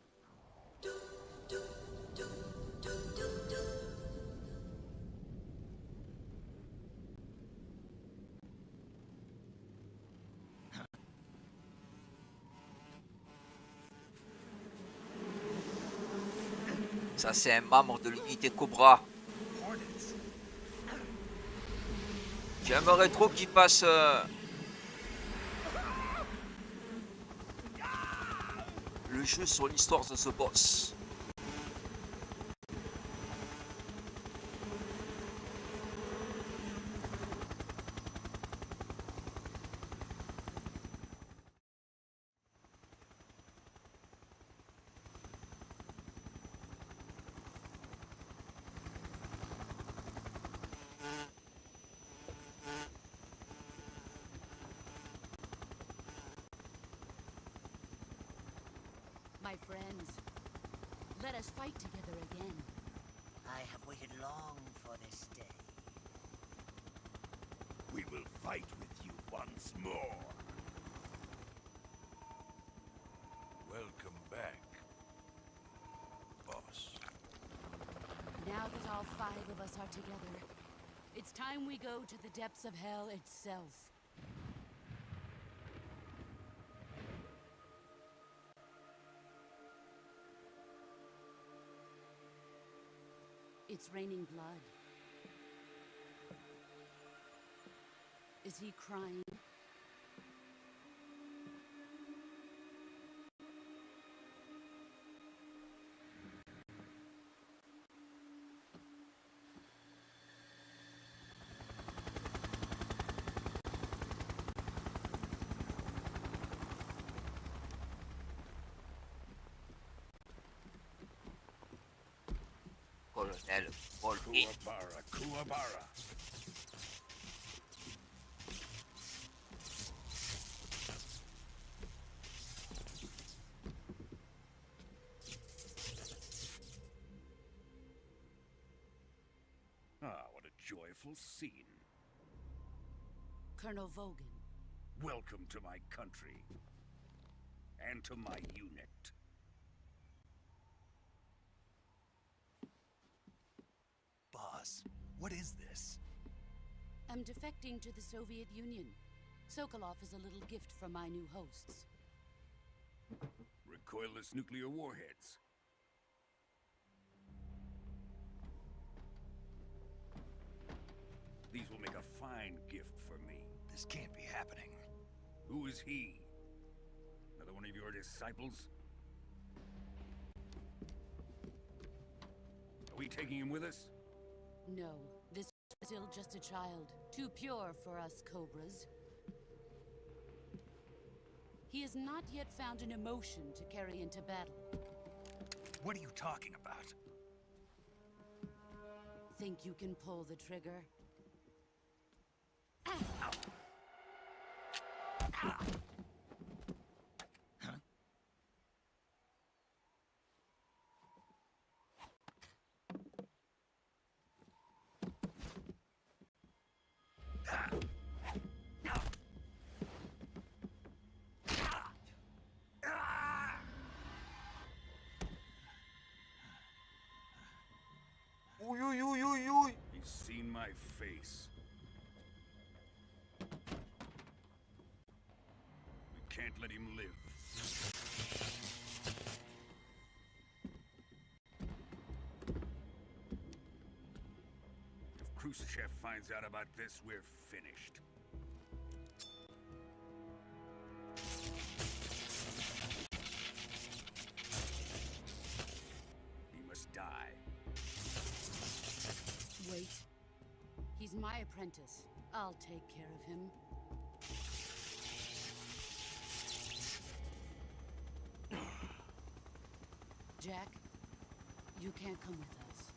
[SPEAKER 1] Ça, c'est un membre de l'unité Cobra. J'aimerais trop qu'il passe le jeu sur l'histoire de ce boss.
[SPEAKER 8] my friends. Let us fight together again.
[SPEAKER 14] I have waited long for this day.
[SPEAKER 10] We will fight with you once more. Welcome back, boss.
[SPEAKER 8] Now that all 5 of us are together, it's time we go to the depths of hell itself. It's raining blood. Is he crying?
[SPEAKER 1] Colonel Volky.
[SPEAKER 10] Kuwabara, Kuwabara. Ah, what a joyful scene.
[SPEAKER 8] Colonel Vogan.
[SPEAKER 10] Welcome to my country. And to my unit.
[SPEAKER 3] Boss, what is this?
[SPEAKER 8] I'm defecting to the Soviet Union. Sokolov is a little gift from my new hosts.
[SPEAKER 10] Recoilless nuclear warheads. These will make a fine gift for me.
[SPEAKER 3] This can't be happening.
[SPEAKER 10] Who is he? Another one of your disciples? Are we taking him with us?
[SPEAKER 8] No, this is still just a child. Too pure for us Cobras. He has not yet found an emotion to carry into battle.
[SPEAKER 3] What are you talking about?
[SPEAKER 8] Think you can pull the trigger?
[SPEAKER 10] He's seen my face. We can't let him live. If Khrushchev finds out about this, we're finished. He must die.
[SPEAKER 8] Wait. He's my apprentice. I'll take care of him. Jack, you can't come with us.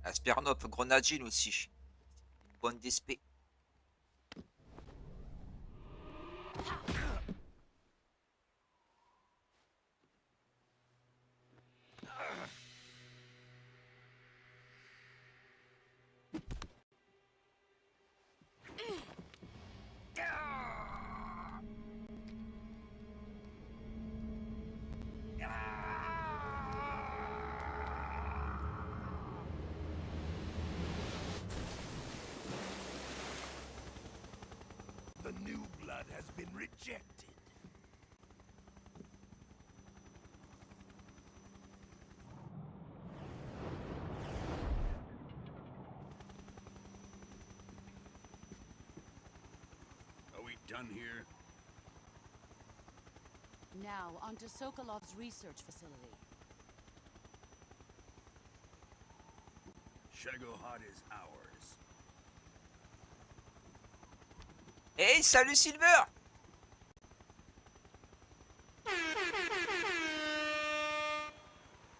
[SPEAKER 1] Aspernov, grenadine aussi. Bonne d'esprit.
[SPEAKER 10] The new blood has been rejected. Are we done here?
[SPEAKER 8] Now, onto Sokolov's research facility.
[SPEAKER 10] Shagohod is ours.
[SPEAKER 1] Hey, salut Silver!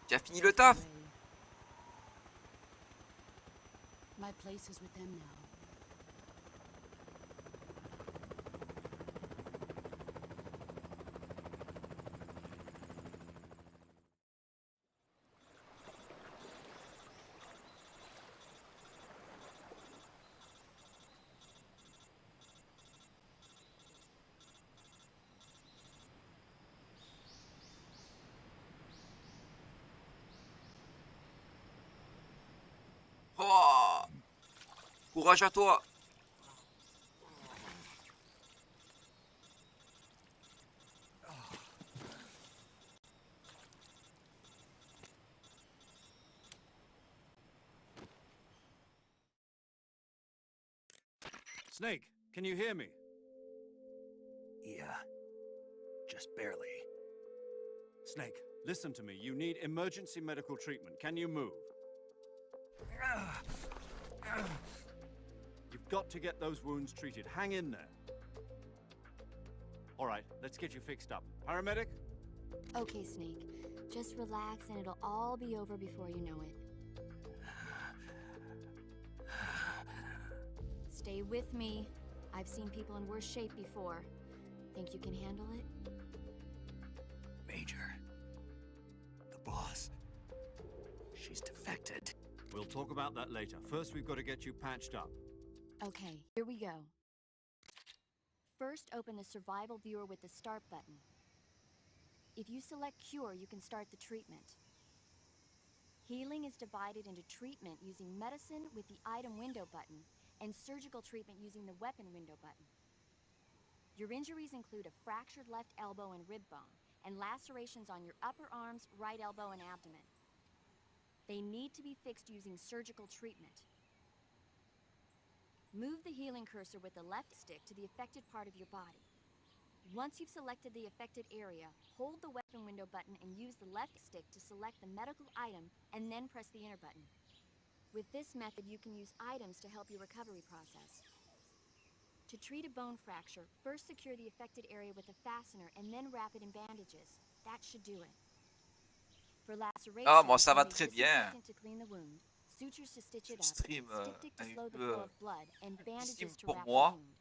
[SPEAKER 1] Tu as fini le taf?
[SPEAKER 8] my place is with them now.
[SPEAKER 1] Oh, courage à toi.
[SPEAKER 5] Snake, can you hear me?
[SPEAKER 3] Yeah, just barely.
[SPEAKER 5] Snake, listen to me. You need emergency medical treatment. Can you move? You've got to get those wounds treated. Hang in there. All right, let's get you fixed up. Paramedic?
[SPEAKER 7] Okay, Snake. Just relax and it'll all be over before you know it. Stay with me. I've seen people in worse shape before. Think you can handle it?
[SPEAKER 3] Major. The boss. She's defected.
[SPEAKER 5] We'll talk about that later. First, we've got to get you patched up.
[SPEAKER 7] Okay, here we go. First, open the survival viewer with the start button. If you select cure, you can start the treatment. Healing is divided into treatment using medicine with the item window button and surgical treatment using the weapon window button. Your injuries include a fractured left elbow and rib bone, and lacerations on your upper arms, right elbow, and abdomen. They need to be fixed using surgical treatment. Move the healing cursor with the left stick to the affected part of your body. Once you've selected the affected area, hold the weapon window button and use the left stick to select the medical item and then press the enter button. With this method, you can use items to help your recovery process. To treat a bone fracture, first secure the affected area with a fastener and then wrap it in bandages. That should do it. For laceration,
[SPEAKER 1] Ah, moi ça va
[SPEAKER 7] use
[SPEAKER 1] très bien.
[SPEAKER 7] disinfectant to clean the wound, sutures to stitch it
[SPEAKER 1] Ce
[SPEAKER 7] up,
[SPEAKER 1] stream
[SPEAKER 7] styptic to
[SPEAKER 1] un
[SPEAKER 7] slow the
[SPEAKER 1] peu
[SPEAKER 7] flow of blood, and
[SPEAKER 1] difficile
[SPEAKER 7] bandages to
[SPEAKER 1] pour
[SPEAKER 7] wrap the
[SPEAKER 1] moi.
[SPEAKER 7] wound.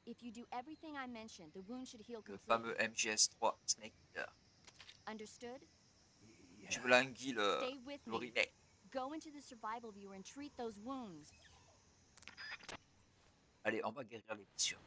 [SPEAKER 7] If you do everything I mentioned, the wound should heal
[SPEAKER 1] Le
[SPEAKER 7] completely.
[SPEAKER 1] fameux MGS3 Snake Eater.
[SPEAKER 7] Understood?
[SPEAKER 1] Je me languis
[SPEAKER 7] Stay with
[SPEAKER 1] le
[SPEAKER 7] me.
[SPEAKER 1] remake.
[SPEAKER 7] Go into the survival viewer and treat those wounds.
[SPEAKER 1] Allez, on va guérir les blessures.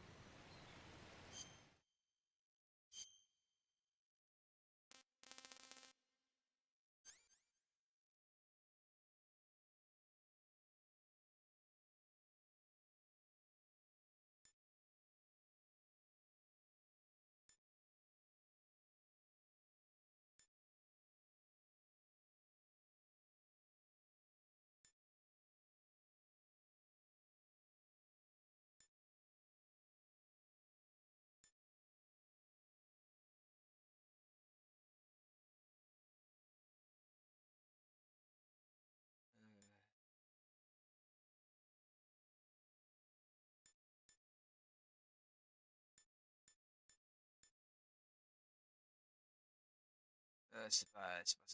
[SPEAKER 1] C'est pas ça.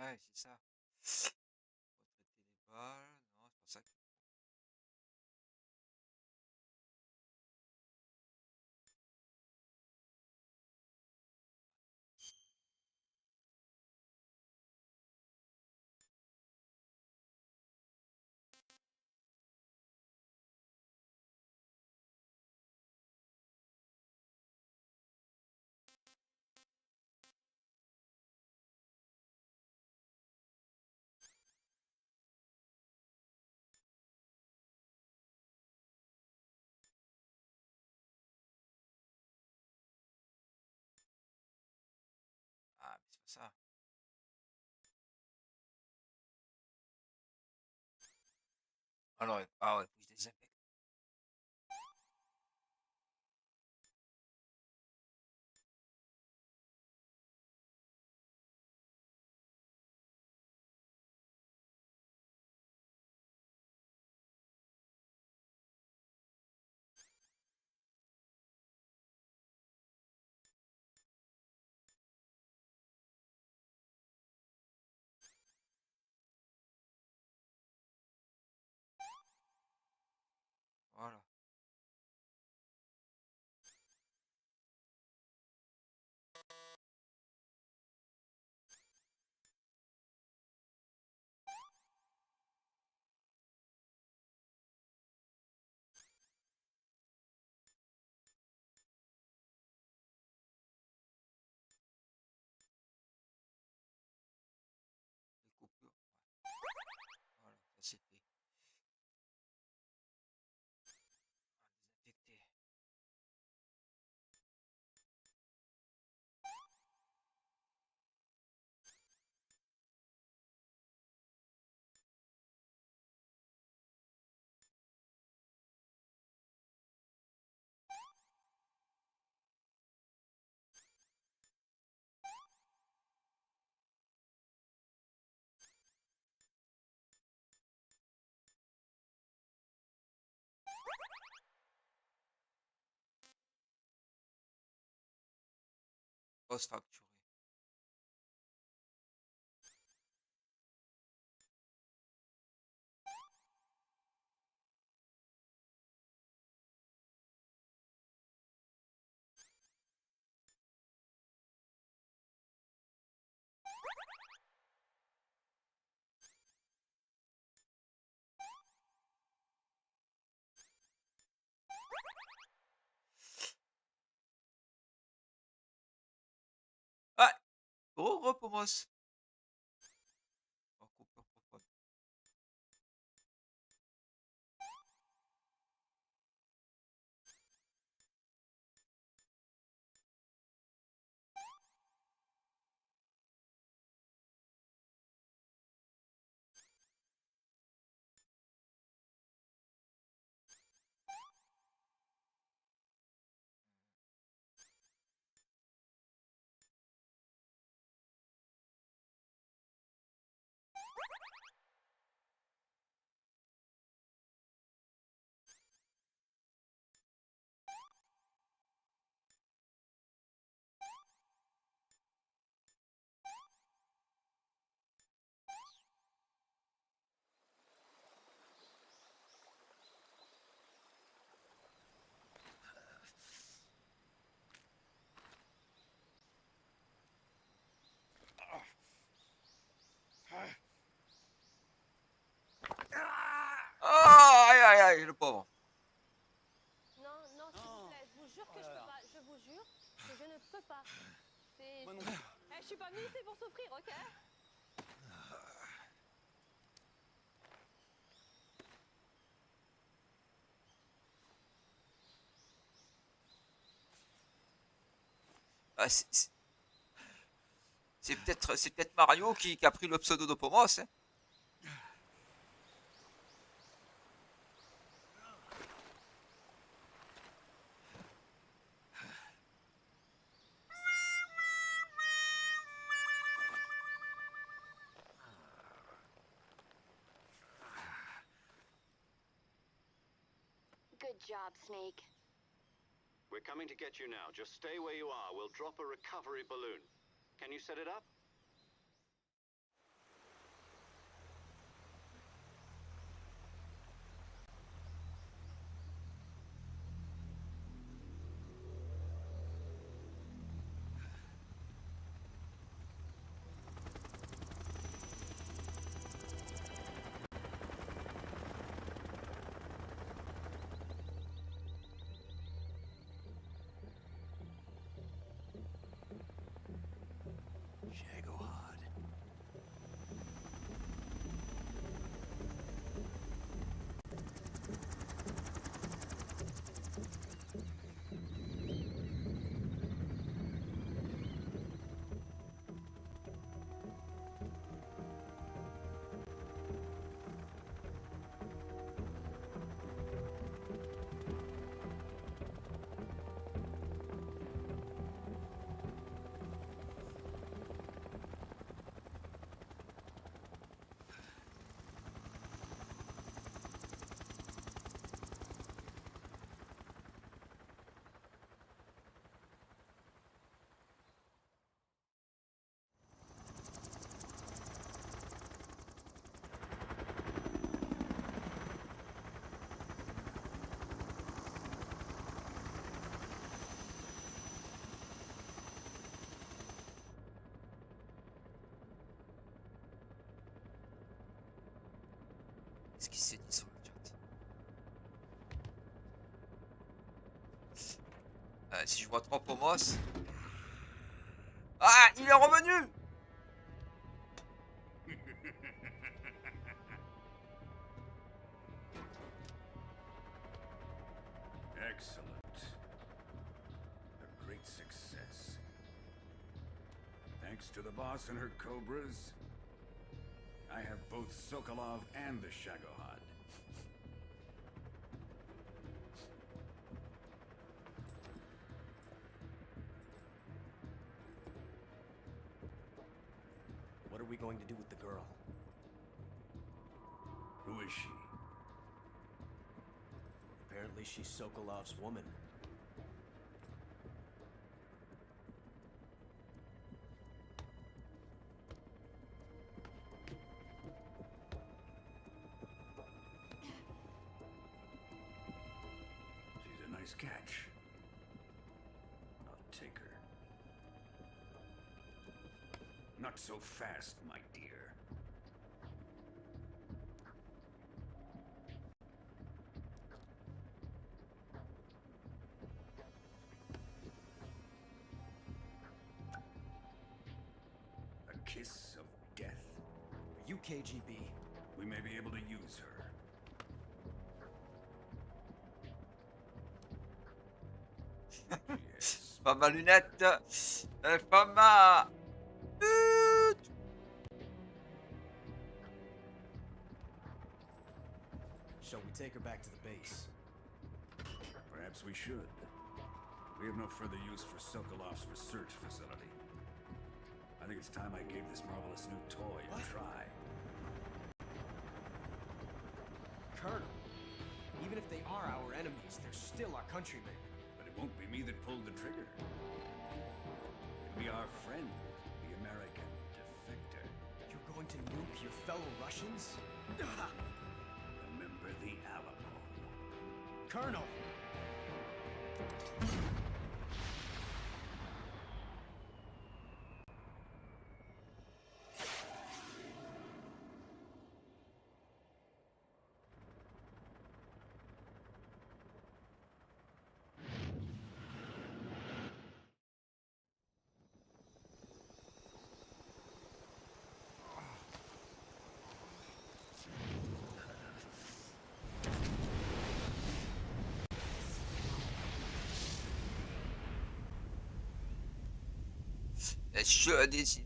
[SPEAKER 1] Ouais, c'est ça. Faut traiter les balles. Non, c'est pas ça. Ah, mais c'est pas ça. Alors, ah ouais, faut que je désinfecte. Voilà. Les coupures. Ouais. Voilà, ça c'est fait. Désinfecter. Post-facturé. Ah! Recommence. Oh, coupure profonde. Ah, aïe, aïe, aïe, le pauvre.
[SPEAKER 2] Non, non, s'il vous plaît, je vous jure que je peux pas. Je vous jure que je ne peux pas. C'est... Eh, je suis pas venue ici pour souffrir, ok?
[SPEAKER 1] Ah, c'est peut-être Mario qui a pris le pseudo de Pomos. Hein.
[SPEAKER 7] Good job, Snake.
[SPEAKER 4] We're coming to get you now. Just stay where you are. We'll drop a recovery balloon. Can you set it up?
[SPEAKER 1] Qu'est-ce qui s'est dit sur le chat? Si je vois 3 pomos. Ah, il est revenu!
[SPEAKER 10] Excellent. A great success. Thanks to the boss and her cobras, I have both Sokolov and the Shagohod.
[SPEAKER 11] What are we going to do with the girl?
[SPEAKER 10] Who is she?
[SPEAKER 11] Apparently she's Sokolov's woman.
[SPEAKER 10] She's a nice catch. I'll take her. Not so fast, my dear. A kiss of death.
[SPEAKER 11] Are you KGB?
[SPEAKER 10] We may be able to use her. Yes.
[SPEAKER 1] Pas ma lunette. Pas ma.
[SPEAKER 11] Shall we take her back to the base?
[SPEAKER 10] Perhaps we should. We have no further use for Sokolov's research facility. I think it's time I gave this marvelous new toy a try.
[SPEAKER 11] Colonel, even if they are our enemies, they're still our countrymen.
[SPEAKER 10] But it won't be me that pulled the trigger. It'll be our friend, the American defector.
[SPEAKER 11] You're going to nuke your fellow Russians?
[SPEAKER 10] Remember the Alamo.
[SPEAKER 11] Colonel!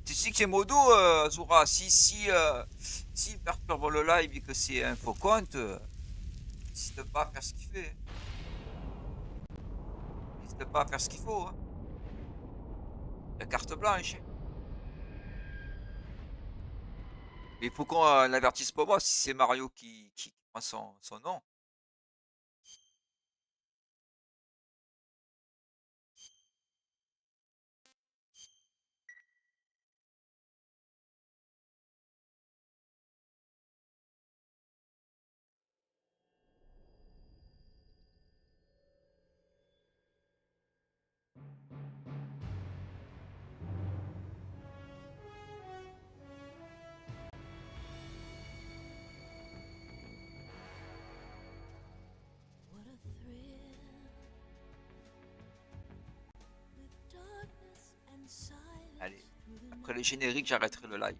[SPEAKER 1] Tu sais que c'est modo, Zora. Si perturbe le live et que c'est un faux compte, n'hésite pas à faire ce qu'il fait. N'hésite pas à faire ce qu'il faut. Hein. La carte blanche. Mais il faut qu'on l'avertisse pas moi si c'est Mario qui prend son nom. Allez, après les génériques, j'arrêterai le live.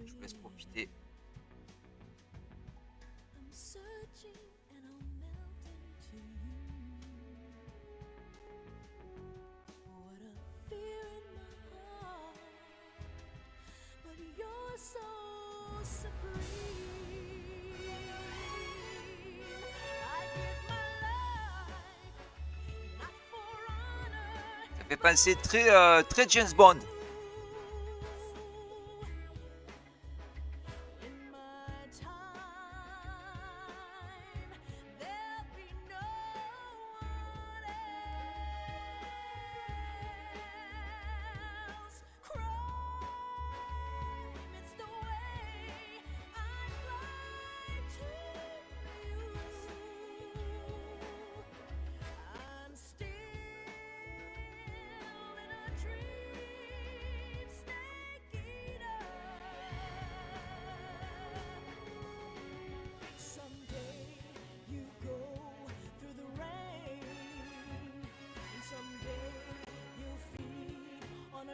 [SPEAKER 1] Je vous laisse profiter. Ça fait penser très James Bond.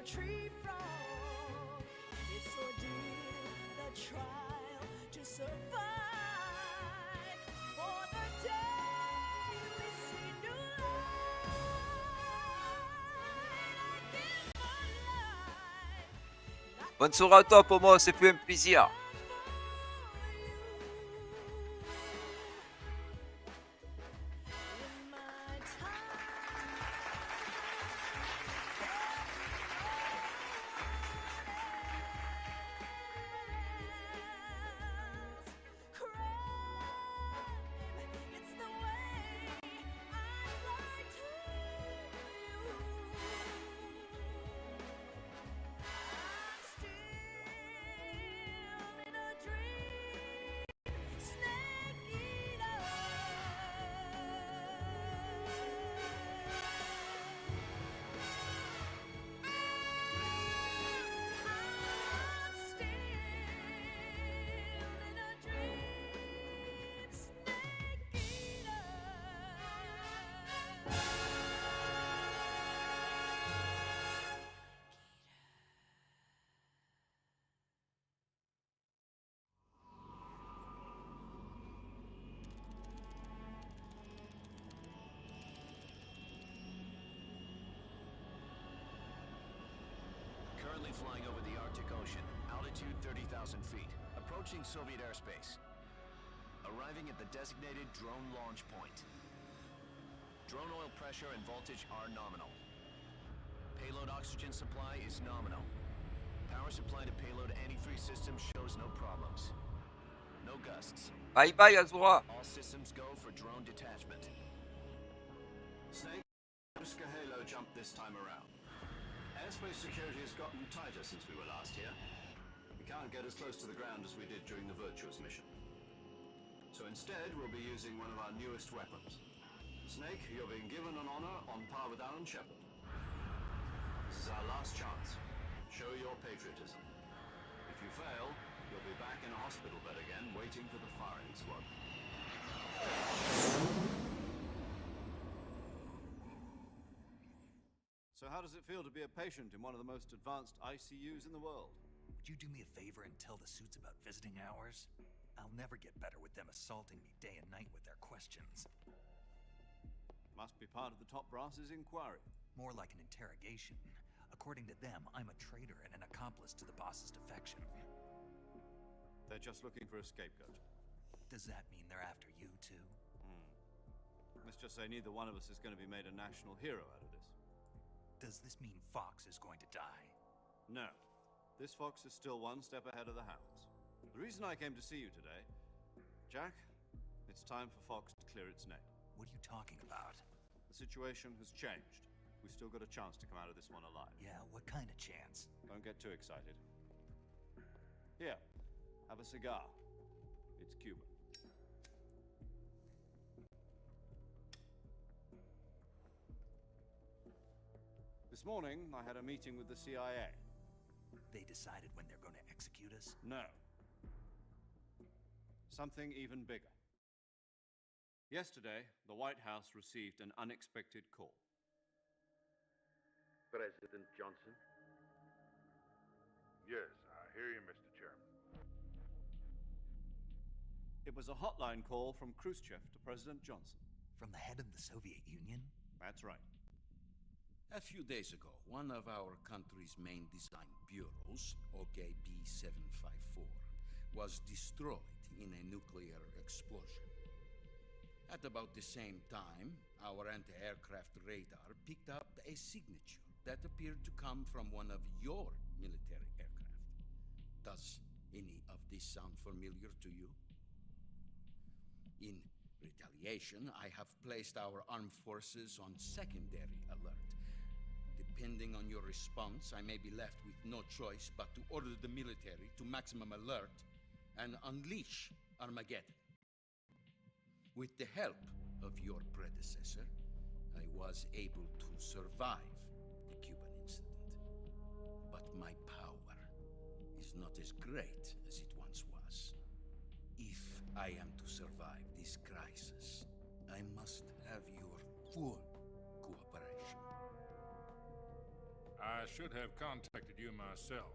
[SPEAKER 15] a tree frog. It's ordeal, the trial to survive. For the day we see new light, I give my life.
[SPEAKER 1] Bonne soirée à toi, Pomo, c'est plus un plaisir.
[SPEAKER 9] Currently flying over the Arctic Ocean, altitude 30,000 feet, approaching Soviet airspace. Arriving at the designated drone launch point. Drone oil pressure and voltage are nominal. Payload oxygen supply is nominal. Power supply to payload anti-free system shows no problems. No gusts.
[SPEAKER 1] Bye bye, Azura.
[SPEAKER 9] All systems go for drone detachment.
[SPEAKER 5] Snake, risk a halo jump this time around. Airspace security has gotten tighter since we were last here. We can't get as close to the ground as we did during the Virtuous mission. So instead, we'll be using one of our newest weapons. Snake, you're being given an honor on par with Alan Shepard. This is our last chance. Show your patriotism. If you fail, you'll be back in a hospital bed again, waiting for the firing squad. So how does it feel to be a patient in one of the most advanced ICUs in the world?
[SPEAKER 3] Would you do me a favor and tell the suits about visiting hours? I'll never get better with them assaulting me day and night with their questions.
[SPEAKER 5] Must be part of the top brass's inquiry.
[SPEAKER 3] More like an interrogation. According to them, I'm a traitor and an accomplice to the boss's defection.
[SPEAKER 5] They're just looking for a scapegoat.
[SPEAKER 3] Does that mean they're after you, too?
[SPEAKER 5] Let's just say neither one of us is going to be made a national hero out of this.
[SPEAKER 3] Does this mean Fox is going to die?
[SPEAKER 5] No. This fox is still one step ahead of the hounds. The reason I came to see you today, Jack, it's time for Fox to clear its name.
[SPEAKER 3] What are you talking about?
[SPEAKER 5] The situation has changed. We've still got a chance to come out of this one alive.
[SPEAKER 3] Yeah, what kind of chance?
[SPEAKER 5] Don't get too excited. Here, have a cigar. It's Cuban. This morning, I had a meeting with the CIA.
[SPEAKER 3] They decided when they're going to execute us?
[SPEAKER 5] No. Something even bigger. Yesterday, the White House received an unexpected call.
[SPEAKER 16] President Johnson? Yes, I hear you, Mr. Chairman.
[SPEAKER 5] It was a hotline call from Khrushchev to President Johnson.
[SPEAKER 3] From the head of the Soviet Union?
[SPEAKER 5] That's right.
[SPEAKER 10] A few days ago, one of our country's main design bureaus, OKB 754, was destroyed in a nuclear explosion. At about the same time, our anti-aircraft radar picked up a signature that appeared to come from one of your military aircraft. Does any of this sound familiar to you? In retaliation, I have placed our armed forces on secondary alert. Depending on your response, I may be left with no choice but to order the military to maximum alert and unleash Armageddon. With the help of your predecessor, I was able to survive the Cuban incident. But my power is not as great as it once was. If I am to survive this crisis, I must have your full cooperation.
[SPEAKER 17] I should have contacted you myself.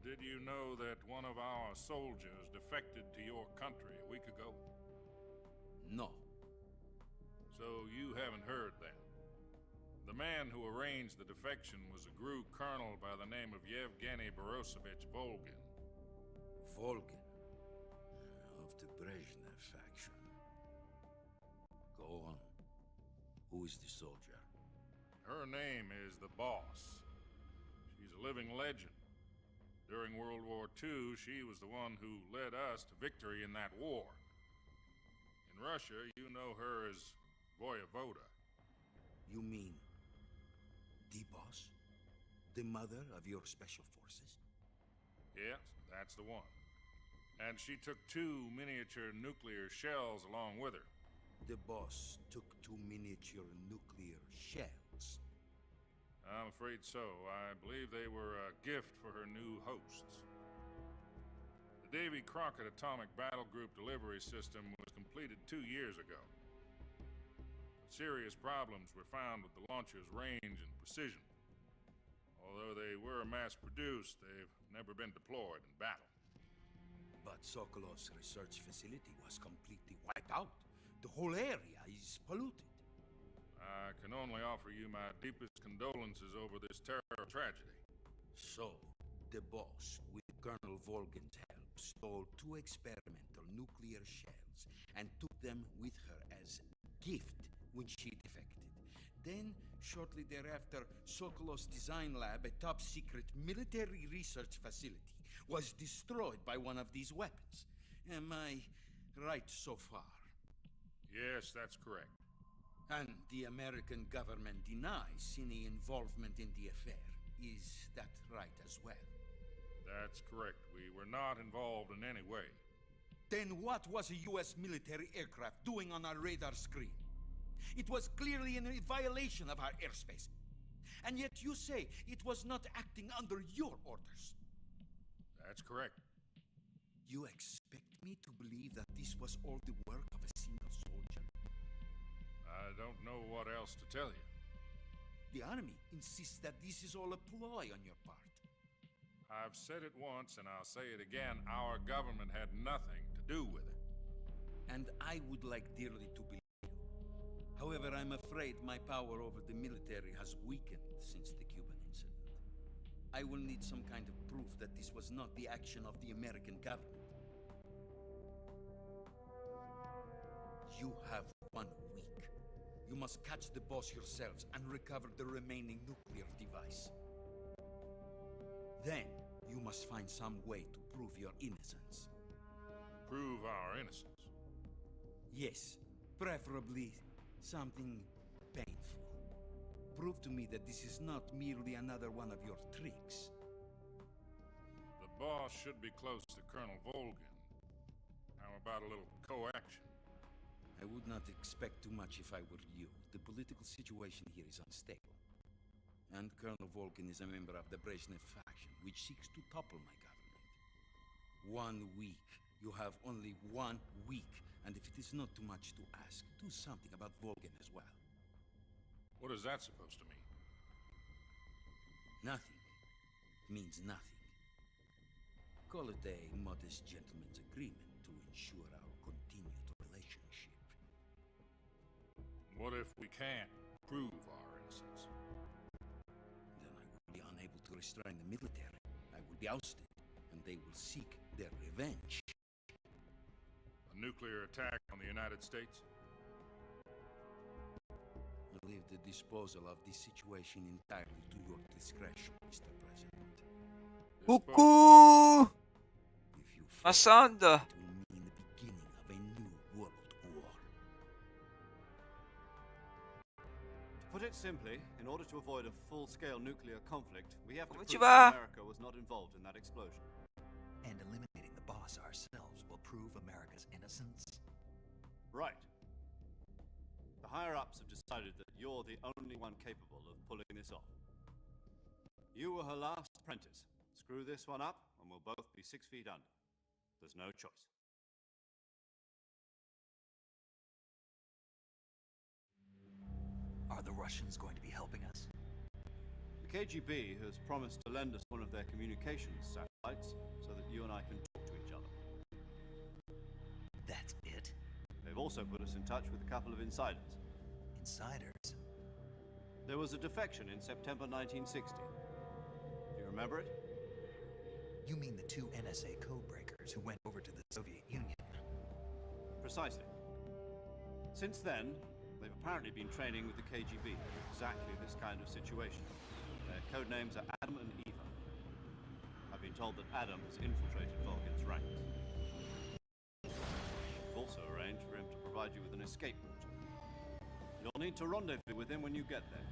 [SPEAKER 17] Did you know that one of our soldiers defected to your country a week ago?
[SPEAKER 10] No.
[SPEAKER 17] So you haven't heard then. The man who arranged the defection was a GRU colonel by the name of Yevgeny Borosovich Volgin.
[SPEAKER 10] Volgin? Of the Brezhnev faction. Go on. Who is the soldier?
[SPEAKER 17] Her name is the Boss. She's a living legend. During World War II, she was the one who led us to victory in that war. In Russia, you know her as Voyevoda.
[SPEAKER 10] You mean the Boss? The mother of your special forces?
[SPEAKER 17] Yes, that's the one. And she took 2 miniature nuclear shells along with her.
[SPEAKER 10] The Boss took 2 miniature nuclear shells?
[SPEAKER 17] I'm afraid so. I believe they were a gift for her new hosts. The Davy Crockett Atomic Battle Group delivery system was completed 2 years ago. Serious problems were found with the launcher's range and precision. Although they were mass-produced, they've never been deployed in battle.
[SPEAKER 10] But Sokolov's research facility was completely wiped out. The whole area is polluted.
[SPEAKER 17] I can only offer you my deepest condolences over this terrible tragedy.
[SPEAKER 10] So, the Boss, with Colonel Volgin's help, stole 2 experimental nuclear shells and took them with her as gift when she defected. Then, shortly thereafter, Sokolov's design lab, a top-secret military research facility, was destroyed by one of these weapons. Am I right so far?
[SPEAKER 17] Yes, that's correct.
[SPEAKER 10] And the American government denies any involvement in the affair. Is that right as well?
[SPEAKER 17] That's correct. We were not involved in any way.
[SPEAKER 10] Then what was a U.S. military aircraft doing on our radar screen? It was clearly in violation of our airspace. And yet you say it was not acting under your orders.
[SPEAKER 17] That's correct.
[SPEAKER 10] You expect me to believe that this was all the work of a single soldier?
[SPEAKER 17] I don't know what else to tell you.
[SPEAKER 10] The Army insists that this is all a ploy on your part.
[SPEAKER 17] I've said it once and I'll say it again. Our government had nothing to do with it.
[SPEAKER 10] And I would like dearly to believe you. However, I'm afraid my power over the military has weakened since the Cuban incident. I will need some kind of proof that this was not the action of the American government. You have 1 week. You must catch the Boss yourselves and recover the remaining nuclear device. Then, you must find some way to prove your innocence.
[SPEAKER 17] Prove our innocence?
[SPEAKER 10] Yes, preferably something painful. Prove to me that this is not merely another one of your tricks.
[SPEAKER 17] The Boss should be close to Colonel Volgin. How about a little coaction?
[SPEAKER 10] I would not expect too much if I were you. The political situation here is unstable. And Colonel Volgin is a member of the Brezhnev faction, which seeks to topple my government. 1 week. You have only 1 week. And if it is not too much to ask, do something about Volgin as well.
[SPEAKER 17] What is that supposed to mean?
[SPEAKER 10] Nothing. Means nothing. Call it a modest gentleman's agreement to ensure our continued relationship.
[SPEAKER 17] What if we can't prove our innocence?
[SPEAKER 10] Then I will be unable to restrain the military. I will be ousted, and they will seek their revenge.
[SPEAKER 17] A nuclear attack on the United States?
[SPEAKER 10] I leave the disposal of this situation entirely to your discretion, Mr. President.
[SPEAKER 1] Coucou! Masanda!
[SPEAKER 10] It will mean the beginning of a new world war.
[SPEAKER 5] To put it simply, in order to avoid a full-scale nuclear conflict, we have to prove
[SPEAKER 1] Konnichiwa.
[SPEAKER 5] that America was not involved in that explosion.
[SPEAKER 3] And eliminating the Boss ourselves will prove America's innocence?
[SPEAKER 5] Right. The higher-ups have decided that you're the only one capable of pulling this off. You were her last apprentice. Screw this one up, and we'll both be 6 feet under. There's no choice.
[SPEAKER 3] Are the Russians going to be helping us?
[SPEAKER 5] We KGB has promised to lend us one of their communications satellites so that you and I can talk to each other.
[SPEAKER 3] That's it?
[SPEAKER 5] They've also put us in touch with a couple of insiders.
[SPEAKER 3] Insiders?
[SPEAKER 5] There was a defection in September 1960. Do you remember it?
[SPEAKER 3] You mean the two NSA codebreakers who went over to the Soviet Union?
[SPEAKER 5] Precisely. Since then, they've apparently been training with the KGB for exactly this kind of situation. Their code names are Adam and Eva. I've been told that Adam has infiltrated Vulcan's ranks. We've also arranged for him to provide you with an escape route. You'll need to rendezvous with him when you get there.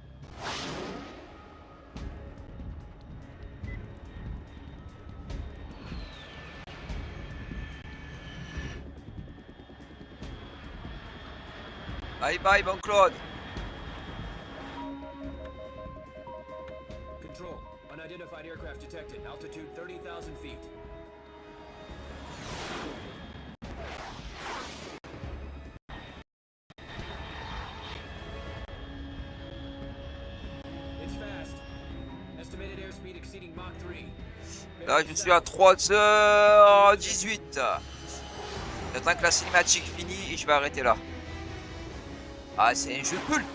[SPEAKER 1] Bye bye, bon Claude.
[SPEAKER 6] Control. Unidentified aircraft detected. Altitude 30,000 feet. It's fast. Estimated airspeed exceeding Mach 3.
[SPEAKER 1] Là, je suis à 3h18. J'attends que la cinématique finisse et je vais arrêter là. Ah, c'est un jeu culte.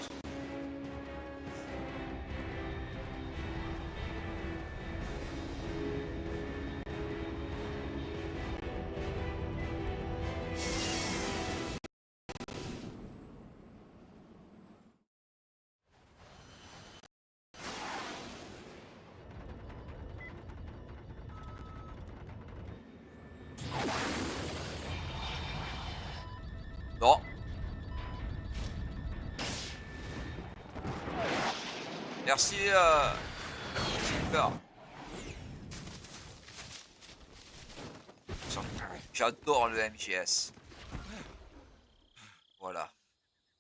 [SPEAKER 1] Non. Merci, Silver. J'adore le MGS. Voilà.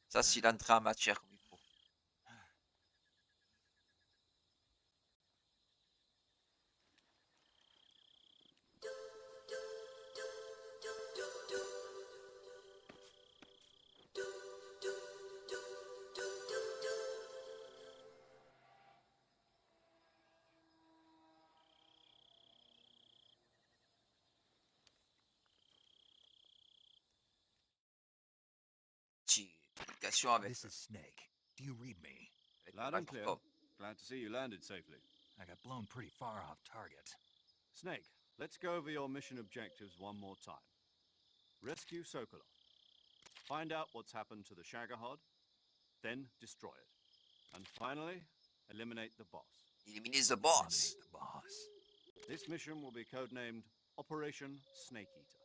[SPEAKER 1] Ça, c'est l'entrée en matière comme il faut. Avec
[SPEAKER 3] this is Snake. Do you read me?
[SPEAKER 5] Loud and clear. Glad to see you landed safely.
[SPEAKER 3] I got blown pretty far off target.
[SPEAKER 5] Snake, let's go over your mission objectives one more time. Rescue Sokolov. Find out what's happened to the Shagohod, then destroy it. And finally, eliminate the boss.
[SPEAKER 1] Eliminate the boss.
[SPEAKER 3] Eliminate the boss.
[SPEAKER 5] This mission will be codenamed Operation Snake Eater.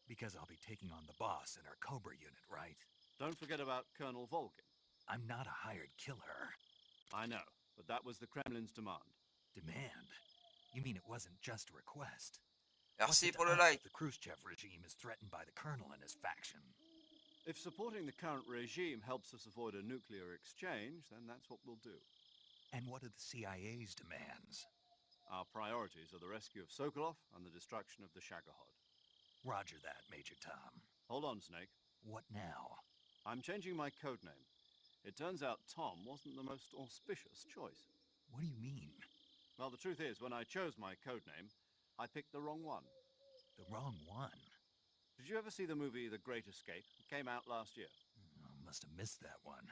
[SPEAKER 3] Because I'll be taking on the boss in our Cobra unit, right?
[SPEAKER 5] Don't forget about Colonel Volgin.
[SPEAKER 3] I'm not a hired killer.
[SPEAKER 5] I know, but that was the Kremlin's demand.
[SPEAKER 3] Demand? You mean it wasn't just a request?
[SPEAKER 1] Merci pour le like.
[SPEAKER 3] The Khrushchev regime is threatened by the Colonel and his faction.
[SPEAKER 5] If supporting the current regime helps us avoid a nuclear exchange, then that's what we'll do.
[SPEAKER 3] And what are the CIA's demands?
[SPEAKER 5] Our priorities are the rescue of Sokolov and the destruction of the Shagohod.
[SPEAKER 3] Roger that, Major Tom.
[SPEAKER 5] Hold on, Snake.
[SPEAKER 3] What now?
[SPEAKER 5] I'm changing my codename. It turns out Tom wasn't the most auspicious choice.
[SPEAKER 3] What do you mean?
[SPEAKER 5] Well, the truth is, when I chose my codename, I picked the wrong one.
[SPEAKER 3] The wrong one?
[SPEAKER 5] Did you ever see the movie The Great Escape? It came out last year.
[SPEAKER 3] Must have missed that one.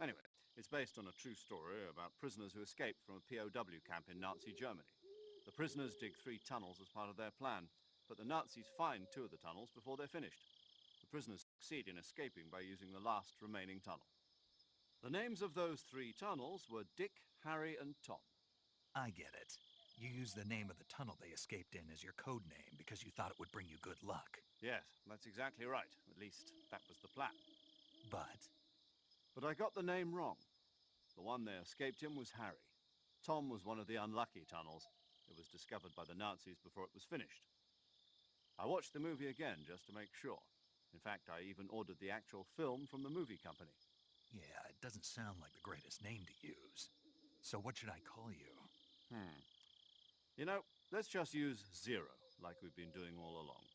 [SPEAKER 5] Anyway, it's based on a true story about prisoners who escaped from a POW camp in Nazi Germany. The prisoners dig 3 tunnels as part of their plan, but the Nazis find 2 of the tunnels before they're finished. The prisoners succeed in escaping by using the last remaining tunnel. The names of those 3 tunnels were Dick, Harry, and Tom.
[SPEAKER 3] I get it. You used the name of the tunnel they escaped in as your code name because you thought it would bring you good luck.
[SPEAKER 5] Yes, that's exactly right. At least, that was the plan.
[SPEAKER 3] But
[SPEAKER 5] I got the name wrong. The one they escaped in was Harry. Tom was one of the unlucky tunnels. It was discovered by the Nazis before it was finished. I watched the movie again just to make sure. In fact, I even ordered the actual film from the movie company.
[SPEAKER 3] Yeah, it doesn't sound like the greatest name to use. So what should I call you?
[SPEAKER 5] You know, let's just use Zero, like we've been doing all along.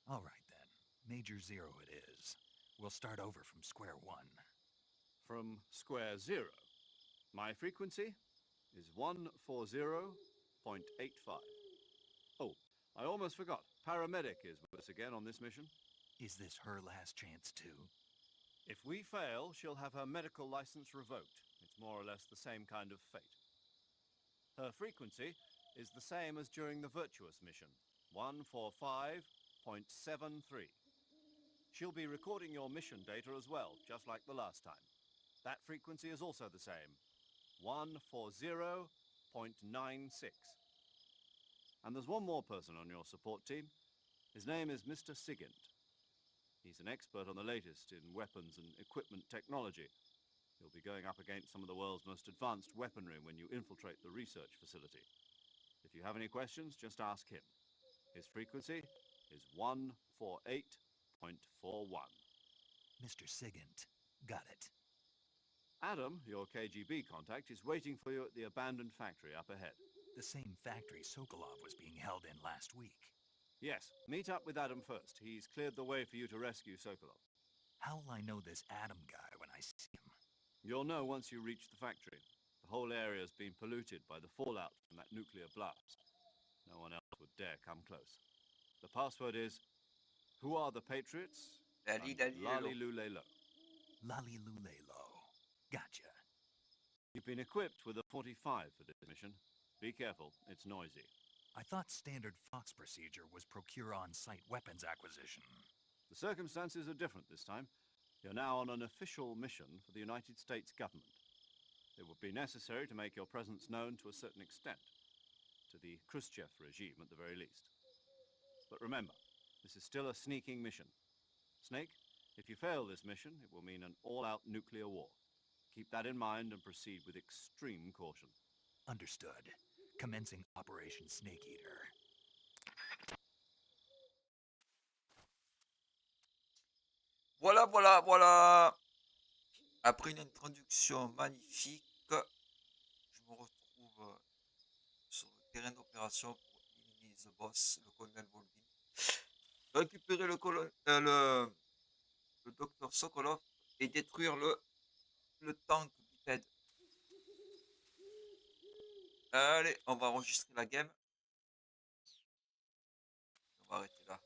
[SPEAKER 3] All right, then. Major Zero it is. We'll start over from square one.
[SPEAKER 5] From square zero. My frequency? is 140.85. Oh, I almost forgot. Paramedic is with us again on this mission.
[SPEAKER 3] Is this her last chance too?
[SPEAKER 5] If we fail, she'll have her medical license revoked. It's more or less the same kind of fate. Her frequency is the same as during the virtuous mission, 145.73. She'll be recording your mission data as well, just like the last time. That frequency is also the same, 140.96. And there's one more person on your support team. His name is Mr. Sigint. He's an expert on the latest in weapons and equipment technology. You'll be going up against some of the world's most advanced weaponry when you infiltrate the research facility. If you have any questions, just ask him. His frequency is 148.41.
[SPEAKER 3] Mr. Sigint. Got it.
[SPEAKER 5] Adam, your KGB contact, is waiting for you at the abandoned factory up ahead.
[SPEAKER 3] The same factory Sokolov was being held in last week.
[SPEAKER 5] Yes, meet up with Adam first. He's cleared the way for you to rescue Sokolov.
[SPEAKER 3] How will I know this Adam guy when I see him?
[SPEAKER 5] You'll know once you reach the factory. The whole area's been polluted by the fallout from that nuclear blast. No one else would dare come close. The password is, who are the Patriots? Lali Lule Lo.
[SPEAKER 3] Lali Lule Lo. Gotcha.
[SPEAKER 5] You've been equipped with a 45 for this mission. Be careful, it's noisy.
[SPEAKER 3] I thought standard Fox procedure was procure on-site weapons acquisition.
[SPEAKER 5] The circumstances are different this time. You're now on an official mission for the United States government. It would be necessary to make your presence known to a certain extent, to the Khrushchev regime at the very least. But remember, this is still a sneaking mission. Snake, if you fail this mission, it will mean an all-out nuclear war. Keep that in mind and proceed with extreme caution.
[SPEAKER 3] Understood. Commencing Operation Snake Eater.
[SPEAKER 1] Voilà, voilà, voilà. Après une introduction magnifique, je me retrouve sur le terrain d'opération pour éliminer The Boss, le colonel Volvin. Récupérer le docteur Sokolov et détruire le tank bipède. Allez, on va enregistrer la game. On va arrêter là.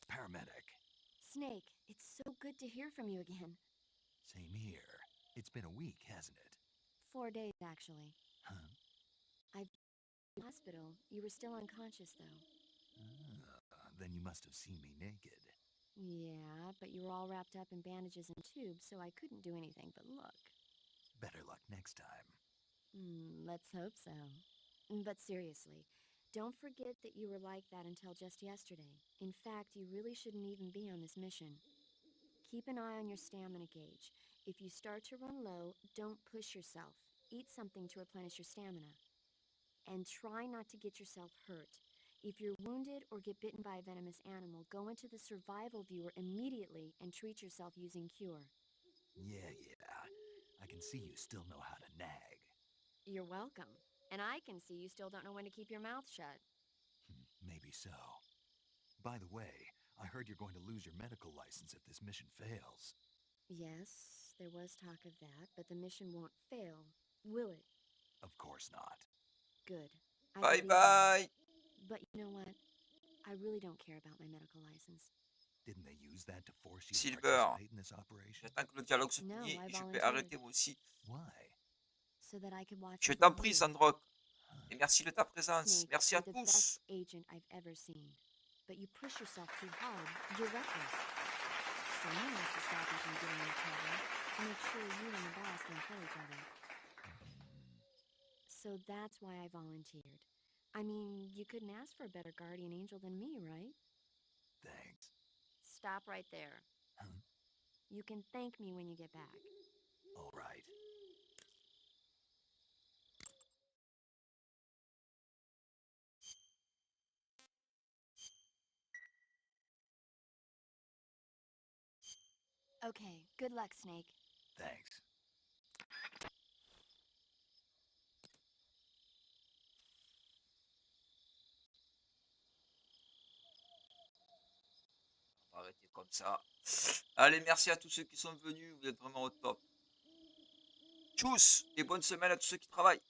[SPEAKER 3] Paramedic.
[SPEAKER 7] Snake, it's so good to hear from you again.
[SPEAKER 3] Same here. It's been a week, hasn't it?
[SPEAKER 7] 4 days, actually.
[SPEAKER 3] Huh?
[SPEAKER 7] I've been in the hospital. You were still unconscious, though.
[SPEAKER 3] Then you must have seen me naked.
[SPEAKER 7] Yeah, but you were all wrapped up in bandages and tubes, so I couldn't do anything but look.
[SPEAKER 3] Better luck next time.
[SPEAKER 7] Let's hope so. But seriously, don't forget that you were like that until just yesterday. In fact, you really shouldn't even be on this mission. Keep an eye on your stamina gauge. If you start to run low, don't push yourself. Eat something to replenish your stamina. And try not to get yourself hurt. If you're wounded or get bitten by a venomous animal, go into the survival viewer immediately and treat yourself using cure.
[SPEAKER 3] Yeah. I can see you still know how to nag.
[SPEAKER 7] You're welcome. And I can see you still don't know when to keep your mouth shut.
[SPEAKER 3] Maybe so. By the way, I heard you're going to lose your medical license if this mission fails.
[SPEAKER 7] Yes, there was talk of that, but the mission won't fail, will it?
[SPEAKER 3] Of course not.
[SPEAKER 7] Good.
[SPEAKER 1] Bye.
[SPEAKER 7] But you know what? I really don't care about my medical license.
[SPEAKER 3] Didn't they use that to force you to
[SPEAKER 1] Silver,
[SPEAKER 3] participate in this operation?
[SPEAKER 1] j'attends que le dialogue se
[SPEAKER 7] No,
[SPEAKER 1] finisse
[SPEAKER 7] I
[SPEAKER 1] et je vais
[SPEAKER 7] volunteered.
[SPEAKER 1] arrêter moi aussi.
[SPEAKER 3] Why?
[SPEAKER 7] So that I could watch
[SPEAKER 1] Je
[SPEAKER 7] you
[SPEAKER 1] t'en
[SPEAKER 7] from
[SPEAKER 1] prie,
[SPEAKER 7] home.
[SPEAKER 1] Sandrock. Et merci de ta présence.
[SPEAKER 7] Snake,
[SPEAKER 1] Merci
[SPEAKER 7] you're
[SPEAKER 1] à
[SPEAKER 7] the
[SPEAKER 1] tous.
[SPEAKER 7] best agent I've ever seen. But you push yourself too hard. You're reckless. Someone has to stop you from getting in trouble to make sure you and the boss don't kill each other. So that's why I volunteered. I mean, you couldn't ask for a better guardian angel than me, right?
[SPEAKER 3] Thanks.
[SPEAKER 7] Stop right there.
[SPEAKER 3] Huh?
[SPEAKER 7] You can thank me when you get back.
[SPEAKER 3] All right.
[SPEAKER 7] Okay, good luck, Snake.
[SPEAKER 3] Thanks.
[SPEAKER 1] On va s'arrêter comme ça. Allez, merci à tous ceux qui sont venus, vous êtes vraiment au top. Tchuss et bonne semaine à tous ceux qui travaillent.